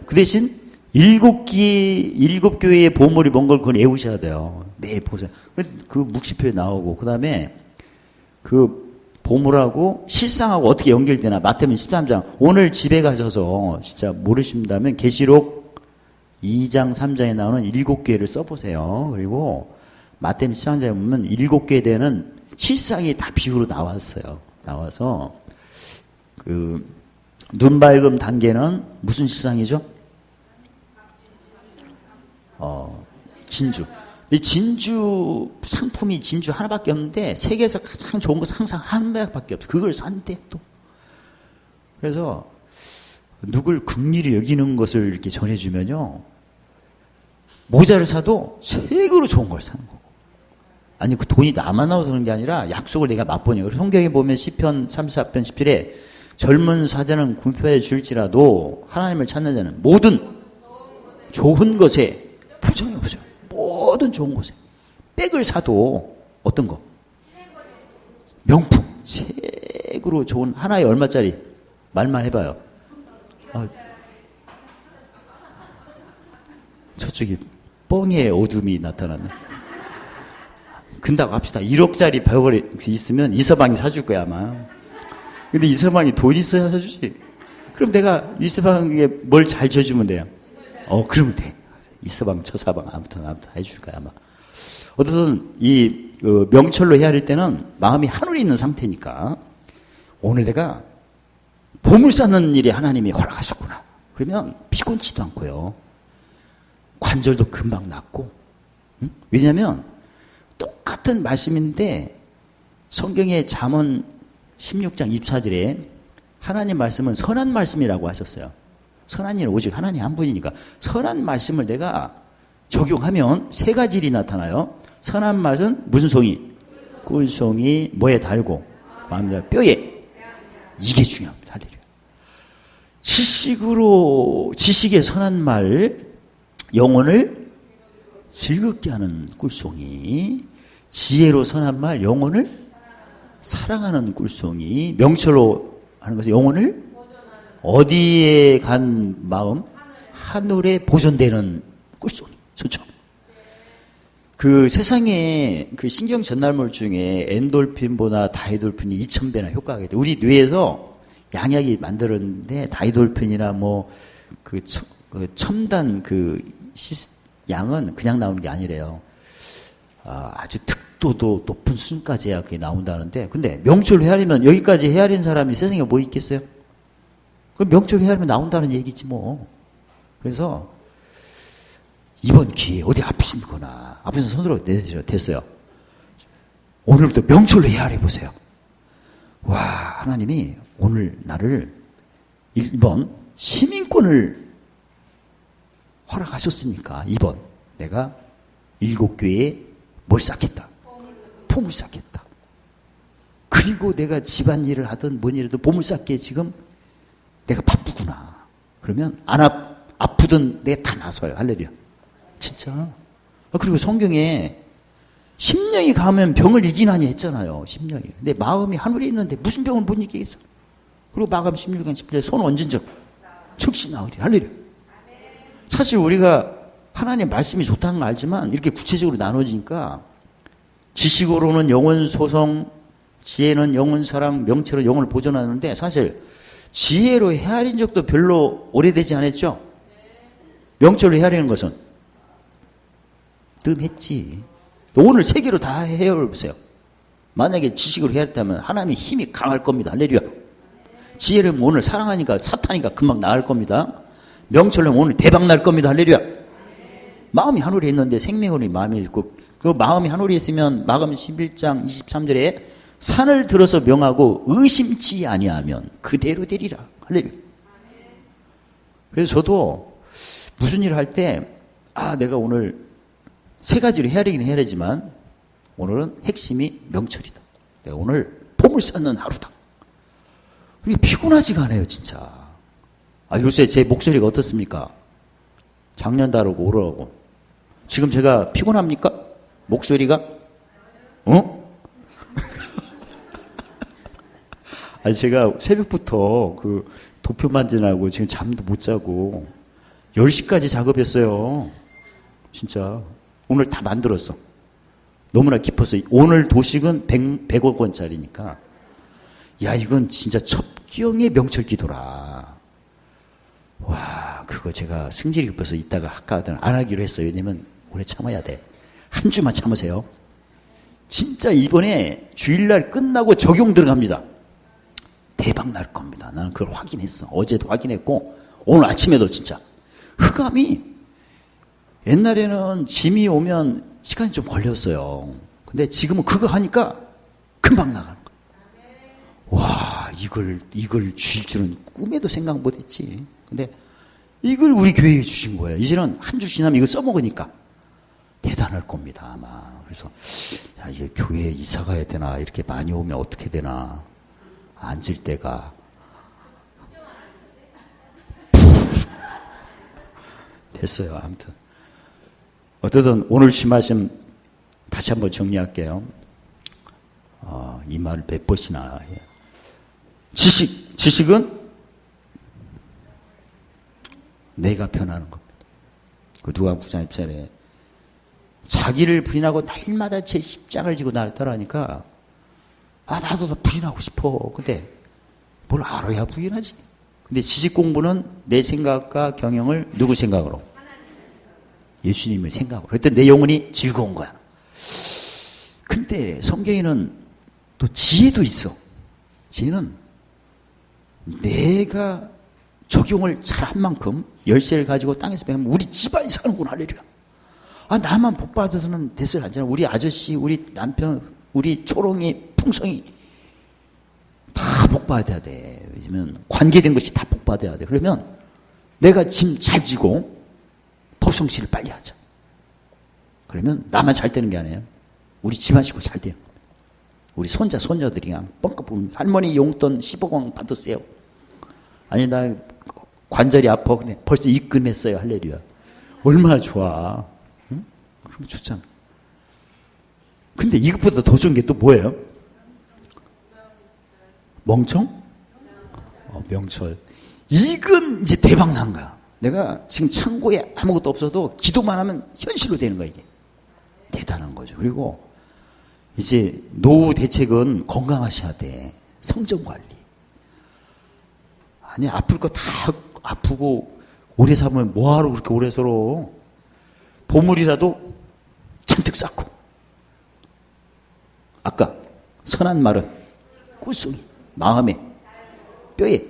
그 대신 7교회의 보물이 뭔 걸 그걸 외우셔야 돼요. 매일 보세요. 그 묵시표에 나오고 그 다음에 그 보물하고 실상하고 어떻게 연결되나. 마태복음 13장. 오늘 집에 가셔서 진짜 모르신다면 계시록 2장 3장에 나오는 7교회를 써보세요. 그리고 마태복음 13장에 보면 7교회에 대한 실상이 다 비유로 나왔어요. 나와서 그 눈 밝음 단계는 무슨 실상이죠? 진주. 이 진주 상품이 진주 하나밖에 없는데 세계에서 가장 좋은 것은 항상 한 명밖에 없어. 그걸 산대 또. 그래서 누굴 긍휼히 여기는 것을 이렇게 전해주면요, 모자를 사도 최고로 좋은 걸 사는 거고. 아니 그 돈이 나만 나와서 그런 게 아니라 약속을 내가 맛보니. 성경에 보면 시편 34편 17에 젊은 사자는 굶겨 줄지라도 하나님을 찾는 자는 모든 좋은 것에 부정이 없어요. 모든 좋은 것에. 백을 사도 어떤 거? 명품. 최고로 좋은, 하나에 얼마짜리? 말만 해봐요. 저쪽에 뻥의 어둠이 나타났네. 근다고 합시다. 1억짜리 벽을 있으면 이서방이 사줄 거야 아마. 근데 이서방이 돈 있어야 사주지. 그럼 내가 이서방에게 뭘 잘 줘주면 돼요? 그러면 돼. 이서방, 저서방 아무튼 해줄 거야 아마. 어쨌든 이 명철로 헤아릴 때는 마음이 하늘에 있는 상태니까, 오늘 내가 보물 쌓는 일에 하나님이 허락하셨구나. 그러면 피곤치도 않고요. 관절도 금방 낫고. 응? 왜냐하면 똑같은 말씀인데 성경의 잠언 16장 24절에 하나님 말씀은 선한 말씀이라고 하셨어요. 선한 일은 오직 하나님 한 분이니까 선한 말씀을 내가 적용하면 세 가지 일이 나타나요. 선한 말은 무슨 송이? 꿀송이. 뭐에 달고? 마음에 뼈에. 이게 중요합니다. 할렐루야. 지식의 선한 말, 영혼을 즐겁게 하는 꿀송이. 지혜로 선한 말, 영혼을 사랑하는 꿀송이. 명철로 하는 것은 영혼을 어디에 간 마음? 하늘에 보존되는 꿀송이. 좋죠. 그 세상에 그 신경 전달물 중에 엔돌핀보다 다이돌핀이 2000배나 효과가 있대. 우리 뇌에서 양약이 만들었는데 다이돌핀이나 그 첨단 양은 그냥 나오는 게 아니래요. 아주 특도도 높은 수준까지 해야 그게 나온다는데, 근데 명철로 헤아리면, 여기까지 헤아린 사람이 세상에 뭐 있겠어요? 그럼 명철로 헤아리면 나온다는 얘기지 뭐. 그래서 이번 기회에 어디 아프신 거나, 아프신 손으로 내드려 됐어요. 오늘부터 명철로 헤아려 보세요. 와, 하나님이 오늘 나를 1번 시민권을 허락하셨으니까 2번 내가 7교회에 뭘 쌓겠다. 폼을 쌓겠다. 그리고 내가 집안일을 하든 뭔 일이든 폼을 쌓기에 지금 내가 바쁘구나. 그러면 아프든 내가 다 나서요. 할렐루야. 진짜. 그리고 성경에 심령이 가면 병을 이기나니 했잖아요. 심령이. 근데 마음이 하늘에 있는데 무슨 병을 못 이기겠어. 그리고 마감 16강 10절에 손 얹은 적 즉시 나으리. 할렐루야. 사실 우리가 하나님의 말씀이 좋다는 걸 알지만 이렇게 구체적으로 나눠지니까, 지식으로는 영혼 소성, 지혜는 영혼 사랑, 명철은 영혼을 보존하는데, 사실 지혜로 헤아린 적도 별로 오래되지 않았죠? 명철로 헤아리는 것은 뜸했지. 오늘 세계로 다 헤아려보세요. 만약에 지식으로 헤아렸다면 하나님의 힘이 강할 겁니다. 할렐루야. 지혜를 오늘 사랑하니까 사탄이가 금방 나을 겁니다. 명철로 오늘 대박 날 겁니다. 할렐루야. 마음이 하늘에 있는데 생명으로 마음이 있고, 그 마음이 하늘에 있으면 마감 11장 23절에 산을 들어서 명하고 의심치 아니하면 그대로 되리라. 할렐루야. 그래서 저도 무슨 일을 할 때, 내가 오늘 세 가지로 헤아리긴 헤아리지만 오늘은 핵심이 명철이다. 내가 오늘 폼을 쌓는 하루다. 그게 피곤하지가 않아요, 진짜. 요새 제 목소리가 어떻습니까? 작년 다르고 오르고. 지금 제가 피곤합니까? 목소리가? 제가 새벽부터 그 도표 만지느라고 지금 잠도 못 자고 10시까지 작업했어요. 진짜. 오늘 다 만들었어. 너무나 깊어서. 오늘 도식은 100억 원짜리니까. 야, 이건 진짜 첩경의 명철 기도라. 와, 그거 제가 승질이 급해서 이따가 아까는 안 하기로 했어요. 왜냐면 오래 참아야 돼. 한 주만 참으세요. 진짜 이번에 주일날 끝나고 적용 들어갑니다. 대박 날 겁니다. 나는 그걸 확인했어. 어제도 확인했고 오늘 아침에도 진짜 흑암이 옛날에는 짐이 오면 시간이 좀 걸렸어요. 근데 지금은 그거 하니까 금방 나가는 거예요. 와, 이걸 주실 줄은 꿈에도 생각 못 했지. 근데 이걸 우리 교회에 주신 거예요. 이제는 한 주 지나면 이거 써먹으니까 대단할 겁니다, 아마. 그래서, 야, 이게 교회에 이사 가야 되나, 이렇게 많이 오면 어떻게 되나, 앉을 때가. 됐어요, 아무튼. 어쨌든 오늘 심하심 다시 한번 정리할게요. 이 말을 몇 번이나 해요. 지식은 내가 변하는 겁니다. 그 누가 9장 1절에 자기를 부인하고 날마다 제 십장을 지고 나를 따라하니까 나도 더 부인하고 싶어. 근데 뭘 알아야 부인하지. 근데 지식 공부는 내 생각과 경영을 누구 생각으로? 예수님의 생각으로. 그랬더니 내 영혼이 즐거운 거야. 근데 성경에는 또 지혜도 있어. 지혜는 내가 적용을 잘한 만큼 열쇠를 가지고 땅에서 배우면 우리 집안이 사는구나. 할렐루야. 나만 복 받아서는 됐어요. 안 되잖아. 우리 아저씨, 우리 남편, 우리 초롱이, 풍성이 다 복 받아야 돼. 왜냐면 관계된 것이 다 복 받아야 돼. 그러면 내가 짐 잘 지고 법성실을 빨리 하자. 그러면 나만 잘 되는 게 아니에요. 우리 집안 식구 잘 돼요. 우리 손자, 손녀들이 그냥 뻥끗 보면 할머니 용돈 10억 원 받았어요. 아니, 나 관절이 아파. 근데 벌써 입금했어요. 할렐루야. 얼마나 좋아. 응? 그럼 좋잖아. 근데 이것보다 더 좋은 게 또 뭐예요? 멍청? 명철. 이건 이제 대박 난 거야. 내가 지금 창고에 아무것도 없어도 기도만 하면 현실로 되는 거야, 이게. 대단한 거죠. 그리고 이제 노후 대책은 건강하셔야 돼. 성적 관리. 아니, 아플 거 다 아프고 오래 살면 뭐하러 그렇게 오래 살아. 보물이라도 잔뜩 쌓고. 아까 선한 말은 꿀송이, 마음에, 뼈에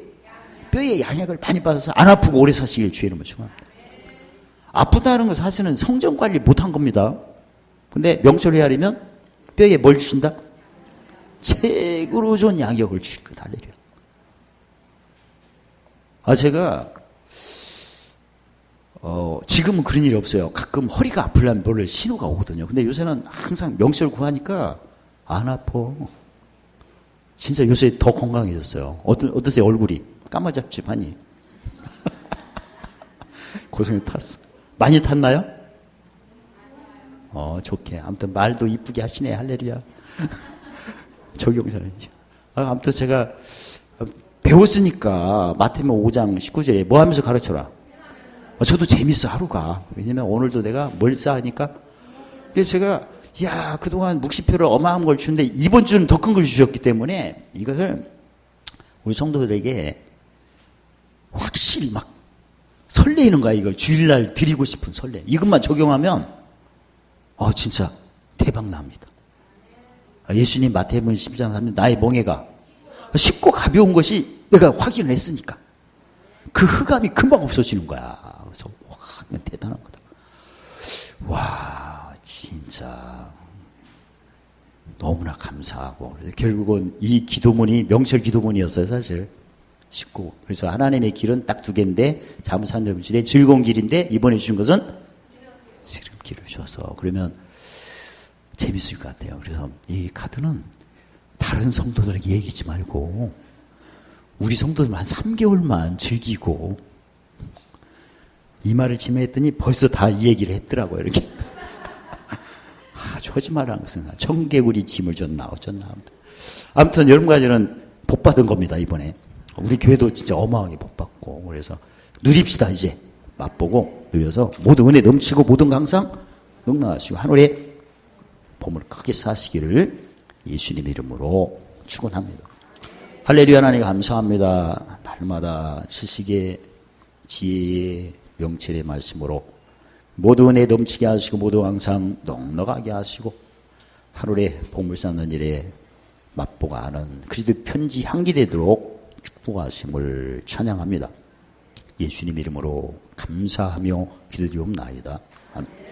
양약을 많이 받아서 안 아프고 오래 사시길 주의 이름으로 축원합니다. 아프다는 건 사실은 성전 관리 못한 겁니다. 근데 명철을 하려면 뼈에 뭘 주신다? 최고로 좋은 양약을 주실 거다. 할렐루야. 제가 지금은 그런 일이 없어요. 가끔 허리가 아프려면 뭐를 신호가 오거든요. 근데 요새는 항상 명철 구하니까 안 아파. 진짜 요새 더 건강해졌어요. 어떠세요? 얼굴이 까마잡잡하니? 고생이 탔어. 많이 탔나요? 좋게. 아무튼 말도 이쁘게 하시네. 할렐루야. 적용사는. 아무튼 제가 배웠으니까 마태복음 5장 19절에 뭐 하면서 가르쳐라. 저도 재밌어 하루가. 왜냐면 오늘도 내가 뭘 쌓으니까. 그래서 제가 그동안 묵시표를 어마어마한 걸 주는데 이번 주는 더 큰 걸 주셨기 때문에 이것을 우리 성도들에게 확실히 막 설레이는 거야. 이걸 주일날 드리고 싶은 설레. 이것만 적용하면 진짜 대박 납니다. 예수님 마태복음 12장 3절 나의 멍에가 쉽고 가벼운 것이 내가 확인을 했으니까 그 흑암이 금방 없어지는 거야. 그래서 대단한 거다. 와, 진짜 너무나 감사하고. 그래서 결국은 이 기도문이 명철 기도문이었어요, 사실. 쉽고. 그래서 하나님의 길은 딱 두 개인데 잠산점실의 즐거운 길인데 이번에 주신 것은 지름길을 주셔서. 그러면 재밌을 것 같아요. 그래서 이 카드는 다른 성도들에게 얘기하지 말고 우리 성도들만 한 3개월만 즐기고. 이 말을 지명했더니 벌써 다 이 얘기를 했더라고요. 이렇게. 아주 거짓말하는 것은 청개구리 짐을 줬나 어쩌나. 아무튼 여러분까지는 복 받은 겁니다. 이번에 우리 교회도 진짜 어마어마하게 복 받고. 그래서 누립시다. 이제 맛보고 누려서 모든 은혜 넘치고 모든 강상 능나하시고 하늘에 봄을 크게 사시기를 예수님 이름으로 축원합니다. 할렐루야. 하나님 감사합니다. 날마다 지식의 지혜의 명철의 말씀으로 모든 은혜 넘치게 하시고 모두 항상 넉넉하게 하시고 하루에 복물 쌓는 일에 맛보가 하는 그리스도 편지 향기 되도록 축복하심을 찬양합니다. 예수님 이름으로 감사하며 기도드리옵나이다. 아멘.